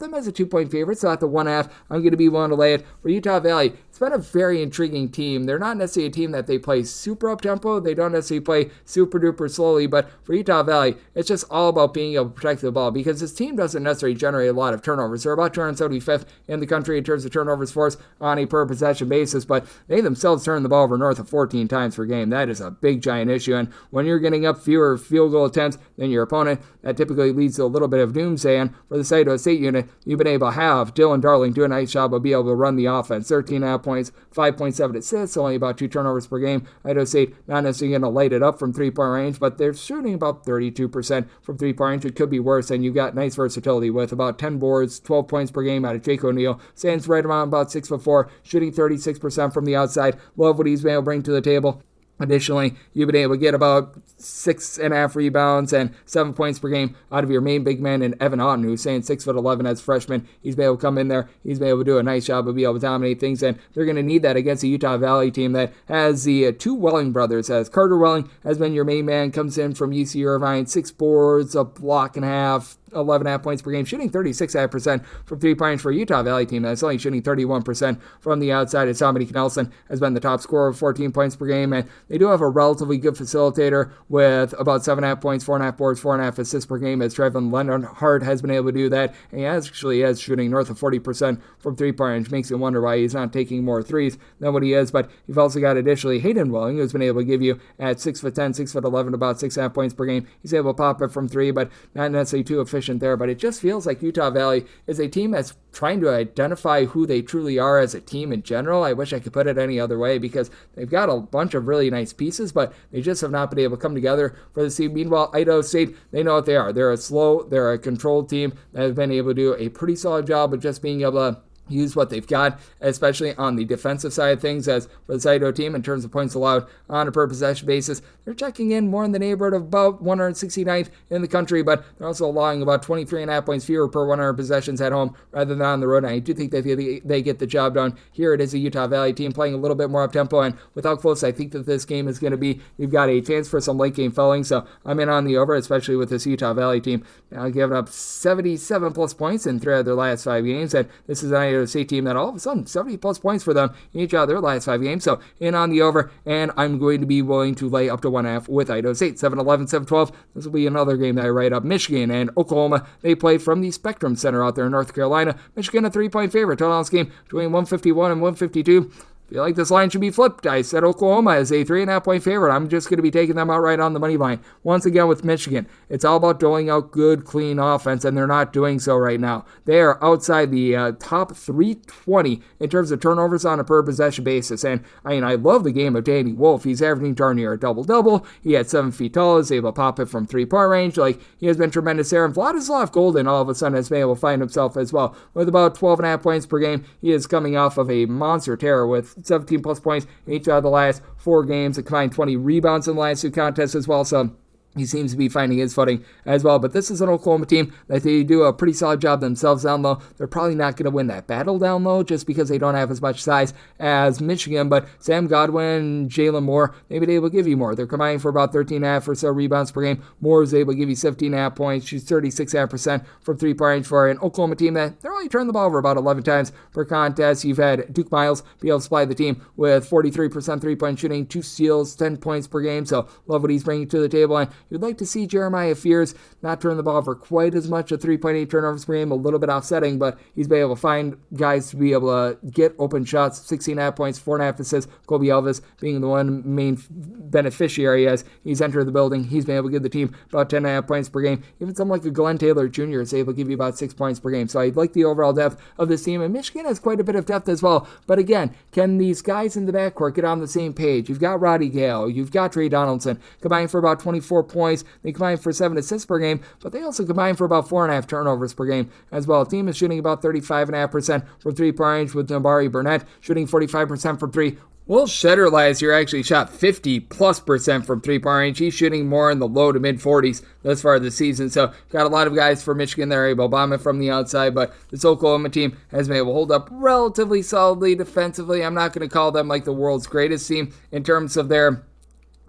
them as a 2-point favorite, so at the 1.5, I'm going to be willing to lay it. For Utah Valley, it's been a very intriguing team. They're not necessarily a team that they play super up-tempo. They don't necessarily play super-duper slowly, but for Utah Valley, it's just all about being able to protect the ball because this team doesn't necessarily generate a lot of turnovers. They're about 275th in the country in terms of turnovers forced on a per-possession basis, but they themselves turn the ball over north of 14 times per game. That is a big, giant issue, and when you're getting up fewer field goal attempts than your opponent, that typically leads to a little bit of doomsday, and for the Citadel State unit, you've been able to have Dylan Darling do a nice job of being able to run the offense. 13.5 points, 5.7 assists, only about 2 turnovers per game. Idaho State not necessarily going to light it up from three-point range, but they're shooting about 32% from three-point range. It could be worse, and you've got nice versatility with about 10 boards, 12 points per game out of Jake O'Neal. Stands right around about 6'4", shooting 36% from the outside. Love what he's been able to bring to the table. Additionally, you've been able to get about 6.5 rebounds and 7 points per game out of your main big man in Evan Otten, who's saying 6'11" as a freshman. He's been able to come in there. He's been able to do a nice job of being able to dominate things, and they're going to need that against a Utah Valley team that has the two Welling brothers. As Carter Welling has been your main man, comes in from UC Irvine, 6 boards, a block and a half, 11.5 points per game, shooting 36% from three-point range for a Utah Valley team that's only shooting 31% from the outside. As Dominique Nelson has been the top scorer of 14 points per game, and they do have a relatively good facilitator with about 7.5 points, 4.5 boards, 4.5 assists per game, as Trevin Leonard has been able to do that, and he actually is shooting north of 40% from three-point range. Makes you wonder why he's not taking more threes than what he is, but you've also got additionally Hayden Welling, who's been able to give you at 6'10", 6'11", about 6.5 points per game. He's able to pop it from three, but not necessarily too efficient there, but it just feels like Utah Valley is a team that's trying to identify who they truly are as a team in general. I wish I could put it any other way because they've got a bunch of really nice pieces, but they just have not been able to come together for the team. Meanwhile, Idaho State, they know what they are. They're a controlled team that has been able to do a pretty solid job of just being able to use what they've got, especially on the defensive side of things. As for the Citadel team, in terms of points allowed on a per-possession basis, they're checking in more in the neighborhood of about 169th in the country, but they're also allowing about 23.5 points fewer per 100 possessions at home rather than on the road. And I do think that they get the job done. Here it is a Utah Valley team playing a little bit more up-tempo, and with how close I think that this game is going to be, you've got a chance for some late-game fouling, so I'm in on the over, especially with this Utah Valley team now giving up 77-plus points in 3 of their last 5 games, and this is an Idaho State team that all of a sudden 70-plus points for them in each of their last 5 games, so in on the over, and I'm going to be willing to lay up to 1.5 with Idaho State. 7-11, 7-12, this will be another game that I write up. Michigan and Oklahoma, they play from the Spectrum Center out there in North Carolina. Michigan a 3-point favorite. Total on this game between 151 and 152. I feel like this line should be flipped. I said Oklahoma is a 3.5 point favorite. I'm just going to be taking them outright on the money line. Once again with Michigan, it's all about doling out good, clean offense, and they're not doing so right now. They are outside the top 320 in terms of turnovers on a per possession basis. And I love the game of Danny Wolf. He's averaging darn near a double-double. He had 7 feet tall, is able to pop it from 3-point range. He has been tremendous there. And Vladislav Golden all of a sudden has been able to find himself as well. With about 12.5 points per game, he is coming off of a monster tear with 17-plus points in each of the last 4 games, a combined 20 rebounds in the last 2 contests as well, so he seems to be finding his footing as well. But this is an Oklahoma team that they do a pretty solid job themselves down low. They're probably not going to win that battle down low just because they don't have as much size as Michigan. But Sam Godwin, Jalen Moore, they've been able to give you more. They're combining for about 13.5 or so rebounds per game. Moore is able to give you 17.5 points. She's 36.5% from 3-point range for an Oklahoma team that they're only turning the ball over about 11 times per contest. You've had Duke Miles be able to supply the team with 43% 3-point shooting, 2 steals, 10 points per game. So love what he's bringing to the table. And you'd like to see Jeremiah Fears not turn the ball over quite as much, at 3.8 turnovers per game, a little bit offsetting, but he's been able to find guys to be able to get open shots, 16.5 points, 4.5 assists, Kobe Elvis being the one main beneficiary as he's entered the building. He's been able to give the team about 10.5 points per game. Even someone like a Glenn Taylor Jr. is able to give you about 6 points per game. So I like the overall depth of this team, and Michigan has quite a bit of depth as well. But again, can these guys in the backcourt get on the same page? You've got Roddy Gale, you've got Trey Donaldson, combining for about 24 points. They combine for 7 assists per game, but they also combine for about 4.5 turnovers per game as well. The team is shooting about 35.5% from 3-point range, with Nabari Burnett shooting 45% from 3. Will Shedder last year actually shot 50+% from 3-point range. He's shooting more in the low to mid-40s thus far this season. So got a lot of guys for Michigan that are able to bomb it from the outside, but this Oklahoma team has been able to hold up relatively solidly defensively. I'm not going to call them like the world's greatest team in terms of their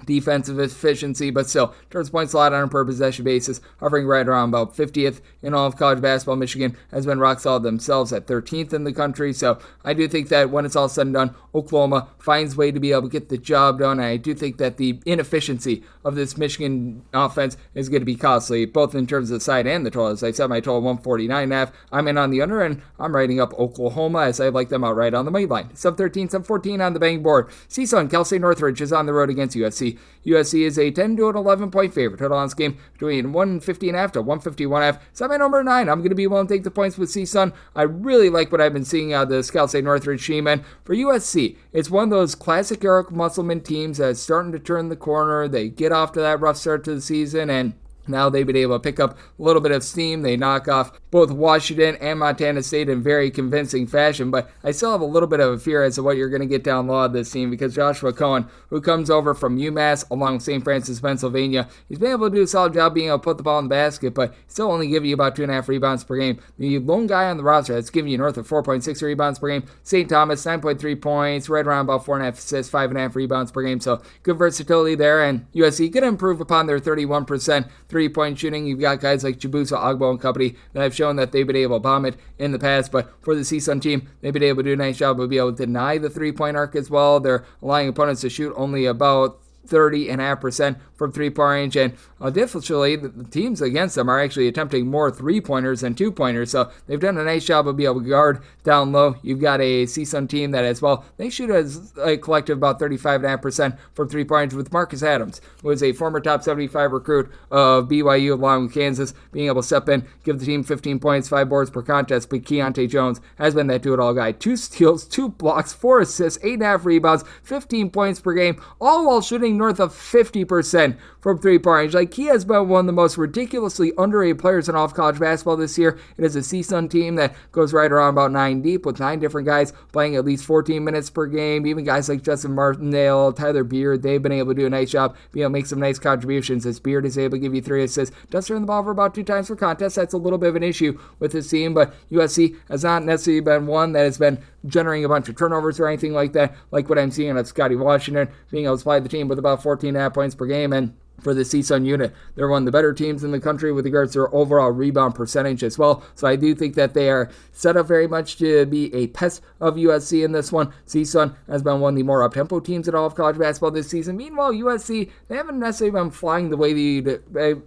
defensive efficiency, but still, in terms of points allowed on a per possession basis, hovering right around about 50th in all of college basketball. Michigan has been rock solid themselves at 13th in the country, so I do think that when it's all said and done, Oklahoma finds a way to be able to get the job done, and I do think that the inefficiency of this Michigan offense is going to be costly, both in terms of the side and the total. As I said, my total 149.5. I'm in on the under, and I'm writing up Oklahoma as I like them outright on the money line. Sub 13, sub 14 on the betting board. CSUN, Cal State Northridge is on the road against USC. USC is a 10 to an 11 point favorite. Total on this game between 150.5 to 151.5. So my number 9. I'm going to be willing to take the points with CSUN. I really like what I've been seeing out of the Cal State Northridge team. And for USC, it's one of those classic Eric Musselman teams that's starting to turn the corner. They get off to that rough start to the season, and now they've been able to pick up a little bit of steam. They knock off both Washington and Montana State in very convincing fashion, but I still have a little bit of a fear as to what you're going to get down low of this team, because Joshua Cohen, who comes over from UMass along with St. Francis, Pennsylvania, he's been able to do a solid job being able to put the ball in the basket, but still only giving you about 2.5 rebounds per game. The lone guy on the roster that's giving you north of 4.6 rebounds per game, St. Thomas, 9.3 points, right around about 4.5 assists, 5.5 rebounds per game, so good versatility there, and USC could improve upon their 31% three-point shooting. You've got guys like Chibusa, Agbo, and company that have shown that they've been able to bomb it in the past, but for the CSUN team, they've been able to do a nice job of being able to deny the three-point arc as well. They're allowing opponents to shoot only about 30.5% from three-point range, and differentially, the teams against them are actually attempting more three-pointers than two-pointers, so they've done a nice job of being able to guard down low. You've got a CSUN team that as well, they shoot as a collective about 35.5% from three-pointers, with Marcus Adams, who is a former top 75 recruit of BYU along with Kansas, being able to step in, give the team 15 points, 5 boards per contest, but Keontae Jones has been that do-it-all guy. 2 steals, 2 blocks, 4 assists, 8.5 rebounds, 15 points per game, all while shooting north of 50% from three-point range. Like, he has been one of the most ridiculously underrated players in all of college basketball this year. It is a CSUN team that goes right around about 9 deep, with 9 different guys playing at least 14 minutes per game. Even guys like Justin Martindale, Tyler Beard, they've been able to do a nice job, being able to make some nice contributions, as Beard is able to give you 3 assists. Does turn the ball over about 2 times per contest. That's a little bit of an issue with this team, but USC has not necessarily been one that has been generating a bunch of turnovers or anything like that, like what I'm seeing of Scotty Washington, being able to supply the team with about 14.5 points per game. And for the CSUN unit, they're one of the better teams in the country with regards to their overall rebound percentage as well. So I do think that they are set up very much to be a pest of USC in this one. CSUN has been one of the more up-tempo teams in all of college basketball this season. Meanwhile, USC, they haven't necessarily been flying the way you'd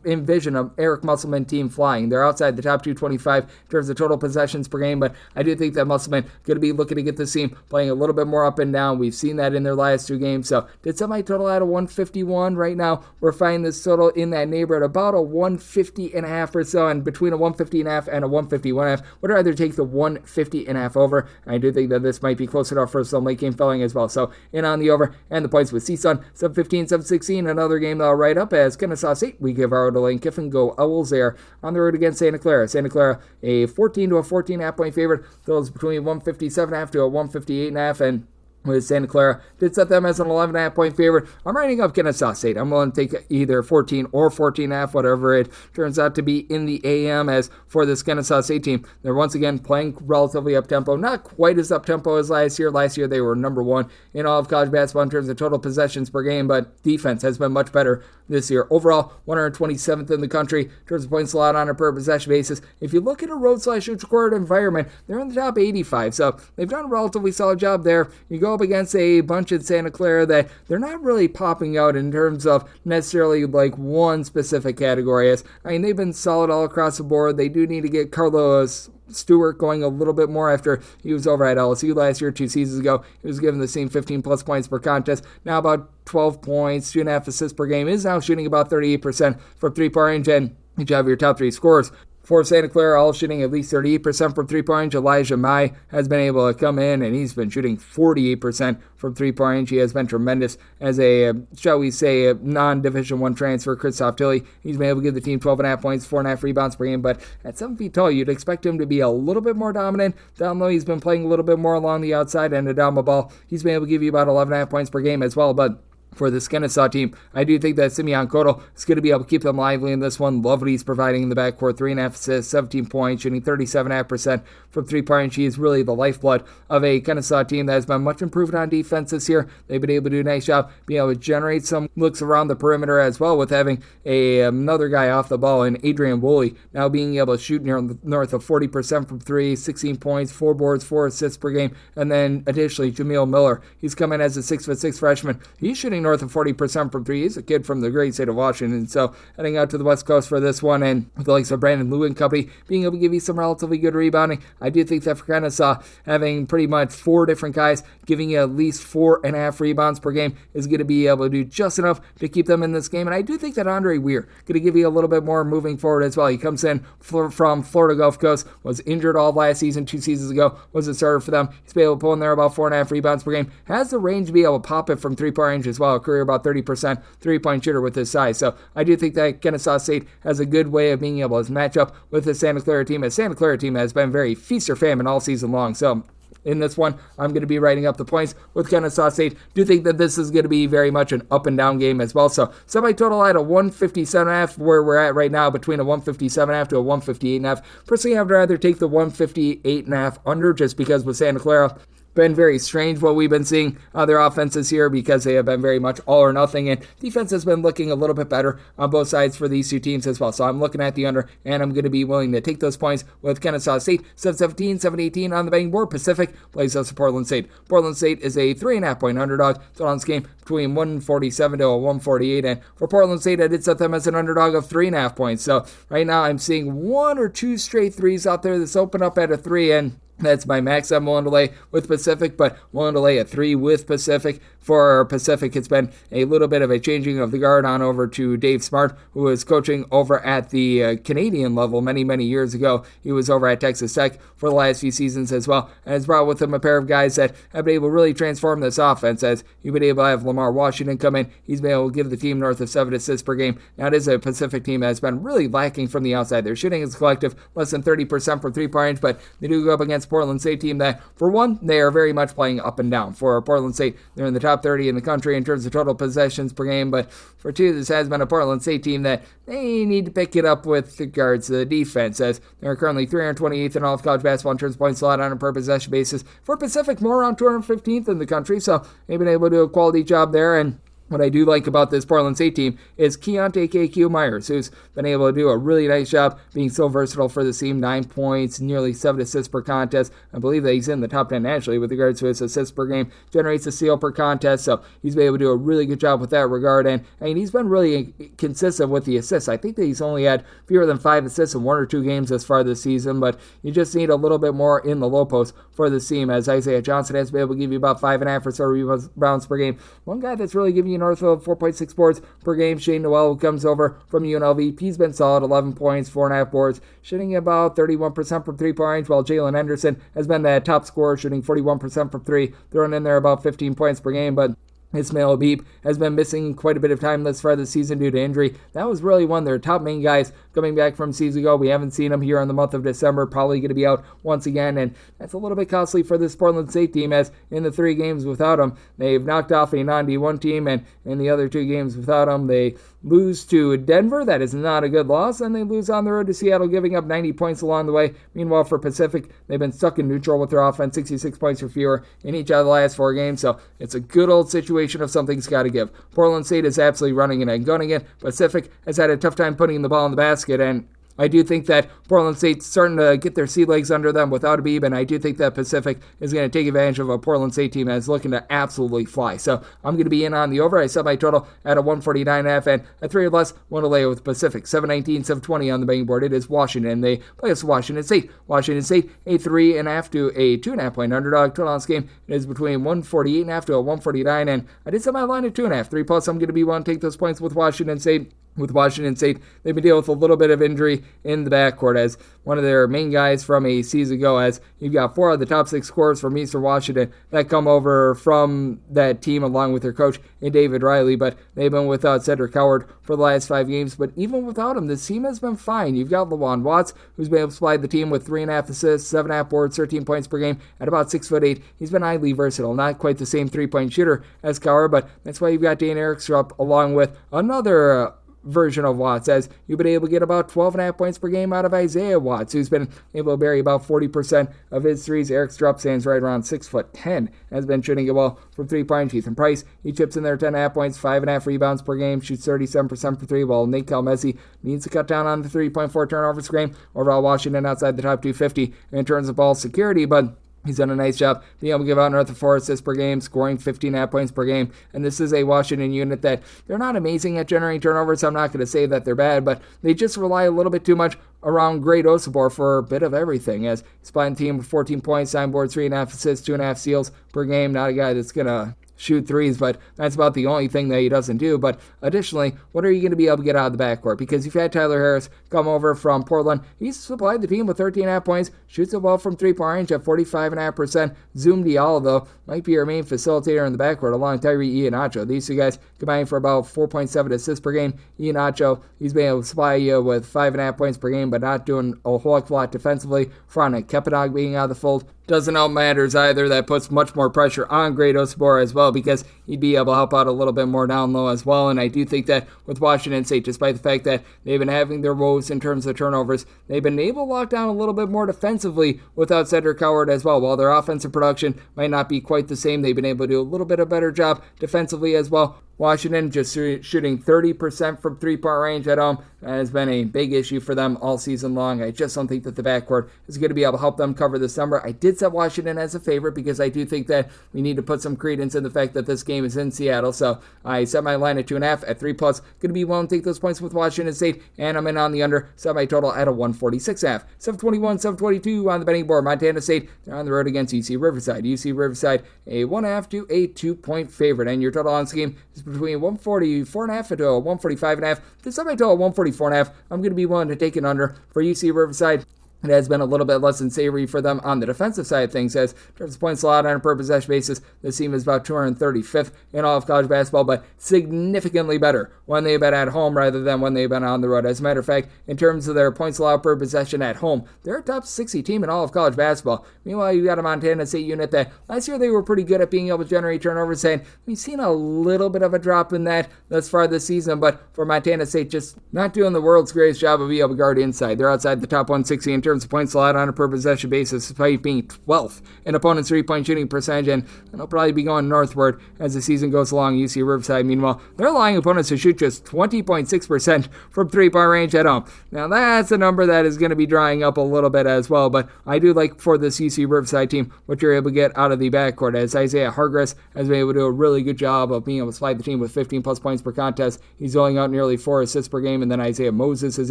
envision an Eric Musselman team flying. They're outside the top 225 in terms of total possessions per game, but I do think that Musselman going to be looking to get this team playing a little bit more up and down. We've seen that in their last 2 games. So did somebody total out of 151 right now? We're finding this total in that neighborhood, about a 150.5 or so, and between a 150.5 and a 151.5. Would rather take the 150.5 over. I do think that this might be close enough for some late game filling as well. So in on the over and the points with CSUN, sub 15, sub 16. Another game that I'll write up as Kennesaw State. We give our to Lane Kiffin. Go Owls there on the road against Santa Clara. Santa Clara, a 14 to a 14.5 point favorite. Those between 157.5 to a 158.5, and with Santa Clara, did set them as an 11.5 point favorite. I'm writing up Kennesaw State. I'm willing to take either 14 or 14.5, whatever it turns out to be in the AM. As for this Kennesaw State team, they're once again playing relatively up-tempo, not quite as up-tempo as last year. Last year, they were number 1 in all of college basketball in terms of total possessions per game, but defense has been much better this year. Overall, 127th in the country in terms of points allowed on a per possession basis. If you look at a road/required environment, they're in the top 85, so they've done a relatively solid job there. You go up against a bunch in Santa Clara that they're not really popping out in terms of necessarily like one specific category. As I mean, they've been solid all across the board. They do need to get Carlos Stewart going a little bit more after he was over at LSU last year, 2 seasons ago. He was given the same 15 plus points per contest. Now about 12 points, 2.5 assists per game. Is now shooting about 38% from three-point range, and you have your top 3 scorers for Santa Clara, all shooting at least 38% from three-point range. Elijah Mai has been able to come in, and he's been shooting 48% from three-point range. He has been tremendous as a, shall we say, a non-Division I transfer. Christoph Tilley, he's been able to give the team 12.5 points, 4.5 rebounds per game, but at 7 feet tall, you'd expect him to be a little bit more dominant. Down low, he's been playing a little bit more along the outside, and down the ball, he's been able to give you about 11.5 points per game as well, but for this Kennesaw team. I do think that Simeon Cotto is going to be able to keep them lively in this one. Love what he's providing in the backcourt. 3.5 assists, 17 points, shooting 37.5% from three-point. He is really the lifeblood of a Kennesaw team that has been much improved on defense this year. They've been able to do a nice job being able to generate some looks around the perimeter as well, with having another guy off the ball in Adrian Woolley now being able to shoot north of 40% from three, 16 points, 4 boards, 4 assists per game. And then additionally, Jameel Miller. He's come in as a 6'6" freshman. He's shooting north of 40% from three. He's a kid from the great state of Washington. So heading out to the West Coast for this one, and with the likes of Brandon Lew and company being able to give you some relatively good rebounding, I do think that for Kennesaw, having pretty much 4 different guys giving you at least 4.5 rebounds per game is going to be able to do just enough to keep them in this game. And I do think that Andre Weir going to give you a little bit more moving forward as well. He comes in from Florida Gulf Coast, was injured all last season, 2 seasons ago, was a starter for them. He's been able to pull in there about 4.5 rebounds per game, has the range to be able to pop it from three-point range as well, a career about 30% three-point shooter with his size. So I do think that Kennesaw State has a good way of being able to match up with the Santa Clara team, as Santa Clara team has been very feast or famine all season long. So in this one, I'm going to be writing up the points with Kennesaw State. Do think that this is going to be very much an up and down game as well. So semi-total at a 157.5, where we're at right now, between a 157.5 to a 158.5. Personally, I'd rather take the 158.5 under, just because with Santa Clara, been very strange what we've been seeing their offenses here, because they have been very much all or nothing, and defense has been looking a little bit better on both sides for these two teams as well. So I'm looking at the under, and I'm going to be willing to take those points with Kennesaw State. 7-17, 7-18 on the betting board. Pacific plays us to Portland State. Portland State is a 3.5 point underdog. So on this game between 147 to a 148, and for Portland State, I did set them as an underdog of 3.5 points. So right now I'm seeing 1 or 2 straight threes out there. This open up at a 3, and that's my max I'm willing to lay with Pacific, but willing to lay a 3 with Pacific. For Pacific, it's been a little bit of a changing of the guard on over to Dave Smart, who was coaching over at the Canadian level many years ago. He was over at Texas Tech for the last few seasons as well, and has brought with him a pair of guys that have been able to really transform this offense, as you've been able to have Lamar Washington come in. He's been able to give the team north of 7 assists per game. Now, it is a Pacific team that has been really lacking from the outside. Their shooting is collective, less than 30% from three-point range, but they do go up against Portland State team that, for one, they are very much playing up and down. For Portland State, they're in the top 30 in the country in terms of total possessions per game, but for 2, this has been a Portland State team that they need to pick it up with regards to the defense, as they're currently 328th in all of college basketball in terms of points allowed on a per possession basis. For Pacific, more around 215th in the country, so they've been able to do a quality job there. And what I do like about this Portland State team is Keontae KQ Myers, who's been able to do a really nice job being so versatile for the team. 9 points, nearly 7 assists per contest. I believe that he's in the top 10 nationally with regards to his assists per game. Generates a steal per contest, so he's been able to do a really good job with that regard. And he's been really consistent with the assists. I think that he's only had fewer than 5 assists in 1 or 2 games thus far this season, but you just need a little bit more in the low post for the team, as Isaiah Johnson has been able to give you about 5.5 or so rebounds per game. One guy that's really giving you north of 4.6 boards per game, Shane Noel, who comes over from UNLV. He's been solid, 11 points, 4.5 boards, shooting about 31% from three-point range, while Jalen Henderson has been the top scorer, shooting 41% from 3, throwing in there about 15 points per game. But Ismail Habib has been missing quite a bit of time thus far this season due to injury. That was really one of their top main guys coming back from season ago. We haven't seen him here in the month of December, probably going to be out once again, and that's a little bit costly for this Portland State team, as in the 3 games without him, they've knocked off a non-D1 team, and in the other 2 games without him, they lose to Denver. That is not a good loss, and they lose on the road to Seattle, giving up 90 points along the way. Meanwhile, for Pacific, they've been stuck in neutral with their offense, 66 points or fewer in each of the last 4 games, so it's a good old situation of something's got to give. Portland State is absolutely running it and gunning it. Pacific has had a tough time putting the ball in the basket, and I do think that Portland State's starting to get their sea legs under them without Habib, and I do think that Pacific is going to take advantage of a Portland State team that is looking to absolutely fly. So I'm going to be in on the over. I set my total at a 149.5, and a 3 or less, one to lay with Pacific. 719, 720 on the betting board. It is Washington. They play us Washington State. Washington State, a 3.5 to a 2.5 point underdog. Total on this game is between 148.5 to a 149, and I did set my line at 2.5. 3 plus, I'm going to be willing to take those points with Washington State. with Washington State, they've been dealing with a little bit of injury in the backcourt as one of their main guys from a season ago, as you've got 4 of the top 6 scorers from Eastern Washington that come over from that team along with their coach in David Riley, but they've been without Cedric Howard for the last 5 games. But even without him, this team has been fine. You've got LaJuan Watts, who's been able to supply the team with 3.5 assists, 7.5 boards, 13 points per game at about 6'8". He's been highly versatile, not quite the same 3-point shooter as Cowher, but that's why you've got Dane Erickstrup along with another version of Watts, as you've been able to get about 12.5 points per game out of Isaiah Watts, who's been able to bury about 40% of his threes. Erickstrup stands right around 6'10", has been shooting it well from 3-point. Ethan Price, he chips in there 10.5 points, 5.5 rebounds per game, shoots 37% for 3, while Nate Calmesi needs to cut down on the 3.4 turnovers per game. Overall, Washington outside the top 250 in terms of ball security, but he's done a nice job being able to give out north of 4 assists per game, scoring 15.5 points per game. And this is a Washington unit that they're not amazing at generating turnovers. So I'm not going to say that they're bad, but they just rely a little bit too much around Great Osibor for a bit of everything, as he's playing the team with 14 points, 9 boards, 3.5 assists, 2.5 steals per game. Not a guy that's going to shoot threes, but that's about the only thing that he doesn't do. But additionally, what are you going to be able to get out of the backcourt? Because you've had Tyler Harris come over from Portland. He's supplied the team with 13.5 points, shoots it well from 3-point range at 45.5%. Zoom Diallo, though, might be your main facilitator in the backcourt along Tyree Iheanacho. These two guys combining for about 4.7 assists per game. Iheanacho, he's been able to supply you with 5.5 points per game, but not doing a whole lot defensively. Front Kepanog being out of the fold doesn't help matters either. That puts much more pressure on Great Osibor as well, because he'd be able to help out a little bit more down low as well. And I do think that with Washington State, despite the fact that they've been having their woes in terms of turnovers, they've been able to lock down a little bit more defensively without Cedric Howard as well. While their offensive production might not be quite the same, they've been able to do a little bit of better job defensively as well. Washington just shooting 30% from 3-point range at home. That has been a big issue for them all season long. I just don't think that the backcourt is going to be able to help them cover this number. I did set Washington as a favorite because I do think that we need to put some credence in the fact that this game is in Seattle. So I set my line at 2.5 at 3+. Going to be willing to take those points with Washington State, and I'm in on the under. Set my total at a 146.5. 721, 722 on the betting board. Montana State, they're on the road against UC Riverside. UC Riverside, a 1.5 to a 2-point favorite, and your total on this game is between 144.5 and 145.5. To set my total at 144.5, I'm going to be willing to take it under for UC Riverside. It has been a little bit less than savory for them on the defensive side of things, as in terms of points allowed on a per possession basis, this team is about 235th in all of college basketball, but significantly better when they've been at home rather than when they've been on the road. As a matter of fact, in terms of their points allowed per possession at home, they're a top 60 team in all of college basketball. Meanwhile, you got a Montana State unit that last year they were pretty good at being able to generate turnovers, and we've seen a little bit of a drop in that thus far this season, but for Montana State, just not doing the world's greatest job of being able to guard inside. They're outside the top 160 in terms of points allowed on a per possession basis, despite being 12th in opponents' 3-point shooting percentage, and they'll probably be going northward as the season goes along. UC Riverside, meanwhile, they're allowing opponents to shoot just 20.6% from 3-point range at home. Now that's a number that is going to be drying up a little bit as well, but I do like for this UC Riverside team what you're able to get out of the backcourt, as Isaiah Hargress has been able to do a really good job of being able to slide the team with 15 plus points per contest. He's dealing out nearly 4 assists per game, and then Isaiah Moses is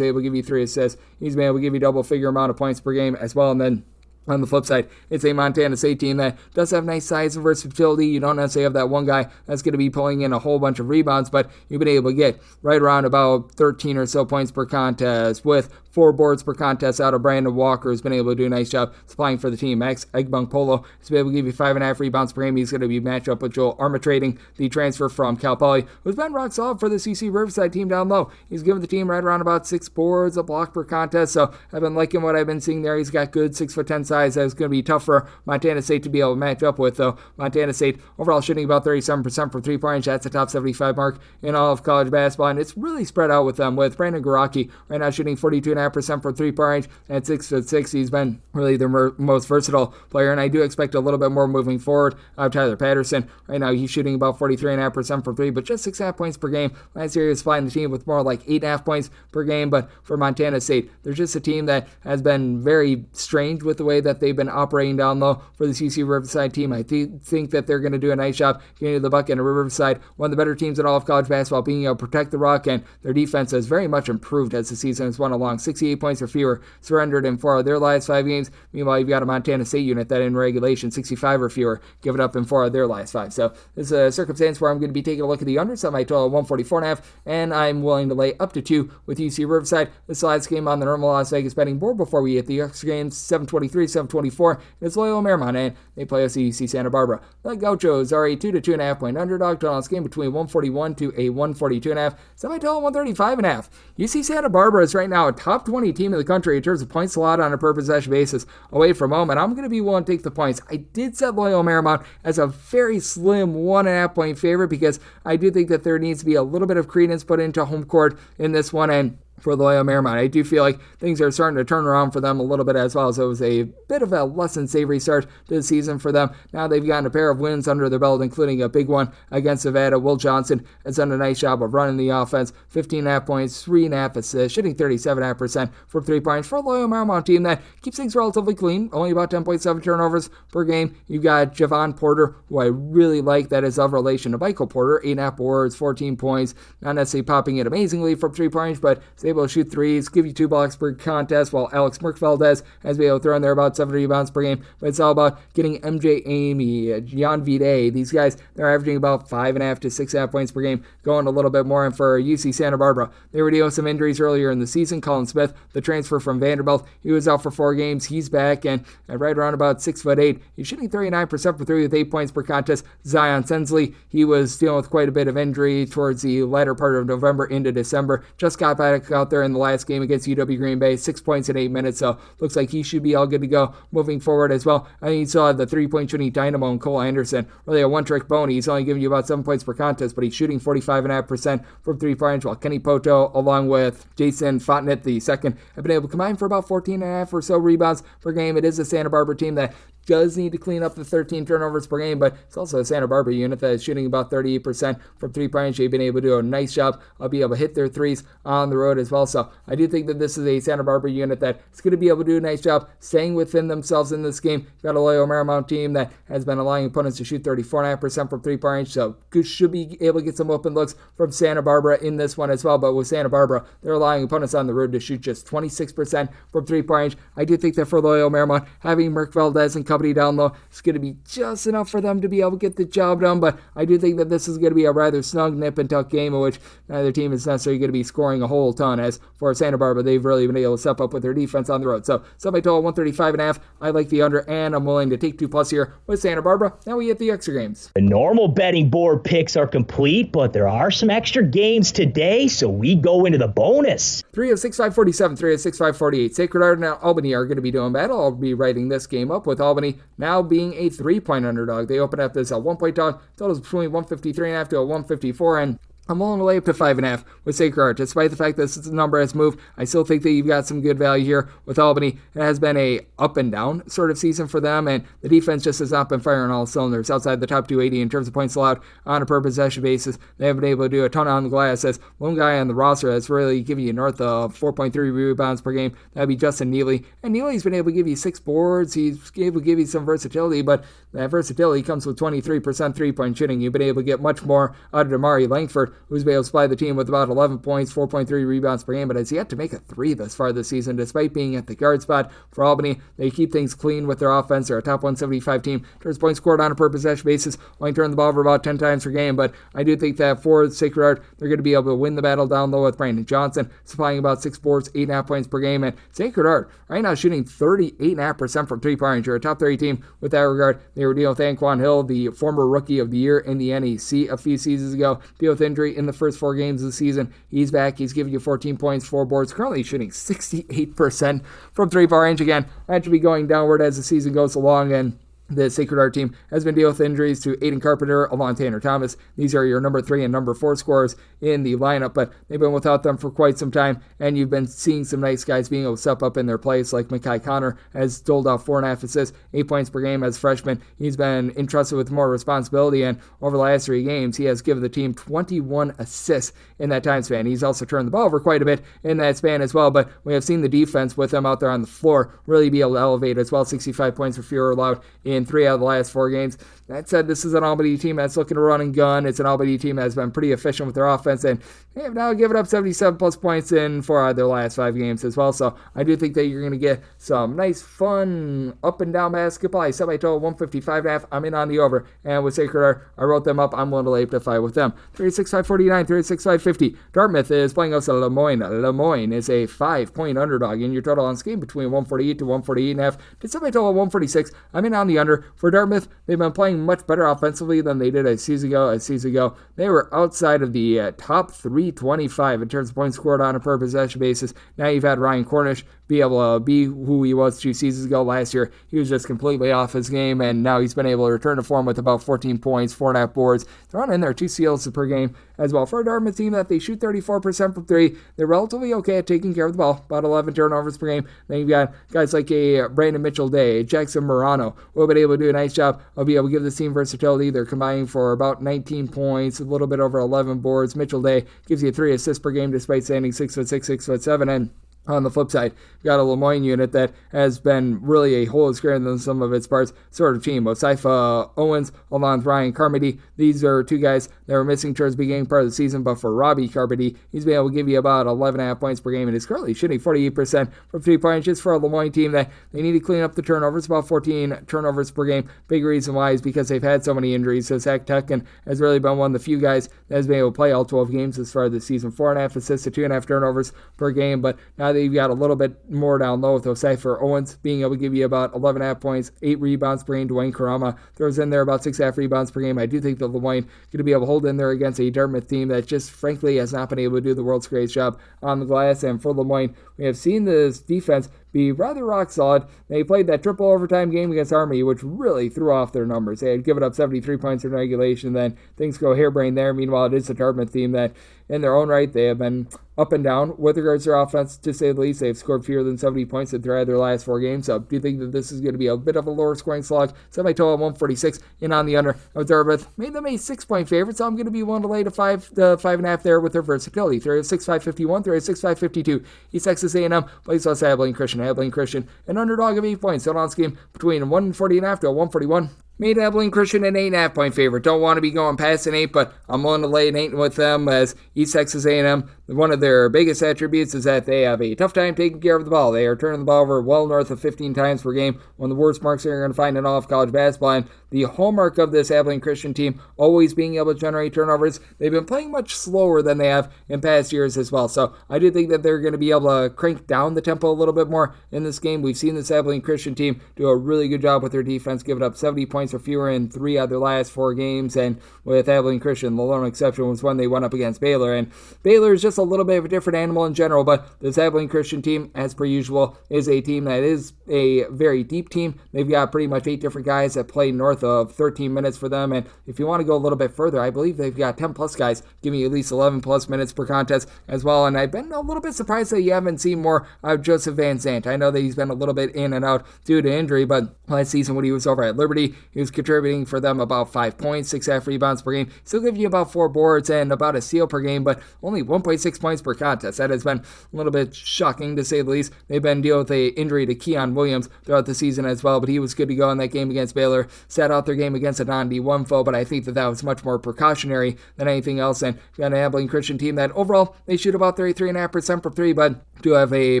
able to give you 3 assists. He's been able to give you double-figure amount of points per game as well, and then on the flip side, it's a Montana State team that does have nice size and versatility. You don't necessarily have that one guy that's going to be pulling in a whole bunch of rebounds, but you've been able to get right around about 13 or so points per contest with 4 boards per contest out of Brandon Walker, who's been able to do a nice job supplying for the team. Max Egbung-Polo has been able to give you 5.5 rebounds per game. He's going to be matched up with Joel Armatrading, the transfer from Cal Poly, who's been rock solid for the UC Riverside team down low. He's given the team right around about 6 boards, a block per contest, so I've been liking what I've been seeing there. He's got good 6'10" size that's going to be tough for Montana State to be able to match up with, though. Montana State overall shooting about 37% from 3-point range. That's the top 75 mark in all of college basketball, and it's really spread out with them, with Brandon Garaki right now shooting 42.5% from 3-point range at 6'6". He's been really their most versatile player, and I do expect a little bit more moving forward. Tyler Patterson, right now he's shooting about 43.5% from 3, but just 6.5 points per game. Last year he was flying the team with more like 8.5 points per game, but for Montana State, they're just a team that has been very strange with the way that they've been operating down low for the UC Riverside team. I think that they're going to do a nice job getting to the bucket, and Riverside, one of the better teams in all of college basketball, being able to protect the rock, and their defense has very much improved as the season has went along. 68 points or fewer surrendered in 4 of their last 5 games. Meanwhile, you've got a Montana State unit that in regulation, 65 or fewer, give it up in 4 of their last 5. So this is a circumstance where I'm going to be taking a look at the under, set my total at 144.5, and I'm willing to lay up to 2 with UC Riverside. This last game on the normal Las Vegas betting board before we hit the extra games, 723, 724. It's Loyola Marymount, and they play us at UC Santa Barbara. The Gauchos are a 2 to 2.5 point underdog. Total on this game between 141 to a 142.5. Semi-total 135.5. UC Santa Barbara is right now a top 20 team in the country in terms of points allowed on a per possession basis away from home, and I'm going to be willing to take the points. I did set Loyola Marymount as a very slim 1.5 point favorite because I do think that there needs to be a little bit of credence put into home court in this one, and for Loyola Marymount, I do feel like things are starting to turn around for them a little bit as well. So it was a bit of a less than savory start to the season for them. Now they've gotten a pair of wins under their belt, including a big one against Nevada. Will Johnson has done a nice job of running the offense. 15.5 points, 3.5 assists, shooting 37.5% from 3 points for a Loyola Marymount team that keeps things relatively clean. Only about 10.7 turnovers per game. You've got Javon Porter, who I really like, that is of relation to Michael Porter. 8.5 boards, 14 points. Not necessarily popping it amazingly from 3 points, but is able to shoot threes, give you 2 blocks per contest, while Alex Merkvaldez has been able to throw in there about 7 rebounds per game. But it's all about getting MJ Amy, Jan Vide. These guys, they're averaging about 5.5 to 6.5 points per game, going a little bit more. And for UC Santa Barbara, they were dealing with some injuries earlier in the season. Colin Smith, the transfer from Vanderbilt, he was out for 4 games. He's back, and at right around about 6'8", he's shooting 39% for 3 with 8 points per contest. Zion Sensley, he was dealing with quite a bit of injury towards the latter part of November into December. Just got back out there in the last game against UW Green Bay, 6 points in 8 minutes, so looks like he should be all good to go moving forward as well. I mean, you saw the 3-point shooting dynamo in Cole Anderson, really a one-trick pony. He's only giving you about 7 points per contest, but he's shooting 45.5% from 3 points, while Kenny Poto, along with Jason Fontenot II, have been able to combine for about 14.5 or so rebounds per game. It is a Santa Barbara team that does need to clean up the 13 turnovers per game, but it's also a Santa Barbara unit that is shooting about 38% from 3 points. They've been able to do a nice job of being able to hit their threes on the road as well. So I do think that this is a Santa Barbara unit that is going to be able to do a nice job staying within themselves in this game. You've got a Loyola Marymount team that has been allowing opponents to shoot 34.5% from 3 points, so should be able to get some open looks from Santa Barbara in this one as well. But with Santa Barbara, they're allowing opponents on the road to shoot just 26% from 3 points. I do think that for Loyola Marymount, having Merk Valdez and company down low is going to be just enough for them to be able to get the job done, but I do think that this is going to be a rather snug nip and tuck game in which neither team is necessarily going to be scoring a whole ton. As for Santa Barbara, they've really been able to step up with their defense on the road. So semi total 135.5. I like the under, and I'm willing to take 2+ here with Santa Barbara. Now we hit the extra games. The normal betting board picks are complete, but there are some extra games today, so we go into the bonus. 3 of 6, 547, 3 of 6, 548. Sacred Heart and Albany are going to be doing battle. I'll be writing this game up with Albany now being a 3-point underdog. They open up this 1-point dog. Totals between 153.5 to a 154, and I'm willing to lay up to 5.5 with Sacred Heart. Despite the fact that this number has moved, I still think that you've got some good value here with Albany. It has been a up and down sort of season for them, and the defense just has not been firing all cylinders outside the top 280 in terms of points allowed on a per possession basis. They haven't been able to do a ton on the glass, as one guy on the roster that's really giving you north of 4.3 rebounds per game. That'd be Justin Neely. And Neely's been able to give you 6 boards. He's able to give you some versatility, but that versatility comes with 23% 3-point shooting. You've been able to get much more out of Damari Langford, who's been able to supply the team with about 11 points, 4.3 rebounds per game, but has yet to make a 3 thus far this season, despite being at the guard spot for Albany. They keep things clean with their offense. They're a top 175 team. Turns points scored on a per possession basis, only turn the ball over about 10 times per game, but I do think that for Sacred Heart, they're going to be able to win the battle down low with Brandon Johnson, supplying about 6 boards, 8.5 points per game, and Sacred Heart right now shooting 38.5% from 3 points. You're a top 30 team with that regard. They were dealing with Anquan Hill, the former rookie of the year in the NEC a few seasons ago, deal with injury in the first 4 games of the season. He's back. He's giving you 14 points, 4 boards, currently shooting 68% from 3-point range. Again, that should be going downward as the season goes along, and the Sacred Heart team has been dealing with injuries to Aiden Carpenter, along Tanner Thomas. These are your number 3 and number 4 scorers in the lineup, but they've been without them for quite some time, and you've been seeing some nice guys being able to step up in their place, like Makai Connor has doled out 4.5 assists, 8 points per game as a freshman. He's been entrusted with more responsibility, and over the last 3 games, he has given the team 21 assists in that time span. He's also turned the ball over quite a bit in that span as well, but we have seen the defense with them out there on the floor really be able to elevate as well. 65 points or fewer allowed in in 3 out of the last 4 games. That said, this is an Albany team that's looking to run and gun. It's an Albany team that's been pretty efficient with their offense, and they have now given up 77-plus points in 4 out of their last 5 games as well. So I do think that you're going to get some nice, fun, up-and-down basketball. I set my total 155.5. I'm in on the over. And with Sacred Heart, I wrote them up. I'm willing to lay up to 5 with them. 36-549, 36-550. Dartmouth is playing us at Lemoyne. Lemoyne is a 5-point underdog in your total on this game between 148 to 148.5. To set my total 146, I'm in on the under. For Dartmouth, they've been playing much better offensively than they did a season ago. A season ago, they were outside of the top 325 in terms of points scored on a per possession basis. Now you've had Ryan Cornish be able to be who he was 2 seasons ago. Last year, he was just completely off his game, and now he's been able to return to form with about 14 points, 4.5 boards. They're on in there 2 steals per game as well. For a Dartmouth team that they shoot 34% from 3, they're relatively okay at taking care of the ball, about 11 turnovers per game. Then you've got guys like a Brandon Mitchell-Day, Jackson Morano, who have been able to do a nice job of being able to give this team versatility. They're combining for about 19 points, a little bit over 11 boards. Mitchell-Day gives you 3 assists per game despite standing 6'6", 6'7", and on the flip side, you've got a Lemoyne unit that has been really a whole greater than some of its parts sort of team. Osaifa Owens, along with Ryan Carmody, these are 2 guys that were missing towards the beginning part of the season, but for Robbie Carmody, he's been able to give you about 11.5 points per game and is currently shooting 48% from 3-point. Just for a Lemoyne team that they need to clean up the turnovers, about 14 turnovers per game. Big reason why is because they've had so many injuries. So Zach Tucken has really been one of the few guys that has been able to play all 12 games as far as the season. 4.5 assists to 2.5 turnovers per game, but now they've got a little bit more down low with Osaifa Owens being able to give you about 11.5 points, 8 rebounds per game. Dwayne Karama throws in there about 6.5 rebounds per game. I do think that Lemoyne going to be able to hold in there against a Dartmouth team that just frankly has not been able to do the world's greatest job on the glass. And for Lemoyne, we have seen this defense be rather rock solid. They played that triple overtime game against Army, which really threw off their numbers. They had given up 73 points in regulation, then things go harebrained there. Meanwhile, it is a Dartmouth team that, in their own right, they have been up and down with regards to their offense, to say the least. They've scored fewer than 70 points in 3 of their last 4 games. So do you think that this is going to be a bit of a lower scoring slog? Set my total 146 in on the under of Dartmouth. Made them a 6-point favorite, so I'm going to be willing to lay to 5.5 there with their versatility. 36-551, 36-552. East Texas A&M plays us Abilene Christian. Abilene Christian, an underdog of 8 points. Total on this game between 140.5 to 141. Made Abilene Christian an 8.5 point favorite. Don't want to be going past an 8, but I'm willing to lay an 8 with them, as East Texas A&M, one of their biggest attributes is that they have a tough time taking care of the ball. They are turning the ball over well north of 15 times per game, one of the worst marks you're going to find in all of college basketball. And the hallmark of this Abilene Christian team always being able to generate turnovers. They've been playing much slower than they have in past years as well. So I do think that they're going to be able to crank down the tempo a little bit more in this game. We've seen this Abilene Christian team do a really good job with their defense, giving up 70 points or fewer in 3 of their last 4 games. And with Abilene Christian, the lone exception was when they went up against Baylor. And Baylor is just a little bit of a different animal in general, but this Abilene Christian team, as per usual, is a team that is a very deep team. They've got pretty much 8 different guys that play north of 13 minutes for them. And if you want to go a little bit further, I believe they've got 10 plus guys giving you at least 11 plus minutes per contest as well. And I've been a little bit surprised that you haven't seen more of Joseph Van Zandt. I know that he's been a little bit in and out due to injury, but last season when he was over at Liberty, he was contributing for them about 5 points, 6.5 rebounds per game. Still giving you about 4 boards and about a steal per game, but only 1.6 points per contest. That has been a little bit shocking, to say the least. They've been dealing with an injury to Keon Williams throughout the season as well, but he was good to go in that game against Baylor. Sat out their game against a non-D1 foe, but I think that was much more precautionary than anything else. And you got an Abilene Christian team that overall they shoot about 33.5% from 3, but do have a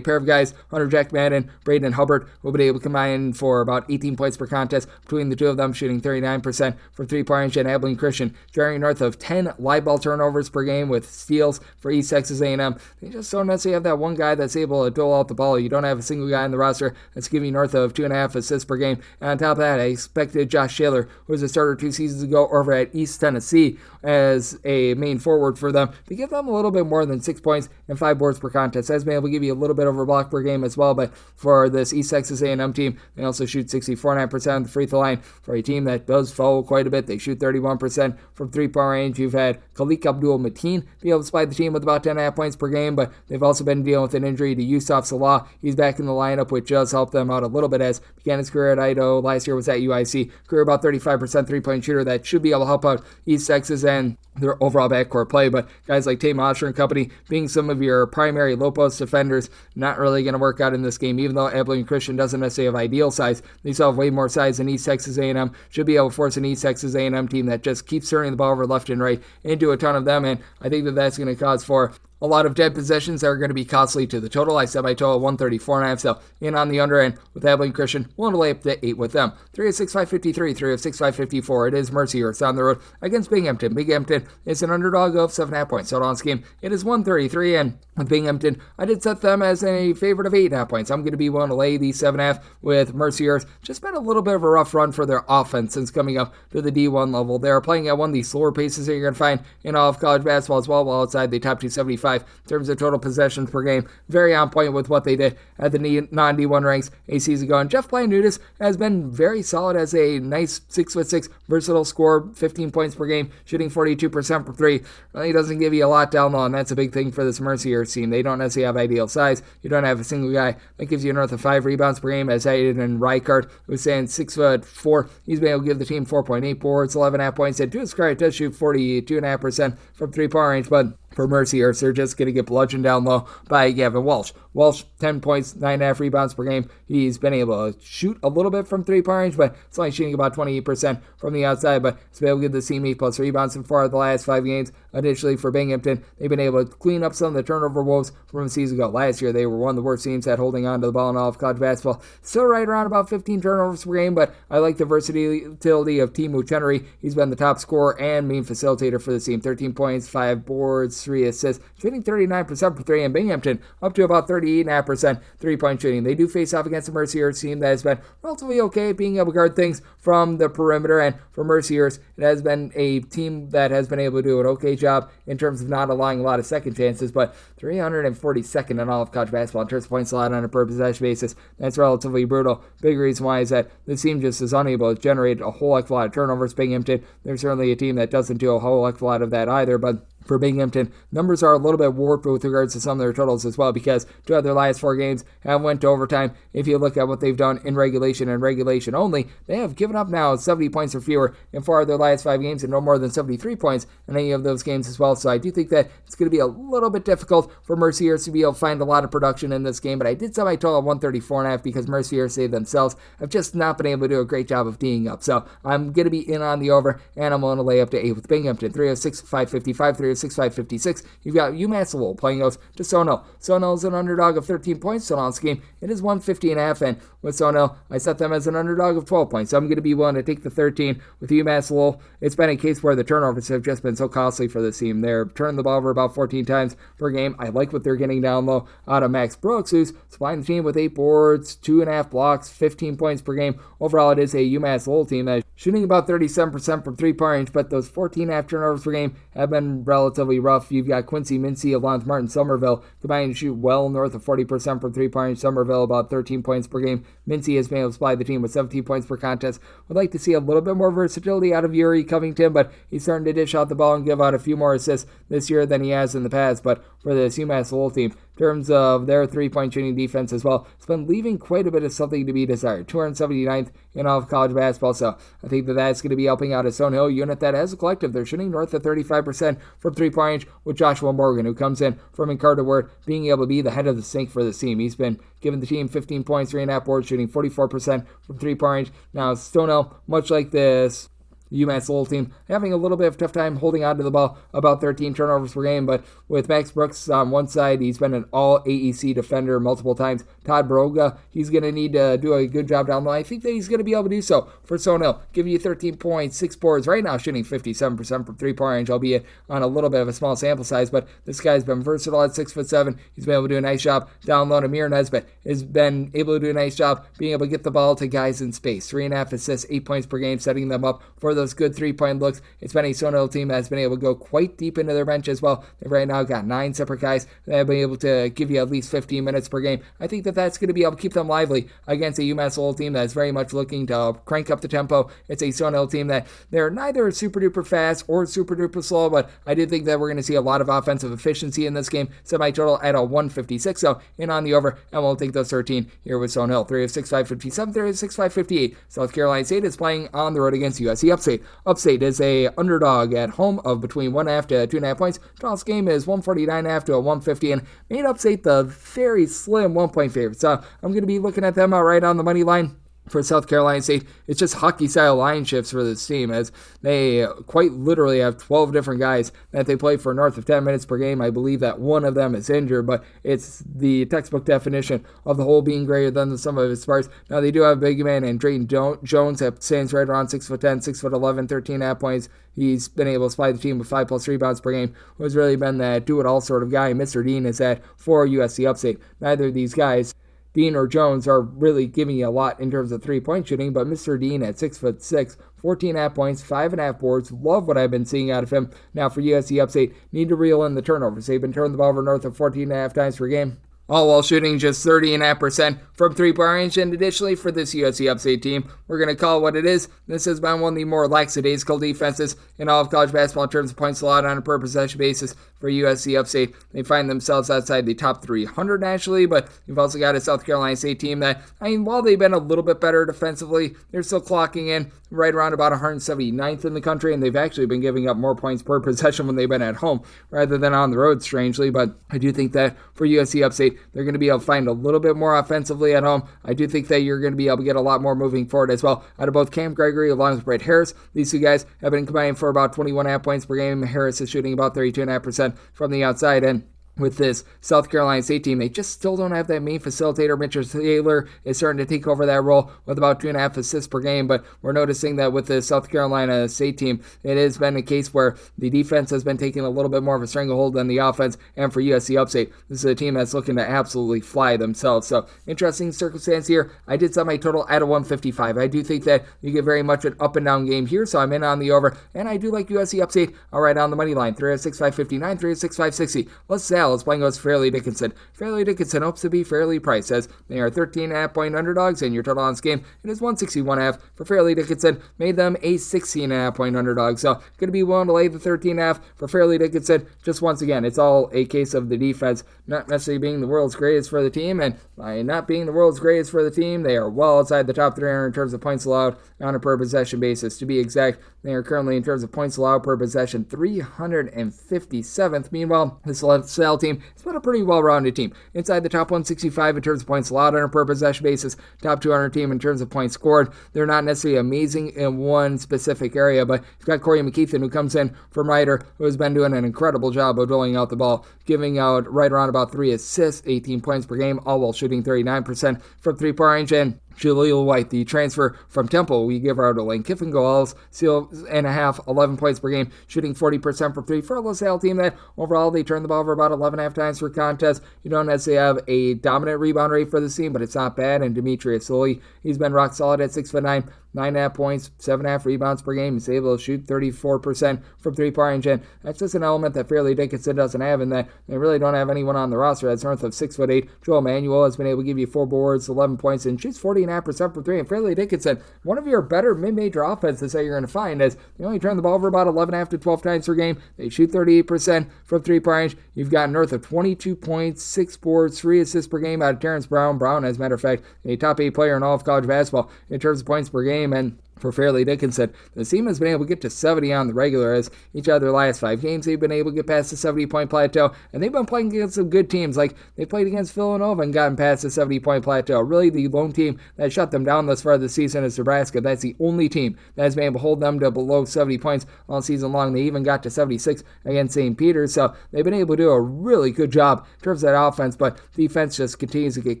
pair of guys, Hunter Jack Madden, Braden Hubbard, who will be able to combine for about 18 points per contest between the two of them, shooting 39% from 3-point. And Abilene Christian carrying north of 10 live ball turnovers per game with steals for East Texas A&M. They just don't necessarily have that one guy that's able to dole out the ball. You don't have a single guy in the roster that's giving north of 2.5 assists per game. And on top of that, I expected Josh Shaler, who was a starter 2 seasons ago over at East Tennessee as a main forward for them, to give them a little bit more than 6 points and 5 boards per contest. That's been able to give you a little bit over a block per game as well. But for this East Texas A&M team, they also shoot 64.9% on the free throw line. For for a team that does foul quite a bit. They shoot 31% from three-point range. You've had Khalik Abdul-Mateen be able to supply the team with about 10.5 points per game, but they've also been dealing with an injury to Yusuf Salah. He's back in the lineup, which does help them out a little bit as began his career at Idaho. Last year was at UIC. Career about 35% three-point shooter. That should be able to help out East Texas and their overall backcourt play, but guys like Tate Mosher and company being some of your primary low-post defenders, not really going to work out in this game, even though Abilene Christian doesn't necessarily have ideal size. They still have way more size than East Texas A&M. Should be able to force an East Texas A&M team that just keeps turning the ball over left and right into a ton of them, and I think that that's going to cause for a lot of dead possessions that are going to be costly to the total. I set my total 134.5, so in on the under end with Abilene Christian. Willing to lay up to 8 with them. 3 of 6, 553, 3 of 6, 554. It is Mercyhurst on the road against Binghamton. Binghamton is an underdog of 7.5 points. Total on this game, it is 133, and with Binghamton, I did set them as a favorite of 8.5 points. I'm going to be willing to lay the 7.5 with Mercyhurst. Just been a little bit of a rough run for their offense since coming up to the D1 level. They're playing at one of the slower paces that you're going to find in all of college basketball as well, while outside the top 275 in terms of total possessions per game. Very on point with what they did at the non-D1 ranks a season ago. And Jeff Planutis has been very solid as a nice 6'6", versatile scorer, 15 points per game, shooting 42% for three. Really doesn't give you a lot down low, and that's a big thing for this Mercyhurst team. They don't necessarily have ideal size. You don't have a single guy that gives you north of 5 rebounds per game, as Hayden Reichard, who's saying 6'4". He's been able to give the team 4.8 boards, 11.5 points. And to his credit, does shoot 42.5% from three-point range, but for Mercyhurst, they're just going to get bludgeoned down low by Gavin Walsh. Walsh, 10 points, 9.5 rebounds per game. He's been able to shoot a little bit from three-point range, but it's only shooting about 28% from the outside, but he's been able to give the team 8+ rebounds in 4 of the last 5 games. Additionally, for Binghamton, they've been able to clean up some of the turnover woes from a season ago. Last year, they were one of the worst teams at holding on to the ball in all of college basketball. Still right around about 15 turnovers per game, but I like the versatility of Timu Chenery. He's been the top scorer and main facilitator for the team. 13 points, 5 boards, 3 assists, shooting 39% for three, and Binghamton up to about 38.5% three-point shooting. They do face off against a Mercyhurst team that has been relatively okay at being able to guard things from the perimeter, and for Mercyhurst, it has been a team that has been able to do an okay job in terms of not allowing a lot of second chances, but 342nd in all of college basketball in terms of points allowed on a per possession basis. That's relatively brutal. Big reason why is that this team just is unable to generate a whole heck of a lot of turnovers. Binghamton, they're certainly a team that doesn't do a whole heck of a lot of that either, but for Binghamton, numbers are a little bit warped with regards to some of their totals as well, because 2 of their last 4 games have went to overtime. If you look at what they've done in regulation and regulation only, they have given up now 70 points or fewer in 4 of their last 5 games and no more than 73 points in any of those games as well. So I do think that it's going to be a little bit difficult for Mercyhurst to be able to find a lot of production in this game, but I did set my total at 134.5 because Mercyhurst, they themselves have just not been able to do a great job of D'ing up. So I'm going to be in on the over, and I'm going to lay up to 8 with Binghamton. 3 of 6, 555, 3 of 6, 556. You've got UMass Lowell playing those to Sono. Sono is an underdog of 13 points. So on this game, it is 150.5, and with Sono, I set them as an underdog of 12 points. So I'm going to be willing to take the 13 with UMass Lowell. It's been a case where the turnovers have just been so costly for this team. They're turning the ball over about 14 times per game. I like what they're getting down low out of Max Brooks, who's supplying the team with 8 boards, 2.5 blocks, 15 points per game. Overall, it is a UMass Lowell team that's shooting about 37% from three-point range, but those 14.5 turnovers per game have been relatively rough. You've got Quincy Mincy, Alonzo Martin, Somerville combining to shoot well north of 40% from three-point range. Somerville about 13 points per game. Mincy has been able to supply the team with 17 points per contest. Would like to see a little bit more versatility out of Yuri Covington, but he's starting to dish out the ball and give out a few more assists this year than he has in the past. But for this UMass Lowell team, in terms of their three-point shooting defense as well, it's been leaving quite a bit of something to be desired. 279th in all of college basketball, so I think that that's going to be helping out a Stonehill unit that as a collective, they're shooting north of 35% from three-point range, with Joshua Morgan, who comes in from Encarta Word, being able to be the head of the sink for this team. He's been giving the team 15 points, 3.5 boards, shooting 44% from three-point range. Now, Stonehill, much like this UMass Lowell team, having a little bit of a tough time holding on to the ball, about 13 turnovers per game, but with Max Brooks on one side, he's been an all AEC defender multiple times. Todd Broga, he's going to need to do a good job down the line. I think that he's going to be able to do so for Stonehill. Give you 13 points, 6 boards, right now shooting 57% from three-point range, albeit on a little bit of a small sample size, but this guy's been versatile at 6'7". He's been able to do a nice job down low. Amir Nesbitt has been able to do a nice job being able to get the ball to guys in space. 3.5 assists, 8 points per game, setting them up for those good three-point looks. It's been a Stonehill team that has been able to go quite deep into their bench as well. They've right now got 9 separate guys that have been able to give you at least 15 minutes per game. I think that that that's going to be able to keep them lively against a UMass Lowell team that's very much looking to crank up the tempo. It's a Stone Hill team that they're neither super duper fast or super duper slow, but I do think that we're going to see a lot of offensive efficiency in this game. Semi-total at a 156, so in on the over, and we'll take those 13 here with Stone Hill. 3 of 6, 557, 3 of 6, 558. South Carolina State is playing on the road against USC Upstate. Upstate is a underdog at home of between 1.5 to 2.5 points. This game is 149.5 to a 150, and made Upstate the very slim 1-point favorite. So I'm going to be looking at them right on the money line. For South Carolina State, it's just hockey-style line shifts for this team, as they quite literally have 12 different guys that they play for north of 10 minutes per game. I believe that one of them is injured, but it's the textbook definition of the whole being greater than the sum of its parts. Now, they do have a big man and Drayton Jones that stands right around 6'10", 6'11", 13.5 points. He's been able to supply the team with 5+ rebounds per game, who's really been that do-it-all sort of guy. Mr. Dean is at for USC Upstate. Neither of these guys, Dean or Jones, are really giving you a lot in terms of three-point shooting, but Mr. Dean at 6'6", 14.5 points, 5.5 boards. Love what I've been seeing out of him. Now for USC Upstate, need to reel in the turnovers. They've been turning the ball over north of 14.5 times per game, all while shooting just 30.5% from three-point range. And additionally, for this USC Upstate team, we're going to call it what it is. This has been one of the more lackadaisical defenses in all of college basketball in terms of points allowed on a per-possession basis for USC Upstate. They find themselves outside the top 300 nationally, but you've also got a South Carolina State team that, while they've been a little bit better defensively, they're still clocking in right around about 179th in the country, and they've actually been giving up more points per possession when they've been at home rather than on the road, strangely. But I do think that for USC Upstate, they're going to be able to find a little bit more offensively at home. I do think that you're going to be able to get a lot more moving forward as well out of both Cam Gregory along with Brett Harris. These two guys have been combining for about 21.5 points per game. Harris is shooting about 32.5% from the outside, and with this South Carolina State team, they just still don't have that main facilitator. Mitchell Taylor is starting to take over that role with about 2.5 assists per game, but we're noticing that with the South Carolina State team, it has been a case where the defense has been taking a little bit more of a stranglehold than the offense, and for USC Upstate, this is a team that's looking to absolutely fly themselves. So, interesting circumstance here. I did set my total at a 155. I do think that you get very much an up and down game here, so I'm in on the over, and I do like USC Upstate right on the money line. 3 of 6, 559, 3 of 6, 560. Let's say is playing against Fairleigh Dickinson. Fairleigh Dickinson hopes to be fairly priced, as they are 13.5 point underdogs, and your total on this game, it is 161.5 for Fairleigh Dickinson. Made them a 16.5 point underdog, so going to be willing to lay the 13.5 for Fairleigh Dickinson. Just once again, it's all a case of the defense not necessarily being the world's greatest for the team, and by not being the world's greatest for the team, they are well outside the top 300 in terms of points allowed on a per possession basis. To be exact, they are currently, in terms of points allowed per possession, 357th. Meanwhile, this LaSalle team has been a pretty well-rounded team. Inside the top 165 in terms of points allowed on a per possession basis, top 200 team in terms of points scored. They're not necessarily amazing in one specific area, but you've got Corey McKeithen, who comes in from Ryder, who has been doing an incredible job of doling out the ball, giving out right around about 3 assists, 18 points per game, all while shooting 39% from three-point range. And Jaleel White, the transfer from Temple, we give out a Lane Kiffin goals, 2.5, 11 points per game, shooting 40% from three for a LaSalle team that overall they turn the ball over about 11.5 times per contest. You don't necessarily have a dominant rebound rate for this team, but it's not bad. And Demetrius Sully, he's been rock solid at 6'9", 9.5 points, 7.5 rebounds per game. He's able to shoot 34% from three-point range, and that's just an element that Fairleigh Dickinson doesn't have, in that they really don't have anyone on the roster that's north of 6'8". Joel Manuel has been able to give you 4 boards, 11 points, and shoots 40.5% from three. And Fairleigh Dickinson, one of your better mid-major offenses that you're going to find, is they only turn the ball over about 11.5 to 12 times per game. They shoot 38% from three-point range. You've got north of 22 points, 6 boards, 3 assists per game out of Terrence Brown. Brown, as a matter of fact, a top 8 player in all of college basketball in terms of points per game. And for Fairleigh Dickinson, the team has been able to get to 70 on the regular, as each of their last 5 games they've been able to get past the 70-point plateau, and they've been playing against some good teams. Like, they played against Villanova and gotten past the 70-point plateau. Really, the lone team that shut them down thus far this season is Nebraska. That's the only team that has been able to hold them to below 70 points all season long. They even got to 76 against St. Peter's, so they've been able to do a really good job in terms of that offense, but defense just continues to get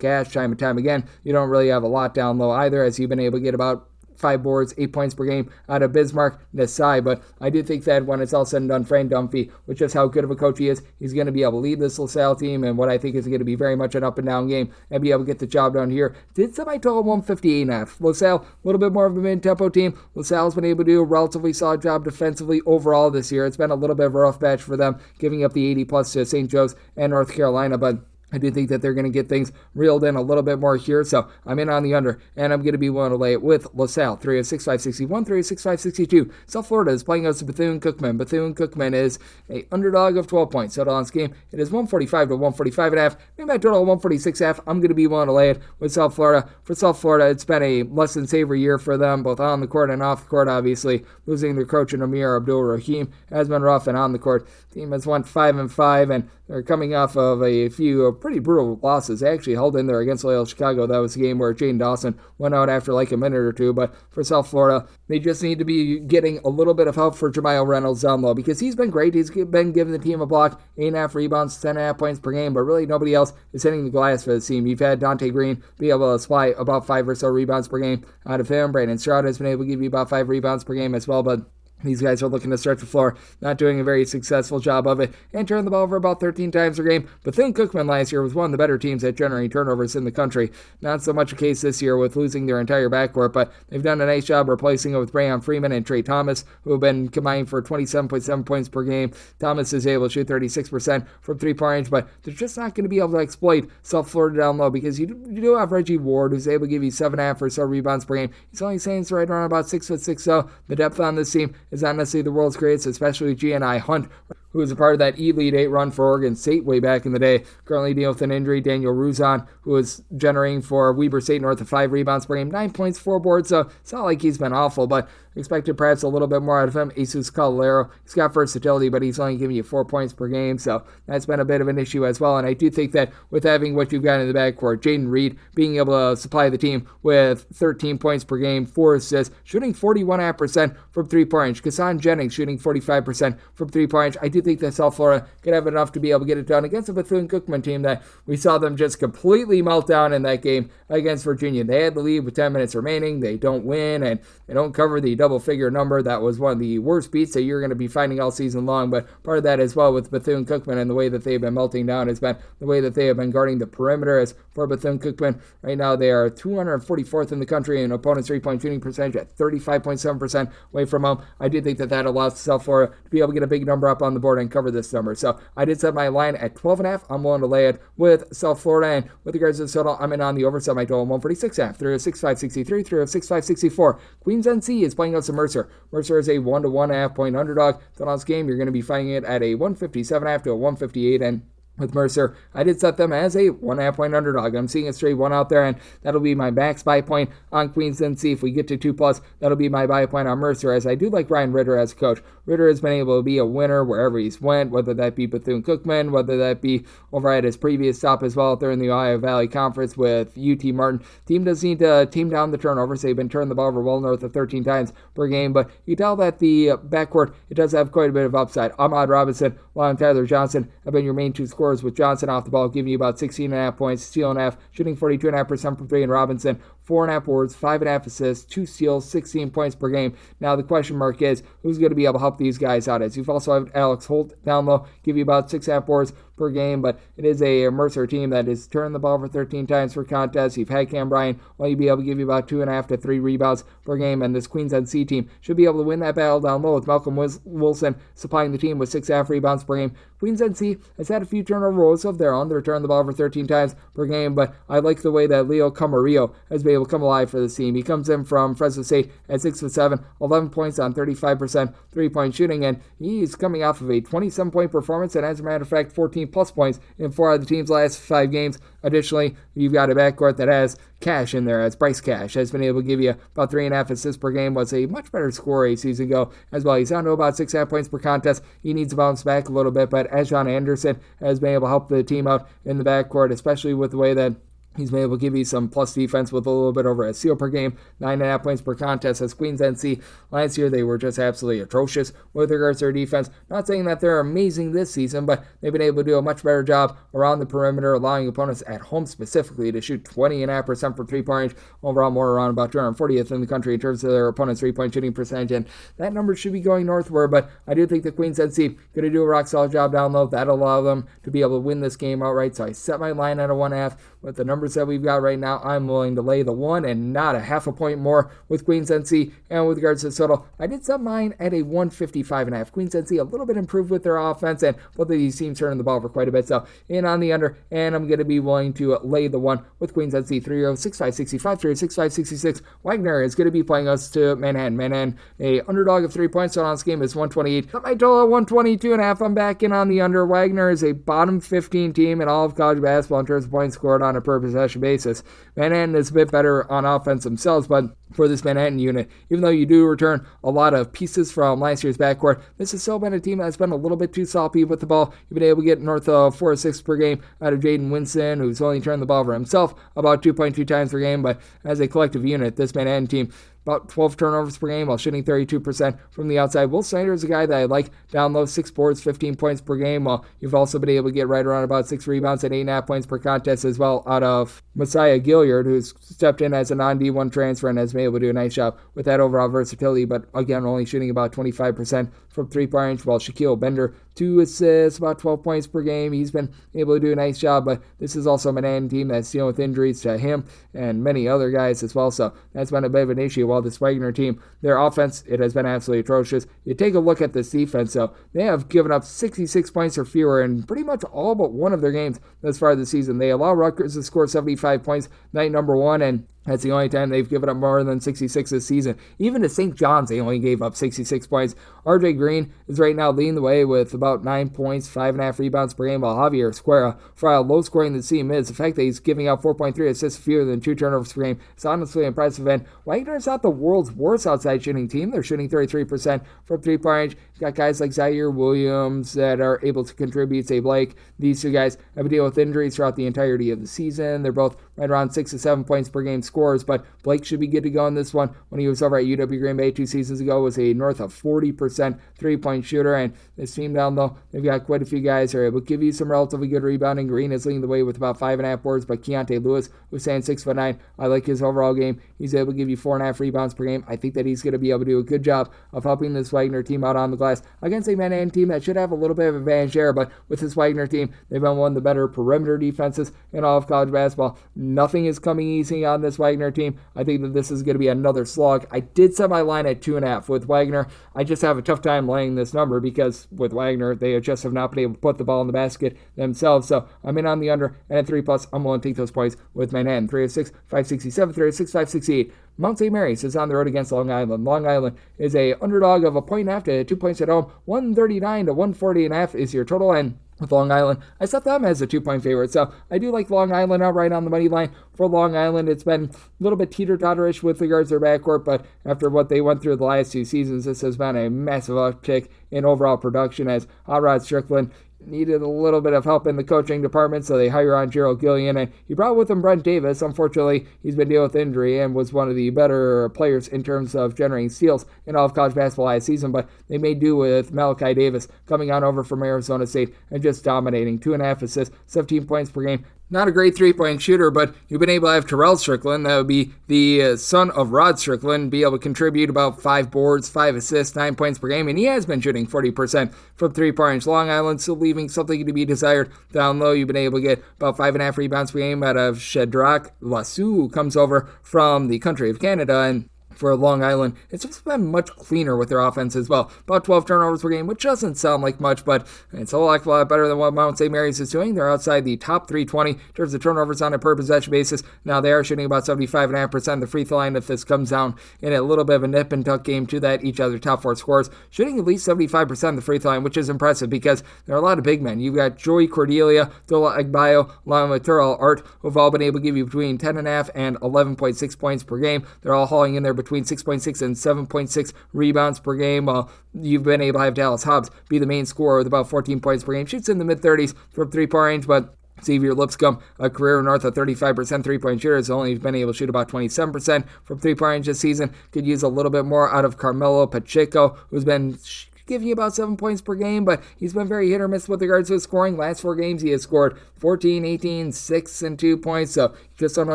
gashed time and time again. You don't really have a lot down low either, as you've been able to get about 5 boards, 8 points per game out of Bismarck Desai. But I do think that when it's all said and done, Frank Dunphy, with just how good of a coach he is, he's going to be able to lead this LaSalle team, and what I think is going to be very much an up and down game, and be able to get the job done here. Did semi-total 158.5. LaSalle, a little bit more of a mid-tempo team. LaSalle's been able to do a relatively solid job defensively overall this year. It's been a little bit of a rough patch for them, giving up the 80 plus to St. Joe's and North Carolina, but I do think that they're going to get things reeled in a little bit more here, so I'm in on the under, and I'm going to be willing to lay it with LaSalle, 306-561, 306-562. South Florida is playing against Bethune-Cookman. Bethune-Cookman is a underdog of 12 points. Total on this game, it is 145 to 145.5. Maybe my total 146.5. I'm going to be willing to lay it with South Florida. For South Florida, it's been a less than savory year for them, both on the court and off the court, obviously. Losing their coach, Amir Abdul-Rahim, has been rough, and on the court, the team has won 5-5, and they're coming off of a few pretty brutal losses. They actually held in there against Loyola Chicago. That was a game where Jaden Dawson went out after like a minute or two. But for South Florida, they just need to be getting a little bit of help for Jamiel Reynolds down low, because he's been great. He's been giving the team a block, 8.5 rebounds, 10.5 points per game, but really nobody else is hitting the glass for the team. You've had Dante Green be able to supply about 5 or so rebounds per game out of him. Brandon Stroud has been able to give you about 5 rebounds per game as well, but these guys are looking to stretch the floor, not doing a very successful job of it, and turn the ball over about 13 times per game. Bethune-Cookman last year was one of the better teams at generating turnovers in the country. Not so much a case this year with losing their entire backcourt, but they've done a nice job replacing it with Brayon Freeman and Trey Thomas, who have been combined for 27.7 points per game. Thomas is able to shoot 36% from three-point range, but they're just not going to be able to exploit South Florida down low, because you do have Reggie Ward, who's able to give you 7.5 or so rebounds per game. He's only saying it's right around about 6'6", so the depth on this team is not necessarily the world's greatest, especially G.N.I. Hunt, who was a part of that Elite 8 run for Oregon State way back in the day. Currently dealing with an injury. Daniel Ruzon, who was generating for Weber State north of 5 rebounds per game, 9 points, 4 boards, so it's not like he's been awful, but expected perhaps a little bit more out of him. Jesus Calero, he's got versatility, but he's only giving you 4 points per game, so that's been a bit of an issue as well. And I do think that with having what you've got in the backcourt, Jaden Reed being able to supply the team with 13 points per game, 4 assists, shooting 41.5% from three-point range. Kassan Jennings shooting 45% from three-point range. I do think that South Florida could have enough to be able to get it done against a Bethune-Cookman team that we saw them just completely melt down in that game against Virginia. They had the lead with 10 minutes remaining. They don't win, and they don't cover the double-figure number. That was one of the worst beats that you're going to be finding all season long, but part of that as well with Bethune-Cookman and the way that they've been melting down has been the way that they have been guarding the perimeter. As for Bethune-Cookman, right now they are 244th in the country in opponent's three-point shooting percentage at 35.7% away from home. I do think that that allows South Florida to be able to get a big number up on the board and cover this number. So I did set my line at 12.5. I'm willing to lay it with South Florida, and with regards to the total, I'm in on the over. Set my total 146.5, 306.563, 306.564. Queens NC is playing against Mercer. Mercer is a 1-to-1.5 point underdog. So on this game, you're going to be finding it at a 157.5 to a 158, and with Mercer, I did set them as a 1.5 point underdog. I'm seeing a straight one out there, and that'll be my max buy point on Queens NC. If we get to 2+, that'll be my buy point on Mercer, as I do like Ryan Ritter as a coach. Ritter has been able to be a winner wherever he's went, whether that be Bethune-Cookman, whether that be over at his previous stop as well out there in the Ohio Valley Conference with UT Martin. Team does need to tame down the turnovers. They've been turning the ball over well north of 13 times per game, but you tell that the backcourt, it does have quite a bit of upside. Ahmad Robinson, along with Tyler Johnson, have been your main two scorers, with Johnson off the ball giving you about 16.5 points, stealing half, shooting 42.5% from 3, and Robinson 4.5 boards, 5.5 assists, 2 steals, 16 points per game. Now the question mark is who's going to be able to help these guys out. As you've also had Alex Holt down low, give you about 6.5 boards per game, but it is a Mercer team that is turning the ball over 13 times per contest. You've had Cam Bryan only be able to give you about 2.5 to 3 rebounds per game, and this Queens NC team should be able to win that battle down low with Malcolm Wilson supplying the team with 6.5 rebounds per game. Queens NC has had a few turnover woes of their own. They're turning the ball over 13 times per game, but I like the way that Leo Camarillo has been able to come alive for this team. He comes in from Fresno State at 6'7", 11 points on 35% three-point shooting, and he's coming off of a 27-point performance, and as a matter of fact, 14-plus points in 4 of the team's last 5 games. Additionally, you've got a backcourt that has Cash in there, as Bryce Cash has been able to give you about 3.5 assists per game, was a much better scorer a season ago as well. He's down to about 6.5 points per contest. He needs to bounce back a little bit, but Ajon Anderson has been able to help the team out in the backcourt, especially with the way that he's been able to give you some plus defense with a little bit over a steal per game, 9.5 points per contest. As Queens NC, last year they were just absolutely atrocious with regards to their defense. Not saying that they're amazing this season, but they've been able to do a much better job around the perimeter, allowing opponents at home specifically to shoot 20.5% from three-point range. Overall, more around about 240th in the country in terms of their opponent's three-point shooting percentage, and that number should be going northward, but I do think the Queens NC going to do a rock-solid job down low. That'll allow them to be able to win this game outright, so I set my line at a 1.5 with the number numbers that we've got right now, I'm willing to lay the 1 and not a half a point more with Queens NC. And with regards to the total, I did set mine at a 155.5. Queens NC a little bit improved with their offense, and both of these teams turning the ball for quite a bit. So in on the under, and I'm going to be willing to lay the 1 with Queens NC 3-0-6-5-65, 3-0-6-5-66. Wagner is going to be playing us to Manhattan. Manhattan, a underdog of 3 points on this game is 128. Set my total at 122.5. I'm back in on the under. Wagner is a bottom 15 team in all of college basketball in terms of points scored on a per possession basis. Manhattan is a bit better on offense themselves, but for this Manhattan unit, even though you do return a lot of pieces from last year's backcourt, this has still been a team that's been a little bit too sloppy with the ball. You've been able to get north of 4 assists per game out of Jaden Winston, who's only turned the ball over himself about 2.2 times per game, but as a collective unit, this Manhattan team, about 12 turnovers per game while shooting 32% from the outside. Will Snyder is a guy that I like down low, 6 boards, 15 points per game, while you've also been able to get right around about 6 rebounds and 8.5 points per contest as well out of Messiah Gilliard, who's stepped in as a non-D1 transfer and has been able to do a nice job with that overall versatility, but again, only shooting about 25% from 3-point range, while Shaquille Bender, 2 assists, about 12 points per game. He's been able to do a nice job, but this is also a Manhattan team that's dealing with injuries to him and many other guys as well, so that's been a bit of an issue. While this Wagner team, their offense, it has been absolutely atrocious. You take a look at this defense, though, they have given up 66 points or fewer in pretty much all but one of their games thus far this season. They allow Rutgers to score 75 points night number 1, and that's the only time they've given up more than 66 this season. Even to St. John's, they only gave up 66 points. RJ Green is right now leading the way with about 9 points, 5.5 rebounds per game, while Javier Esquera, for how low scoring the team is, the fact that he's giving out 4.3 assists fewer than 2 turnovers per game is honestly impressive. And Wagner is not the world's worst outside shooting team. They're shooting 33% from 3-point range. You've got guys like Zaire Williams that are able to contribute. Say Blake. These two guys have to deal with injuries throughout the entirety of the season. They're both right around 6 to 7 points per game scores, but Blake should be good to go in this one. When he was over at UW Green Bay 2 seasons ago, was a north of 40% 3-point shooter, and this team down low, they've got quite a few guys who are able to give you some relatively good rebounding. Green is leading the way with about 5.5 boards, but Keontae Lewis, who's saying 6'9", I like his overall game. He's able to give you 4.5 rebounds per game. I think that he's going to be able to do a good job of helping this Wagner team out on the glass against a Manhattan team that should have a little bit of advantage there, but with this Wagner team, they've been one of the better perimeter defenses in all of college basketball. Nothing is coming easy on this Wagner team. I think that this is going to be another slog. I did set my line at 2.5 with Wagner. I just have a tough time laying this number because with Wagner, they just have not been able to put the ball in the basket themselves. So I'm in on the under, and at 3+, I'm willing to take those points with Manhattan. 306, 567, 306, 568. Mount St. Mary's is on the road against Long Island. Long Island is a underdog of 1.5 to 2 points at home. 139 to 140.5 is your total, and with Long Island, I set them as a 2-point favorite. So I do like Long Island outright on the money line. For Long Island, it's been a little bit teeter-totterish with regards to their backcourt, but after what they went through the last 2 seasons, this has been a massive uptick in overall production as Hot Rod Strickland needed a little bit of help in the coaching department, so they hire on Gerald Gillian, and he brought with him Brent Davis. Unfortunately, he's been dealing with injury and was one of the better players in terms of generating steals in all of college basketball last season, but they made do with Malachi Davis coming on over from Arizona State and just dominating. 2.5 assists, 17 points per game. Not a great 3-point shooter, but you've been able to have Terrell Strickland, that would be the son of Rod Strickland, be able to contribute about 5 boards, 5 assists, 9 points per game, and he has been shooting 40% from 3-point range. Long Island still leaving something to be desired. Down low, you've been able to get about 5.5 rebounds per game out of Shadrach Lassou, who comes over from the country of Canada, and for Long Island, it's just been much cleaner with their offense as well. About 12 turnovers per game, which doesn't sound like much, but it's a lot better than what Mount St. Mary's is doing. They're outside the top 320 in terms of turnovers on a per possession basis. Now they are shooting about 75.5% the free throw line. If this comes down in a little bit of a nip and tuck game to that, each other top 4 scores, shooting at least 75% the free throw line, which is impressive because there are a lot of big men. You've got Joey Cordelia, Dola Agbayo, along with Terrell Art, who've all been able to give you between 10.5 and 11.6 points per game. They're all hauling in there between 6.6 and 7.6 rebounds per game, while you've been able to have Dallas Hobbs be the main scorer with about 14 points per game. Shoots in the mid-30s from 3-point range, but Xavier Lipscomb, a career north of 35% 3-point shooter, has only been able to shoot about 27% from 3-point range this season. Could use a little bit more out of Carmelo Pacheco, who's been should give you about 7 points per game, but he's been very hit or miss with regards to his scoring. Last 4 games, he has scored 14, 18, 6, and 2 points, so you just don't know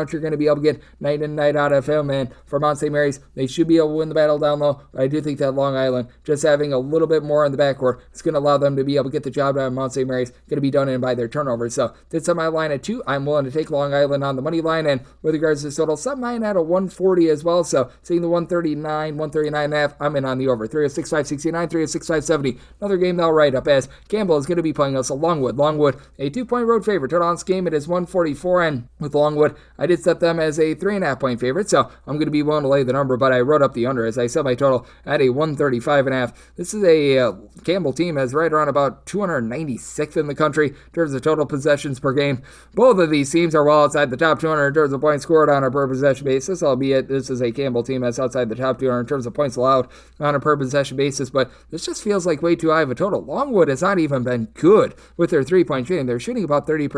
what you're going to be able to get night in, night out of him. And for Mount St. Mary's, they should be able to win the battle down low, but I do think that Long Island, just having a little bit more in the backcourt, is going to allow them to be able to get the job done. Mount St. Mary's going to be done in by their turnovers. So did set my line at 2. I'm willing to take Long Island on the money line, and with regards to the total, set mine at a 140 as well. So seeing the 139.5, I'm in on the over. 306.569, 306.570. Another game that'll write up as Campbell is going to be playing us at Longwood. Longwood, a 2-point road favorite. Total on this game, it is 144, and with Longwood, I did set them as a 3.5-point favorite, so I'm going to be willing to lay the number, but I wrote up the under as I set my total at a 135.5. This is a Campbell team that's right around about 296th in the country in terms of total possessions per game. Both of these teams are well outside the top 200 in terms of points scored on a per possession basis, albeit this is a Campbell team that's outside the top 200 in terms of points allowed on a per possession basis, but this just feels like way too high of a total. Longwood has not even been good with their 3-point shooting. They're shooting about 30%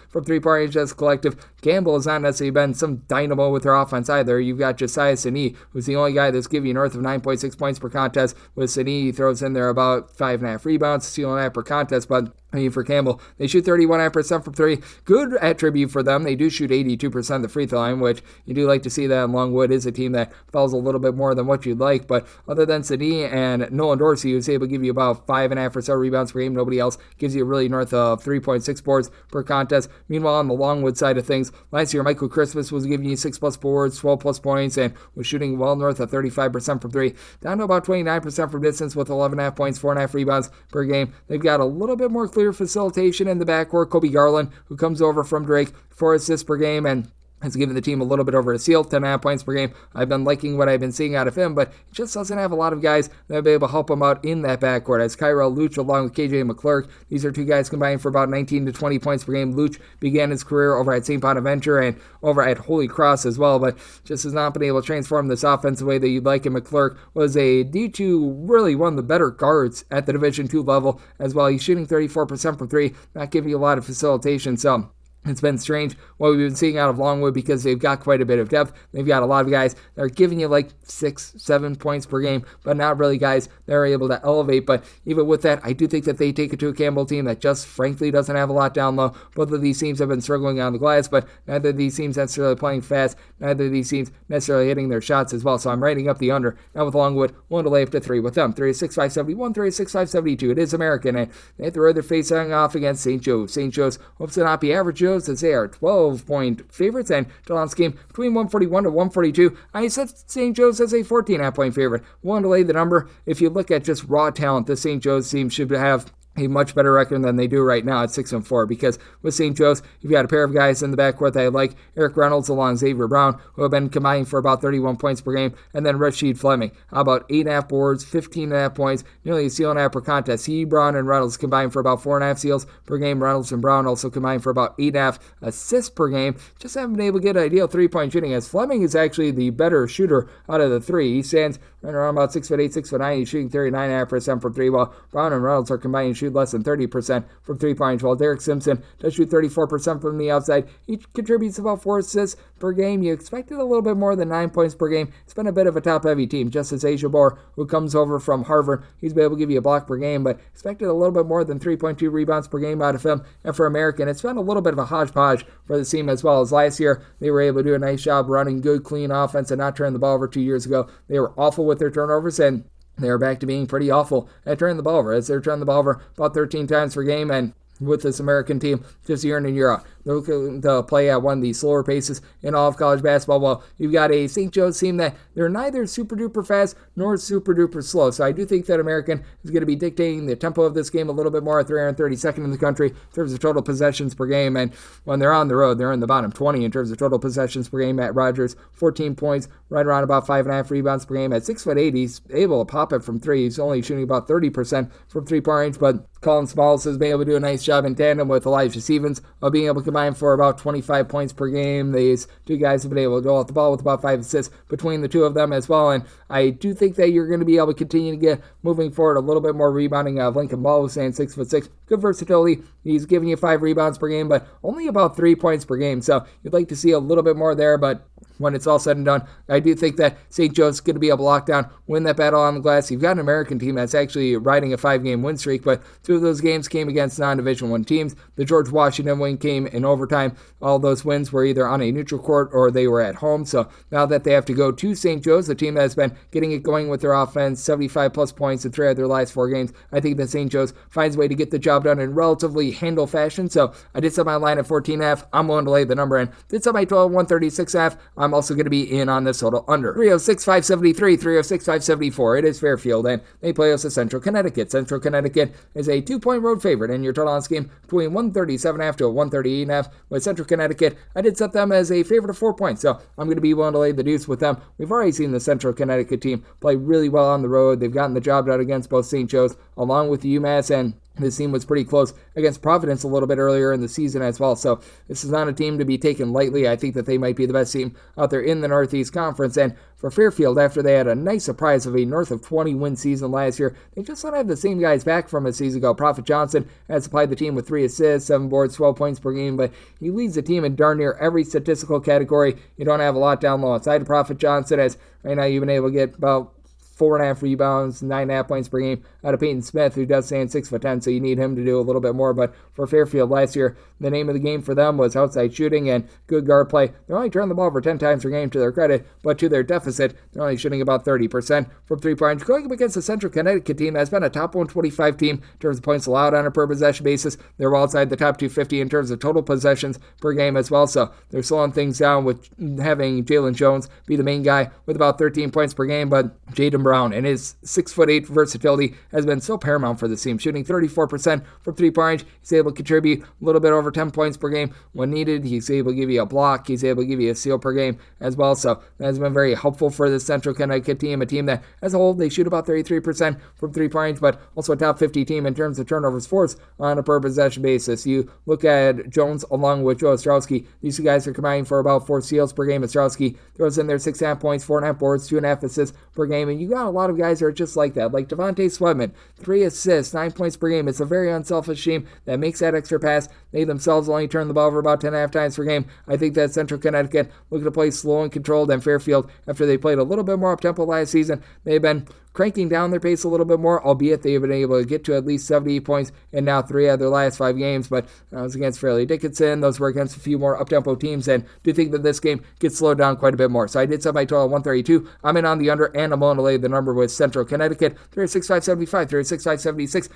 from 3-point range as a collective. Campbell has not necessarily been some dynamo with their offense either. You've got Josiah Sini, who's the only guy that's giving you north of 9.6 points per contest. With Sini, he throws in there about 5.5 rebounds, steal and a half per contest, but for Campbell, they shoot 31.5% from 3. Good attribute for them. They do shoot 82% the free throw line, which you do like to see that. And Longwood is a team that falls a little bit more than what you'd like. But other than Sadi and Nolan Dorsey, who's able to give you about 5.5 or so rebounds per game, nobody else gives you really north of 3.6 boards per contest. Meanwhile, on the Longwood side of things, last year Michael Christmas was giving you 6+ boards, 12+ points, and was shooting well north of 35% from 3, down to about 29% from distance with 11.5 points, 4.5 rebounds per game. They've got a little bit more clear facilitation in the backcourt. Kobe Garland, who comes over from Drake, 4 assists per game, and has given the team a little bit over a seal, 10.5 points per game. I've been liking what I've been seeing out of him, but he just doesn't have a lot of guys that will be able to help him out in that backcourt. As Kyrell Luch along with KJ McClurk, these are two guys combined for about 19 to 20 points per game. Luch began his career over at St. Bonaventure and over at Holy Cross as well, but just has not been able to transform this offense the way that you'd like. And McClurk was a D2, really one of the better guards at the Division II level as well. He's shooting 34% from 3, not giving you a lot of facilitation, so it's been strange what we've been seeing out of Longwood because they've got quite a bit of depth. They've got a lot of guys that are giving you like 6-7 points per game, but not really guys that are able to elevate. But even with that, I do think that they take it to a Campbell team that just frankly doesn't have a lot down low. Both of these teams have been struggling on the glass, but neither of these teams necessarily playing fast. Neither of these teams necessarily hitting their shots as well. So I'm writing up the under. Now with Longwood, willing to lay up to 3 with them. 36-571, 36-572. It is American, and they have to throw their facing off against St. Joe's. St. Joe's hopes to not be average Joe's, as they are 12-point favorites, and Toledo's game between 141 to 142. I set St. Joe's as a 14.5-point favorite. Willing to lay the number. If you look at just raw talent, the St. Joe's team should have a much better record than they do right now at 6-4, because with St. Joe's, you've got a pair of guys in the backcourt that I like, Eric Reynolds along Xavier Brown, who have been combining for about 31 points per game, and then Rasheed Fleming, about 8.5 boards, 15.5 points, nearly a steal and a half per contest. He, Brown, and Reynolds combined for about 4.5 steals per game. Reynolds and Brown also combined for about 8.5 assists per game. Just haven't been able to get ideal 3-point shooting, as Fleming is actually the better shooter out of the three. He stands right around about 6'8", 6'9". He's shooting 39.5% from 3, while Brown and Reynolds are combined to shoot less than 30% from 3-point range, while Derek Simpson does shoot 34% from the outside. He contributes about 4 assists per game. You expected a little bit more than 9 points per game. It's been a bit of a top-heavy team, just as Asia Bohr, who comes over from Harvard, he's been able to give you a block per game, but expected a little bit more than 3.2 rebounds per game out of him. And for American, it's been a little bit of a hodgepodge for the team as well. As last year, they were able to do a nice job running good, clean offense and not turning the ball over. 2 years ago, they were awful with their turnovers, and they are back to being pretty awful at turning the ball over, as they're turning the ball over about 13 times per game. And with this American team, just year in and year out, they'll play at one of the slower paces in all of college basketball. Well, you've got a St. Joe's team that they're neither super duper fast nor super duper slow. So I do think that American is going to be dictating the tempo of this game a little bit more, at 332nd in the country in terms of total possessions per game. And when they're on the road, they're in the bottom 20 in terms of total possessions per game. Matt Rogers, 14 points, right around about 5.5 rebounds per game. At 6'8", he's able to pop it from 3. He's only shooting about 30% from 3-point range, but Colin Smalls has been able to do a nice job in tandem with Elijah Stevens of being able to combine for about 25 points per game. These two guys have been able to go off the ball with about 5 assists between the two of them as well. And I do think that you're going to be able to continue to get moving forward a little bit more rebounding. Lincoln Ball was saying 6'6", good versatility. He's giving you 5 rebounds per game, but only about 3 points per game. So you'd like to see a little bit more there, but when it's all said and done, I do think that St. Joe's going to be able to lock down, win that battle on the glass. You've got an American team that's actually riding a 5-game win streak, but 2 of those games came against non-Division I teams. The George Washington win came in overtime. All those wins were either on a neutral court or they were at home. So now that they have to go to St. Joe's, the team that has been getting it going with their offense, 75-plus points in 3 of their last 4 games, I think that St. Joe's finds a way to get the job done in relatively handle fashion. So I did set my line at 14.5. I'm willing to lay the number in. Did set my 12 136.5. I'm also going to be in on this total under. 306-573, 306-574. It is Fairfield, and they play us at Central Connecticut. Central Connecticut is a 2-point road favorite, and your total on this game between 137.5 to 138.5. With Central Connecticut, I did set them as a favorite of 4 points, so I'm going to be willing to lay the deuce with them. We've already seen the Central Connecticut team play really well on the road. They've gotten the job done against both St. Joe's along with UMass, and this team was pretty close against Providence a little bit earlier in the season as well. So this is not a team to be taken lightly. I think that they might be the best team out there in the Northeast Conference. And for Fairfield, after they had a nice surprise of a north of 20 win season last year, they just don't have the same guys back from a season ago. Prophet Johnson has supplied the team with 3 assists, 7 boards, 12 points per game, but he leads the team in darn near every statistical category. You don't have a lot down low outside of Prophet Johnson, as right now you've been able to get about 4.5 rebounds, 9.5 points per game out of Peyton Smith, who does stand 6'10", so you need him to do a little bit more. But for Fairfield last year, the name of the game for them was outside shooting and good guard play. They're only turning the ball over 10 times per game to their credit, but to their deficit, they're only shooting about 30% from 3-point. Going up against the Central Connecticut team that's been a top 125 team in terms of points allowed on a per possession basis. They're well outside the top 250 in terms of total possessions per game as well, so they're slowing things down with having Jalen Jones be the main guy with about 13 points per game, but Jaden Brown and his 6'8" versatility has been so paramount for this team, shooting 34% from 3-point range. He's able to contribute a little bit over 10 points per game when needed. He's able to give you a block. He's able to give you a steal per game as well. So that has been very helpful for the Central Connecticut team, a team that as a whole, they shoot about 33% from 3-point range, but also a top 50 team in terms of turnovers forced on a per possession basis. You look at Jones along with Joe Ostrowski. These 2 guys are combining for about 4 steals per game. Ostrowski throws in there 6.5 points, 4.5 boards, 2.5 assists per game, and you got a lot of guys that are just like that, like Devontae Swedman, 3 assists, 9 points per game. It's a very unselfish team that makes that extra pass. They themselves only turn the ball over about 10.5 times per game. I think that Central Connecticut looking to play slow and controlled, and Fairfield, after they played a little bit more up-tempo last season, they've been cranking down their pace a little bit more, albeit they've been able to get to at least 78 points in now 3 out of their last 5 games, but that was against Fairleigh Dickinson. Those were against a few more up-tempo teams, and do think that this game gets slowed down quite a bit more. So I did set my total at 132. I'm in on the under, and I'm willing to lay the number with Central Connecticut. 306-575, 306-576.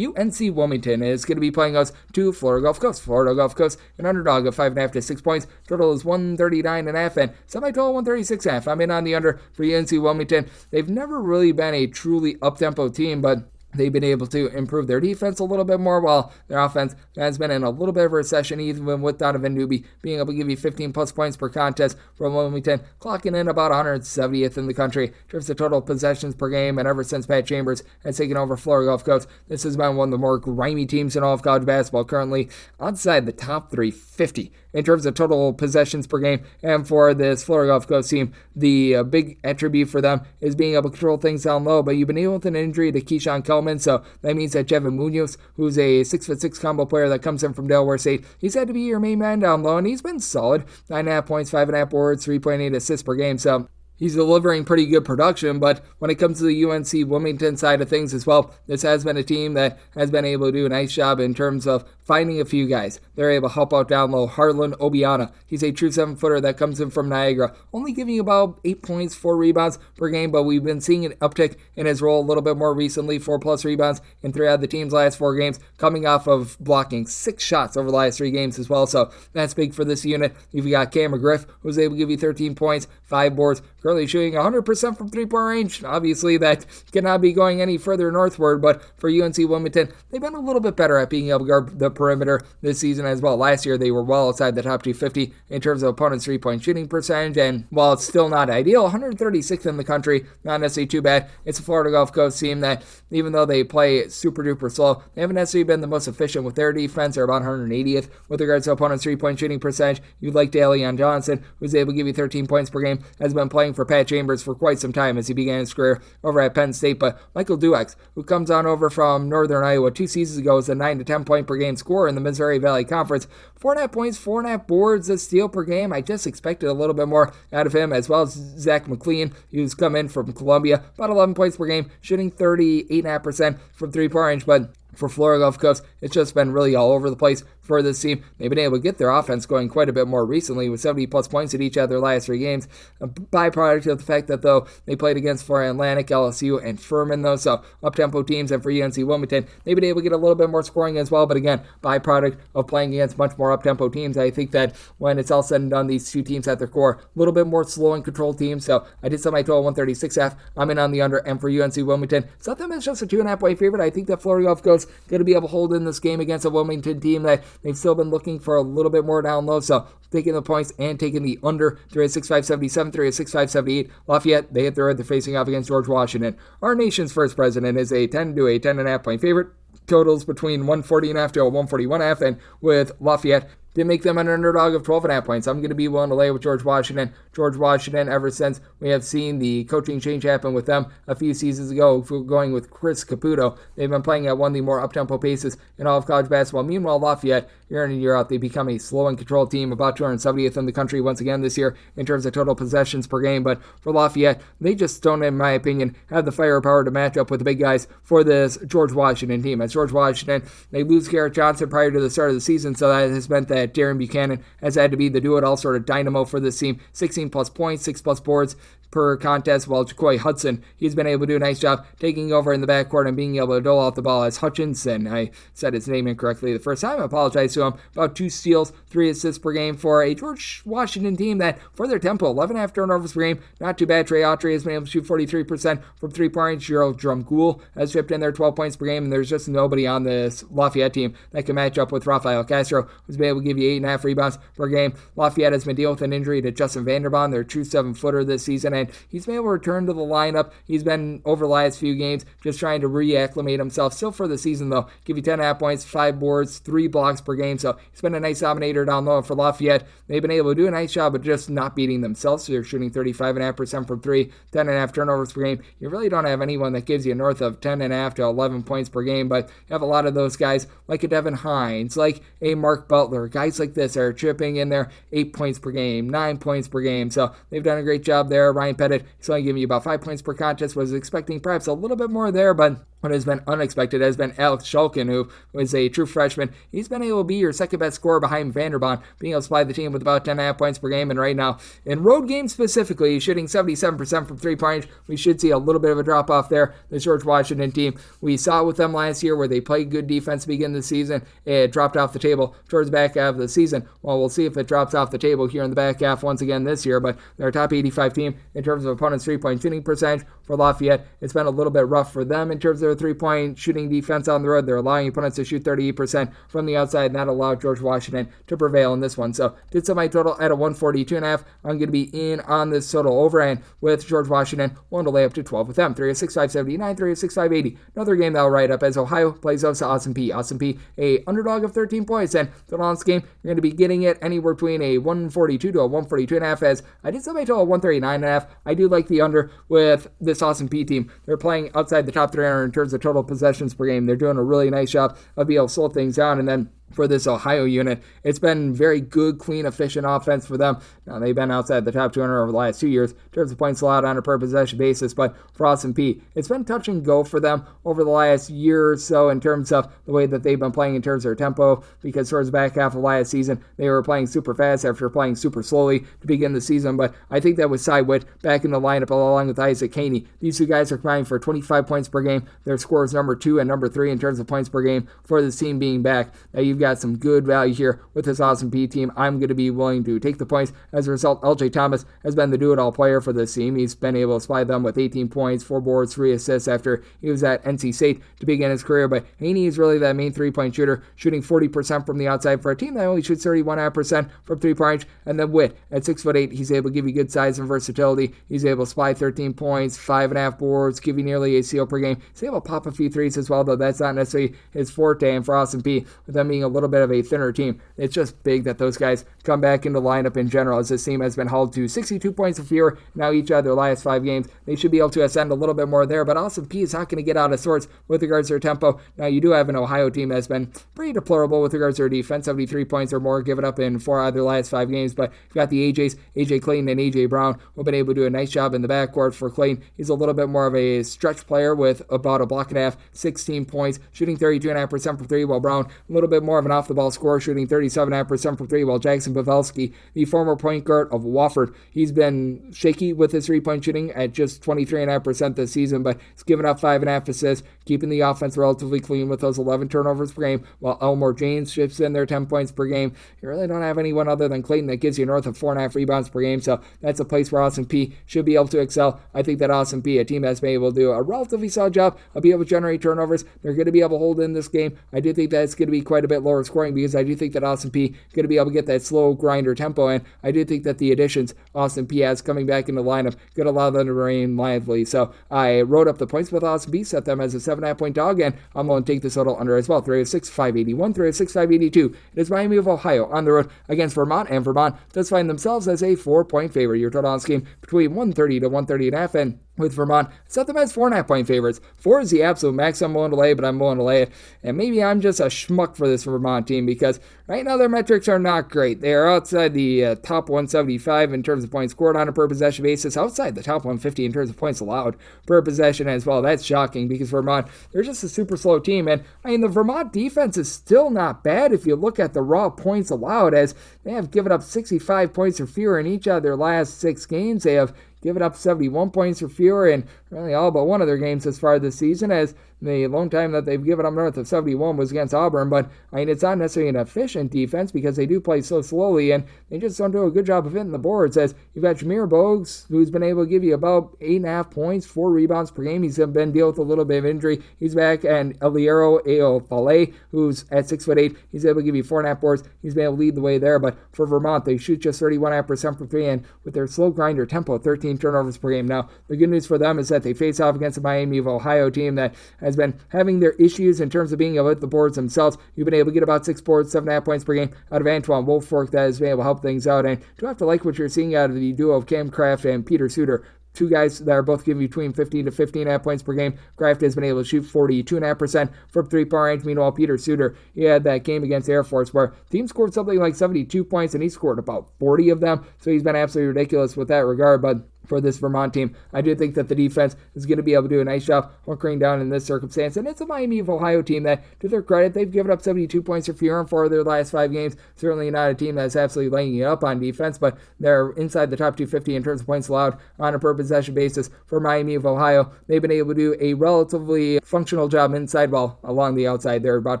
UNC Wilmington is going to be playing us to Florida Gulf Coast. Florida Gulf Coast, an underdog of 5.5 to 6 points. Total is 139.5, and set my total 136.5. I'm in on the under for UNC Wilmington. They've never really been a truly up-tempo team, but they've been able to improve their defense a little bit more, while their offense has been in a little bit of a recession, even with Donovan Newby being able to give you 15-plus points per contest from Wilmington, clocking in about 170th in the country in terms of total possessions per game. And ever since Pat Chambers has taken over Florida Gulf Coast, this has been one of the more grimy teams in all of college basketball, currently outside the top 350 in terms of total possessions per game. And for this Florida Gulf Coast team, the big attribute for them is being able to control things down low, but you've been able with an injury to Keyshawn Kellman, so that means that Jevin Munoz, who's a 6'6" combo player that comes in from Delaware State, he's had to be your main man down low, and he's been solid. 9.5 points, 5.5 boards, 3.8 assists per game, so he's delivering pretty good production. But when it comes to the UNC Wilmington side of things as well, this has been a team that has been able to do a nice job in terms of finding a few guys. They're able to help out down low. Harlan Obiana, he's a true 7-footer that comes in from Niagara, only giving you about 8 points, 4 rebounds per game, but we've been seeing an uptick in his role a little bit more recently. 4+ rebounds in 3 out of the team's last 4 games, coming off of blocking 6 shots over the last 3 games as well, so that's big for this unit. You've got Cam McGriff, who's able to give you 13 points, 5 boards, currently shooting 100% from 3-point range. Obviously, that cannot be going any further northward, but for UNC Wilmington, they've been a little bit better at being able to guard the perimeter this season as well. Last year, they were well outside the top 250 in terms of opponents' 3-point shooting percentage, and while it's still not ideal, 136th in the country, not necessarily too bad. It's a Florida Gulf Coast team that, even though they play super duper slow, they haven't necessarily been the most efficient with their defense. They're about 180th with regards to opponents' 3-point shooting percentage. You'd like Dalian Johnson, who's able to give you 13 points per game, has been playing for for Pat Chambers for quite some time as he began his career over at Penn State. But Michael Duex, who comes on over from Northern Iowa 2 seasons ago, is a 9 to 10 point per game scorer in the Missouri Valley Conference. 4.5 points, 4.5 boards, a steal per game. I just expected a little bit more out of him, as well as Zach McLean, who's come in from Columbia. About 11 points per game, shooting 38.5% from three-point range. But for Florida Gulf Coast, it's just been really all over the place for this team. They've been able to get their offense going quite a bit more recently with 70-plus points at each of their last 3 games. A byproduct of the fact that, though, they played against Florida Atlantic, LSU, and Furman, though, so up-tempo teams. And for UNC Wilmington, they've been able to get a little bit more scoring as well, but again, byproduct of playing against much more up-tempo teams. I think that when it's all said and done, these two teams at their core, a little bit more slow and controlled teams, so I did set my total 136.5. I'm in on the under, and for UNC Wilmington, set them as just a 2.5 point favorite. I think that Florida Gulf Coast going to be able to hold in this game against a Wilmington team that they've still been looking for a little bit more down low, so taking the points and taking the under. 3-6-5-77, 3-6-5-78. Lafayette, they hit the road. They're facing off against George Washington. Our nation's first president is a 10 to a 10.5 point favorite. Totals between 140.5 to a 141.5, and with Lafayette, to make them an underdog of 12.5 points. I'm going to be willing to lay with George Washington. George Washington, ever since we have seen the coaching change happen with them a few seasons ago, going with Chris Caputo, they've been playing at one of the more up-tempo paces in all of college basketball. Meanwhile, Lafayette, year in and year out, they become a slow and controlled team, about 270th in the country once again this year in terms of total possessions per game. But for Lafayette, they just don't, in my opinion, have the firepower to match up with the big guys for this George Washington team. As George Washington, they lose Garrett Johnson prior to the start of the season, so that has meant that Darren Buchanan has had to be the do-it-all sort of dynamo for this team. 16-plus points, 6-plus boards per contest, while Jacoy Hudson, he's been able to do a nice job taking over in the backcourt and being able to dole out the ball as Hutchinson. I said his name incorrectly the first time. I apologize to him. About 2 steals, 3 assists per game for a George Washington team that, for their tempo, 11.5 turnovers per game, not too bad. Trey Autry has been able to shoot 43% from 3-point range. Gerald Drumgoole has chipped in there 12 points per game, and there's just nobody on this Lafayette team that can match up with Rafael Castro, who's been able to give you 8.5 rebounds per game. Lafayette has been dealing with an injury to Justin Vanderbond, their true 7-footer this season, and he's been able to return to the lineup. He's been, over the last few games, just trying to reacclimate himself. Still for the season, though, give you 10.5 points, 5 boards, 3 blocks per game, so he's been a nice dominator down low. For Lafayette, they've been able to do a nice job of just not beating themselves, so they're shooting 35.5% from 3, 10.5 turnovers per game. You really don't have anyone that gives you north of 10.5 to 11 points per game, but you have a lot of those guys, like a Devin Hines, like a Mark Butler, guys like this are chipping in there 8 points per game, 9 points per game, so they've done a great job there. Ryan Pettit, he's only giving you about 5 points per contest. Was expecting perhaps a little bit more there, but what has been unexpected has been Alex Shulkin, who was a true freshman. He's been able to be your second-best scorer behind Vanderbond, being able to supply the team with about 10.5 points per game. And right now, in road games specifically, he's shooting 77% from 3-point range. We should see a little bit of a drop-off there. The George Washington team, we saw it with them last year where they played good defense to begin the season. It dropped off the table towards the back half of the season. Well, we'll see if it drops off the table here in the back half once again this year, but they're a top 85 team in terms of opponents' 3-point shooting percentage. For Lafayette, it's been a little bit rough for them in terms of their 3-point shooting defense on the road. They're allowing opponents to shoot 38% from the outside, and that allowed George Washington to prevail in this one. So did set my total at a 142.5. I'm going to be in on this total over, and with George Washington, willing to lay up to 12 with them. 3-6-5-79, 3-6-5-80. Another game that'll ride up as Ohio plays up to Austin Peay. Austin Peay, a underdog of 13 points, and the last game, you're going to be getting it anywhere between a 142 to a 142.5, as I did set my total at 139.5. I do like the under with this Austin Peay team. They're playing outside the top 300 in terms of total possessions per game. They're doing a really nice job of being able to slow things down, and then for this Ohio unit, it's been very good, clean, efficient offense for them. Now, they've been outside the top 200 over the last 2 years in terms of points allowed on a per possession basis, but for Austin Peay, it's been touch and go for them over the last year or so in terms of the way that they've been playing in terms of their tempo, because towards the back half of last season, they were playing super fast after playing super slowly to begin the season, but I think that with Cy Witt back in the lineup along with Isaac Caney, these two guys are combining for 25 points per game. Their scores number 2 and number 3 in terms of points per game for this team being back. Now, you've got some good value here with this Austin Peay team. I'm going to be willing to take the points. As a result, LJ Thomas has been the do-it-all player for this team. He's been able to supply them with 18 points, 4 boards, 3 assists after he was at NC State to begin his career. But Haney is really that main 3-point shooter, shooting 40% from the outside for a team that only shoots 31.5% from 3-point range. And then Witt, at 6'8", he's able to give you good size and versatility. He's able to supply 13 points, 5.5 boards, give you nearly a steal per game. He's able to pop a few threes as well, though that's not necessarily his forte. And for Austin Peay, with them being able little bit of a thinner team. It's just big that those guys come back into lineup in general, as this team has been held to 62 points or fewer now each of their last 5 games. They should be able to ascend a little bit more there, but Austin Peay is not going to get out of sorts with regards to their tempo. Now, you do have an Ohio team that's been pretty deplorable with regards to their defense, 73 points or more given up in 4 out of their last 5 games, but you've got the AJs, AJ Clayton and AJ Brown, who have been able to do a nice job in the backcourt. For Clayton, he's a little bit more of a stretch player with about a block and a half, 16 points, shooting 32.5% from 3, while Brown, a little bit more of an off-the-ball scorer, shooting 37.5% from 3, while Jackson Pavelski, the former point guard of Wofford, he's been shaky with his 3-point shooting at just 23.5% this season, but he's given up 5.5 assists, keeping the offense relatively clean with those 11 turnovers per game, while Elmore James shifts in their 10 points per game. You really don't have anyone other than Clayton that gives you north of 4.5 rebounds per game, so that's a place where Austin Peay should be able to excel. I think that Austin Peay, a team that's been able to do a relatively solid job of being able to generate turnovers, they're going to be able to hold in this game. I do think that it's going to be quite a bit lower scoring, because I do think that Austin Peay is going to be able to get that slow grinder tempo, and I do think that the additions Austin Peay has coming back in the lineup could allow them to remain lively. So I wrote up the points with Austin Peay, set them as a 7.5 point dog, and I'm going to take this total under as well. 306, 581, 306, 582. It is Miami of Ohio on the road against Vermont, and Vermont does find themselves as a 4-point favorite. Your total on this game between 130 to 130.5, and with Vermont, set them as 4.5 point favorites. 4 is the absolute max I'm willing to lay, but I'm willing to lay it. And maybe I'm just a schmuck for this Vermont team, because right now their metrics are not great. They are outside the top 175 in terms of points scored on a per possession basis, outside the top 150 in terms of points allowed per possession as well. That's shocking, because Vermont, they're just a super slow team. And I mean, the Vermont defense is still not bad if you look at the raw points allowed, as they have given up 65 points or fewer in each of their last 6 games. They have given up 71 points or fewer in really all but one of their games as far this season, as the lone time that they've given up north of 71 was against Auburn. But I mean, it's not necessarily an efficient defense, because they do play so slowly, and they just don't do a good job of hitting the boards. As you've got Jameer Bogues, who's been able to give you about 8.5 points, 4 rebounds per game. He's been dealing with a little bit of injury. He's back, and Eliero Eofale, who's at 6'8", he's able to give you 4.5 boards. He's been able to lead the way there. But for Vermont, they shoot just 31.5% from 3, and with their slow grinder tempo, 13 turnovers per game. Now, the good news for them is that they face off against the Miami of Ohio team that has been having their issues in terms of being able to hit the boards themselves. You've been able to get about 6 boards, 7.5 points per game out of Antoine Woolfolk. That has been able to help things out. And do have to like what you're seeing out of the duo of Cam Kraft and Peter Suter. 2 guys that are both giving you between 15 to 15.5 points per game. Kraft has been able to shoot 42.5% from 3-point range. Meanwhile, Peter Suter, he had that game against Air Force where the team scored something like 72 points, and he scored about 40 of them. So he's been absolutely ridiculous with that regard. But for this Vermont team, I do think that the defense is going to be able to do a nice job hunkering down in this circumstance. And it's a Miami of Ohio team that, to their credit, they've given up 72 points or fewer in 4 of their last 5 games. Certainly not a team that's absolutely laying it up on defense, but they're inside the top 250 in terms of points allowed on a per possession basis. For Miami of Ohio, they've been able to do a relatively functional job inside, while along the outside, they're about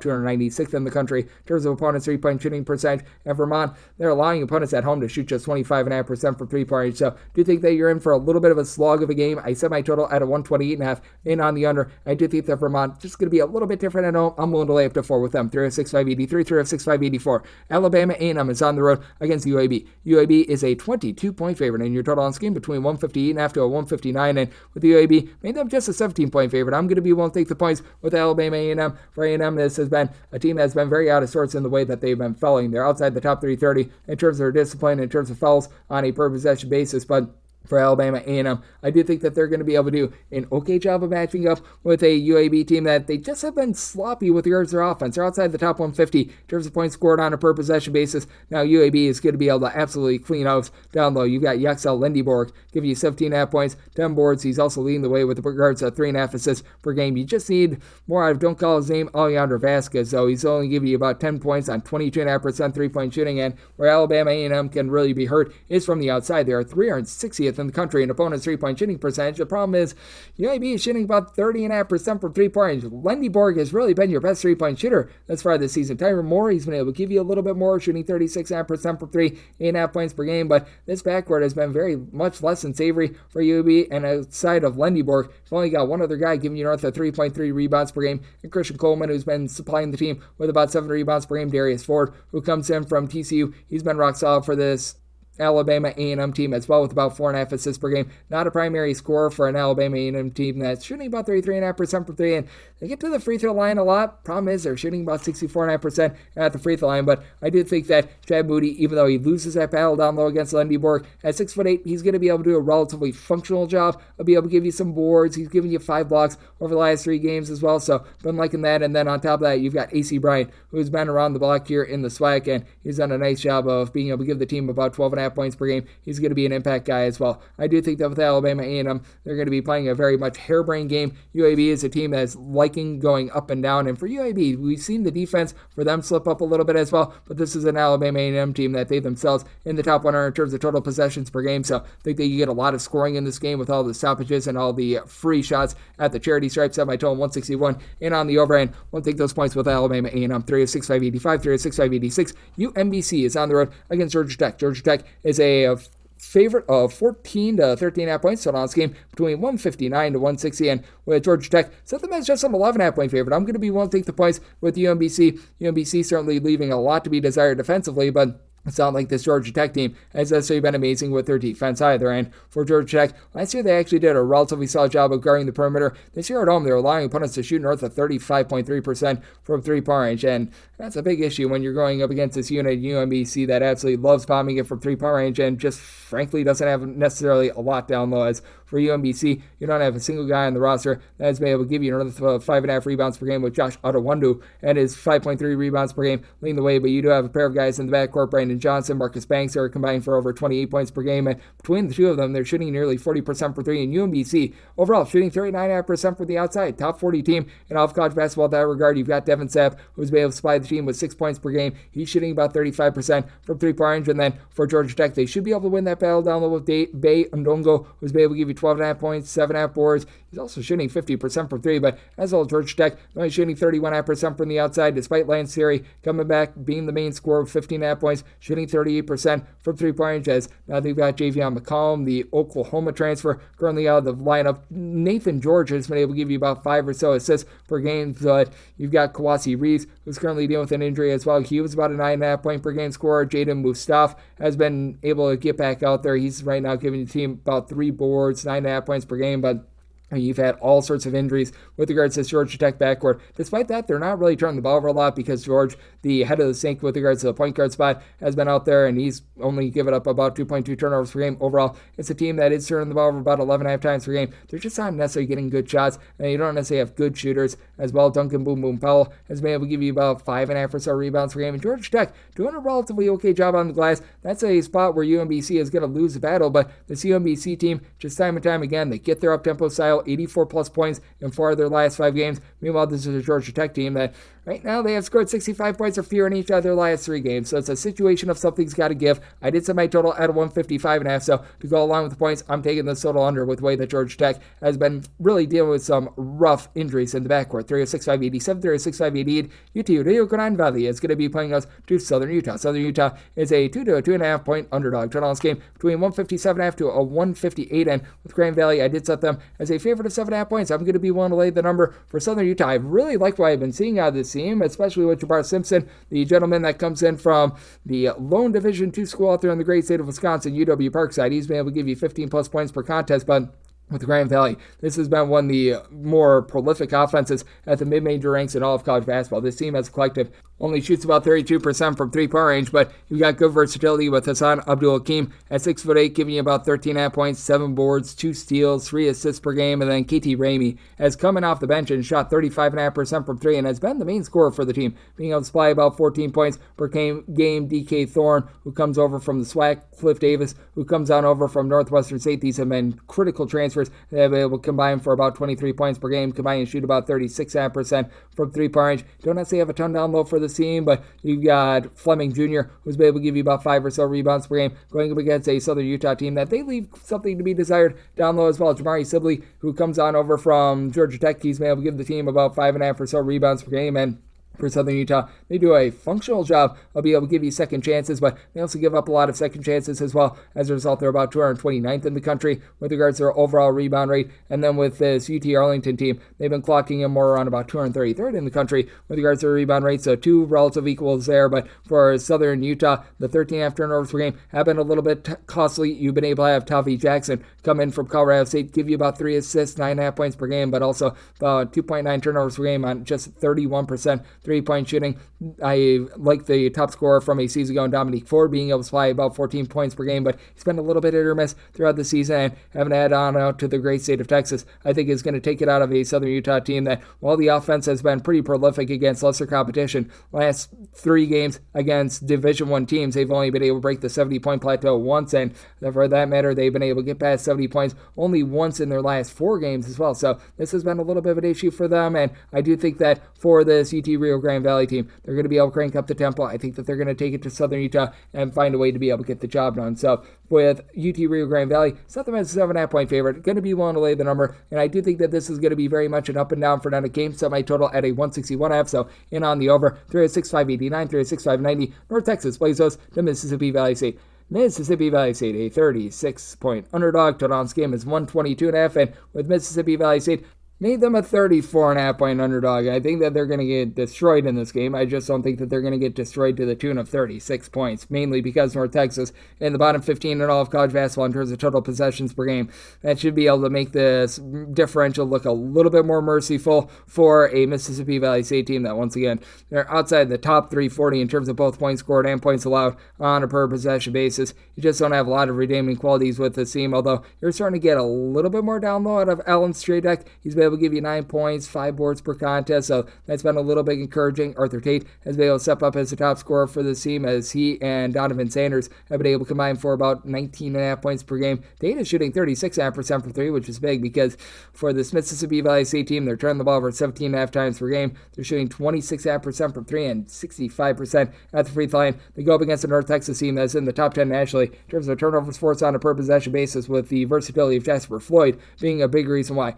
296th in the country in terms of opponents' 3-point shooting percentage. And Vermont, they're allowing opponents at home to shoot just 25.5% from 3-point range. So do you think that you're in for a little bit of a slog of a game? I set my total at a 128.5 in on the under. I do think that Vermont just going to be a little bit different at home. I'm willing to lay up to 4 with them. 306, 583, 306, 584. Alabama A&M is on the road against UAB. UAB is a 22-point favorite, and your total on this game between 158.5 to a 159. And with the UAB, made them just a 17-point favorite. I'm going to be willing to take the points with Alabama A&M. For A&M, this has been a team that's been very out of sorts in the way that they've been fouling. They're outside the top 330 in terms of their discipline, in terms of fouls on a per possession basis, but for Alabama A&M, I do think that they're going to be able to do an okay job of matching up with a UAB team that they just have been sloppy with regards to their offense. They're outside the top 150 in terms of points scored on a per possession basis. Now UAB is going to be able to absolutely clean house down low. You've got Yaxel Lindyborg giving you 17.5 points, 10 boards. He's also leading the way with regards to 3.5 assists per game. You just need more out of, don't call his name, Alejandro Vasquez, though. He's only giving you about 10 points on 22.5% 3-point shooting, and where Alabama A&M can really be hurt is from the outside. They are 360th in the country in opponent's 3-point shooting percentage. The problem is UAB is shooting about 30.5% from 3-point range. Lindyborg has really been your best 3-point shooter thus far this season. Tyron Moore, he's been able to give you a little bit more, shooting 36.5% from 3, 8.5 points per game, but this backcourt has been very much less than savory for UAB, and outside of Lindyborg, you've only got one other guy giving you north of 3.3 rebounds per game, and Christian Coleman, who's been supplying the team with about 7 rebounds per game. Darius Ford, who comes in from TCU, he's been rock solid for this Alabama A&M team as well with about 4.5 assists per game. Not a primary scorer for an Alabama A&M team that's shooting about 33.5% from three, and they get to the free throw line a lot. Problem is they're shooting about 64.5% at the free throw line, but I do think that Chad Moody, even though he loses that battle down low against Lundy Borg, at 6'8", he's going to be able to do a relatively functional job. He'll be able to give you some boards. He's giving you 5 blocks over the last 3 games as well, so been liking that. And then on top of that, you've got AC Bryant, who's been around the block here in the SWAC, and he's done a nice job of being able to give the team about 12.5 points per game. He's going to be an impact guy as well. I do think that with Alabama A&M, they're going to be playing a very much harebrained game. UAB is a team that's liking going up and down, and for UAB, we've seen the defense for them slip up a little bit as well, but this is an Alabama A&M team that they themselves in the top 100 in terms of total possessions per game, so I think that you get a lot of scoring in this game with all the stoppages and all the free shots at the charity stripe. Set my total 161, and on the overhand, won't take those points with Alabama A&M. 306, 585, 306, 586. UMBC is on the road against Georgia Tech. Georgia Tech is a favorite of 14 to 13.5 points. So on this game between 159 to 160, and with Georgia Tech, set them as just an 11.5 point favorite. I'm going to be willing to take the points with UMBC. UMBC certainly leaving a lot to be desired defensively, but it's not like this Georgia Tech team has necessarily been amazing with their defense either. And for Georgia Tech, last year they actually did a relatively solid job of guarding the perimeter. This year at home, they're allowing opponents to shoot north of 35.3% from three-point range. And that's a big issue when you're going up against this unit UMBC that absolutely loves bombing it from three-point range and just frankly doesn't have necessarily a lot down low. As for UMBC, you don't have a single guy on the roster that has been able to give you another 5.5 rebounds per game with Josh Adewundu and his 5.3 rebounds per game leading the way. But you do have a pair of guys in the backcourt, Brandon Johnson, Marcus Banks, are combined for over 28 points per game. And between the two of them, they're shooting nearly 40% for three. And UMBC, overall, shooting 39.5% from the outside. Top 40 team in all of college basketball in that regard. You've got Devin Sapp, who's been able to supply the team with 6 points per game. He's shooting about 35% from three-point range. And then for Georgia Tech, they should be able to win that battle down low with Bay Ndongo, who's been able to give you 12.5 points, 7.5 boards. He's also shooting 50% from three, but as well, Georgia Tech only shooting 31.5% from the outside, despite Lance Terry coming back, being the main scorer with 15.5 points, shooting 38% from three-point range. As now they've got Javion McCollum, the Oklahoma transfer, currently out of the lineup. Nathan George has been able to give you about 5 or so assists per game, but you've got Kawasi Reeves, who's currently dealing with an injury as well. He was about a 9.5 point per game scorer. Jaden Mustaf has been able to get back out there. He's right now giving the team about 3 boards, 9.5 points per game, but you've had all sorts of injuries with regards to this Georgia Tech backcourt. Despite that, they're not really turning the ball over a lot because George, the head of the sink with regards to the point guard spot, has been out there and he's only given up about 2.2 turnovers per game. Overall, it's a team that is turning the ball over about 11.5 times per game. They're just not necessarily getting good shots, and you don't necessarily have good shooters as well. Duncan Boom Boom Powell has been able to give you about 5.5 or so rebounds per game. And Georgia Tech doing a relatively okay job on the glass. That's a spot where UMBC is going to lose the battle, but the UMBC team, just time and time again, they get their up-tempo style, 84 plus points in 4 of their last 5 games. Meanwhile, this is a Georgia Tech team that right now they have scored 65 points or fewer in each of their last 3 games. So it's a situation of something's got to give. I did set my total at 155.5, so to go along with the points, I'm taking this total under with the way that Georgia Tech has been really dealing with some rough injuries in the backcourt. 306, 587, 306, 588. UT Rio Grande Valley is going to be playing us to Southern Utah. Southern Utah is a 2 to a 2.5 point underdog. Total on this game between 157.5 to a 158, and with Grand Valley, I did set them as a favorite of 7.5 points. I'm going to be willing to lay the number for Southern Utah. I really like what I've been seeing out of this team, especially with Jabbar Simpson, the gentleman that comes in from the lone Division II school out there in the great state of Wisconsin, UW Parkside. He's been able to give you 15 plus points per contest, but with Grand Valley, this has been one of the more prolific offenses at the mid-major ranks in all of college basketball. This team as a collective only shoots about 32% from three-point range, but you've got good versatility with Hassan Abdul-Hakim at 6'8", giving you about 13.5 points, 7 boards, 2 steals, 3 assists per game, and then KT Ramey has coming off the bench and shot 35.5% from 3 and has been the main scorer for the team, being able to supply about 14 points per game. DK Thorne, who comes over from the SWAC, Cliff Davis, who comes on over from Northwestern State. These have been critical transfers. They have been able to combine for about 23 points per game, combine and shoot about 36.5% from three-point range. Don't necessarily have a ton down low for the team, but you've got Fleming Jr., who's been able to give you about 5 or so rebounds per game, going up against a Southern Utah team that they leave something to be desired down low as well. Jamari Sibley, who comes on over from Georgia Tech, he's been able to give the team about 5.5 or so rebounds per game, and For Southern Utah, they do a functional job of being able to give you second chances, but they also give up a lot of second chances as well. As a result, they're about 229th in the country with regards to their overall rebound rate. And then with this UT Arlington team, they've been clocking in more around about 233rd in the country with regards to their rebound rate. So two relative equals there. But for Southern Utah, the 13.5 turnovers per game have been a little bit costly. You've been able to have Tavi Jackson come in from Colorado State, give you about 3 assists, 9.5 points per game, but also 2.9 turnovers per game on just 31% three-point shooting. I like the top scorer from a season ago, Dominique Ford, being able to supply about 14 points per game, but he's been a little bit hit or miss throughout the season, and having to add on out to the great state of Texas, I think is going to take it out of a Southern Utah team that, while the offense has been pretty prolific against lesser competition, last 3 games against Division I teams, they've only been able to break the 70-point plateau once, and for that matter, they've been able to get past 70 points only once in their last 4 games as well. So this has been a little bit of an issue for them, and I do think that for this UT Rio Grande Valley team, they're going to be able to crank up the tempo. I think that they're going to take it to Southern Utah and find a way to be able to get the job done. So with UT Rio Grande Valley, set them as a 7.5 point favorite. Going to be willing to lay the number, and I do think that this is going to be very much an up and down for another game. Set my total at a 161.5, so in on the over. 306.589, 306.590. North Texas plays host to Mississippi Valley State. Mississippi Valley State, a 36-point underdog. Total on this game is 122.5, and with Mississippi Valley State, made them a 34.5 point underdog. I think that they're going to get destroyed in this game. I just don't think that they're going to get destroyed to the tune of 36 points, mainly because North Texas in the bottom 15 in all of college basketball in terms of total possessions per game. That should be able to make this differential look a little bit more merciful for a Mississippi Valley State team that, once again, they're outside the top 340 in terms of both points scored and points allowed on a per possession basis. You just don't have a lot of redeeming qualities with this team, although you're starting to get a little bit more down low out of Alan Stradek. He's been able to give you 9 points, 5 boards per contest, so that's been a little bit encouraging. Arthur Tate has been able to step up as the top scorer for this team, as he and Donovan Sanders have been able to combine for about 19.5 points per game. Tate is shooting 36.5% from 3, which is big because for this Mississippi Valley State team, they're turning the ball over 17.5 times per game. They're shooting 26.5% from 3 and 65% at the free throw line. They go up against a North Texas team that's in the top 10 nationally in terms of turnovers forced on a per possession basis, with the versatility of Jasper Floyd being a big reason why.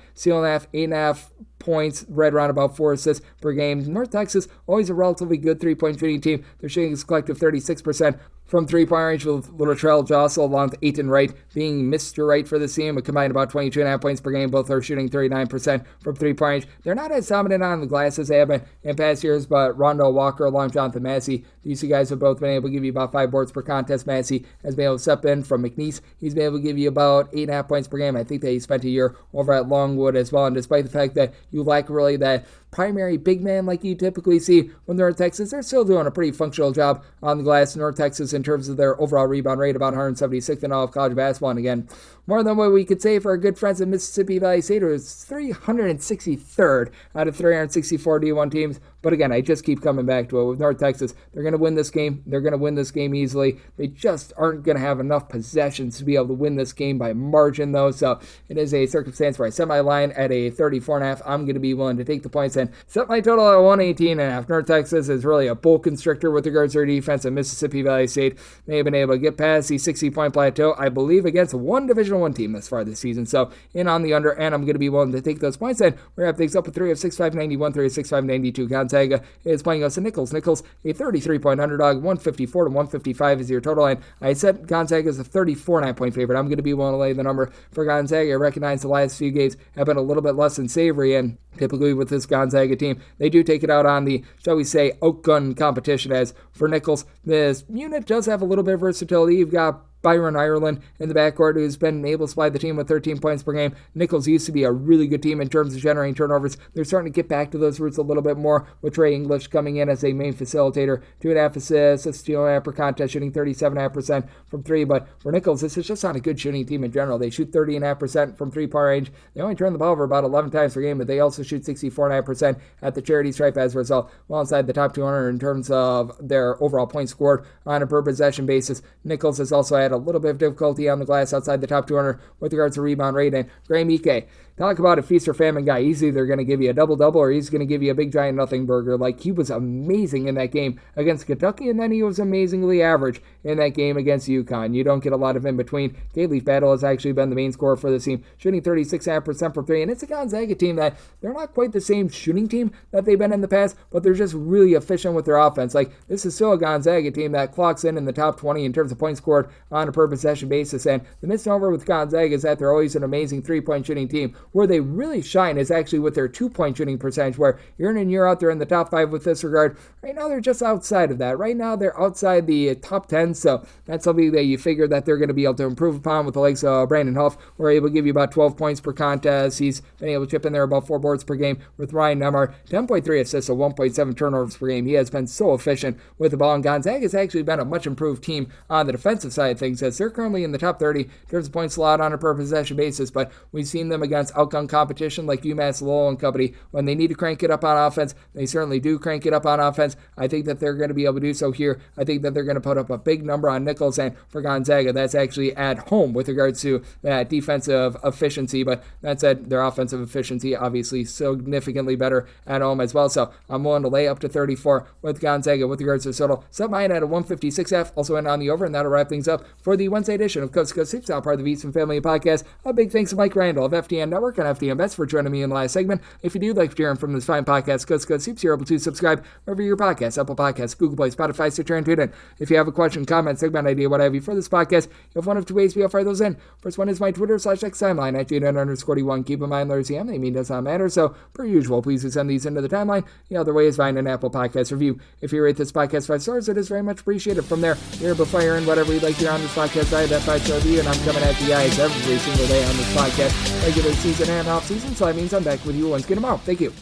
8.5 points, right around about 4 assists per game. North Texas, always a relatively good three-point shooting team. They're shooting a collective 36% from three-point range, with Latrell Jossel along with Aiton Wright being Mr. Wright for the team, a combined about 22.5 points per game. Both are shooting 39% from three-point range. They're not as dominant on the glass as they have been in past years, but Rondo Walker along with Jonathan Massey, these two guys have both been able to give you about 5 boards per contest. Massey has been able to step in from McNeese. He's been able to give you about 8.5 points per game. I think that he spent a year over at Longwood as well, and despite the fact that you lack really that primary big man like you typically see when they're in Texas, they're still doing a pretty functional job on the glass. North Texas, in terms of their overall rebound rate, about 176th in all of college basketball, and again, more than what we could say for our good friends at Mississippi Valley State, who is 363rd out of 364 D1 teams. But again, I just keep coming back to it. With North Texas, they're going to win this game. They're going to win this game easily. They just aren't going to have enough possessions to be able to win this game by margin, though. So it is a circumstance where I set my line at a 34.5. I'm going to be willing to take the points and set my total at 118.5. North Texas is really a bull constrictor with regards to their defense at Mississippi Valley State. They have been able to get past the 60-point plateau, I believe, against one Division I team this far this season. So in on the under, and I'm going to be willing to take those points. And we're going to have things up with 3 of 6.591, 3 of 6.592. Gonzaga is playing us a Nichols. Nichols, a 33-point underdog, 154 to 155 is your total line. I said Gonzaga is a 34.5 point favorite. I'm going to be willing to lay the number for Gonzaga. I recognize the last few games have been a little bit less than savory, and typically with this Gonzaga team, they do take it out on the, shall we say, outgun competition. As for Nichols, this unit does have a little bit of versatility. You've got Byron Ireland in the backcourt, who's been able to supply the team with 13 points per game. Nichols used to be a really good team in terms of generating turnovers. They're starting to get back to those roots a little bit more, with Trey English coming in as a main facilitator. 2.5 assists, a steal and a half per contest, shooting 37.5% from 3. But for Nichols, this is just not a good shooting team in general. They shoot 30.5% from 3-point range. They only turn the ball over about 11 times per game, but they also shoot 64.5% at the charity stripe as a result, well inside the top 200 in terms of their overall points scored on a per possession basis. Nichols has also had had a little bit of difficulty on the glass outside the top 200 with regards to rebound rate. And Graham Ike, talk about a feast or famine guy. He's either going to give you a double-double or he's going to give you a big giant nothing burger. Like, he was amazing in that game against Kentucky, and then he was amazingly average in that game against UConn. You don't get a lot of in between. Leaf Battle has actually been the main scorer for this team, shooting 36.5% from three, and it's a Gonzaga team that they're not quite the same shooting team that they've been in the past, but they're just really efficient with their offense. Like, this is still a Gonzaga team that clocks in the top 20 in terms of points scored on a per possession basis, and the misnomer with Gonzaga is that they're always an amazing three-point shooting team. Where they really shine is actually with their two-point shooting percentage, where year in and year out they're in the top 5 with this regard. Right now they're just outside of that. Right now they're outside the top 10, so that's something that you figure that they're going to be able to improve upon with the likes of Brandon Huff. We're able to give you about 12 points per contest. He's been able to chip in there about 4 boards per game. With Ryan Nembhard, 10.3 assists, so 1.7 turnovers per game. He has been so efficient with the ball, and Gonzaga has actually been a much improved team on the defensive side of things, as they're currently in the top 30 in terms of points allowed on a per possession basis, but we've seen them against outgun competition like UMass Lowell and company. When they need to crank it up on offense, they certainly do crank it up on offense. I think that they're going to be able to do so here. I think that they're going to put up a big number on Nichols, and for Gonzaga, that's actually at home with regards to that defensive efficiency, but that said, their offensive efficiency obviously significantly better at home as well, so I'm willing to lay up to 34 with Gonzaga with regards to the total. Set mine at a 156F, also in on the over, and that'll wrap things up for the Wednesday edition of Coast to Coast Hoops, now part of the Eastern Family Podcast. A big thanks to Mike Randle of FDN Network and FDN Bets for joining me in the last segment. If you do like hearing from this fine podcast, Coast to Coast Hoops, you're able to subscribe wherever your podcast, Apple Podcasts, Google Play, Spotify, Stitcher, and TuneIn. If you have a question, comment, segment idea, what have you for this podcast, you have one of two ways we'll fire those in. First one is my Twitter/X timeline at JN_41. Keep in mind, letters CM, they mean does not matter, so per usual, please do send these into the timeline. The other way is find an Apple Podcast review. If you rate this podcast 5 stars, it is very much appreciated. From there, you're able to fire in whatever you'd like to hear on this podcast. I have that 5-star review, and I'm coming at you guys every single day on this podcast, regular season and off season, so that means I'm back with you once again tomorrow. Thank you.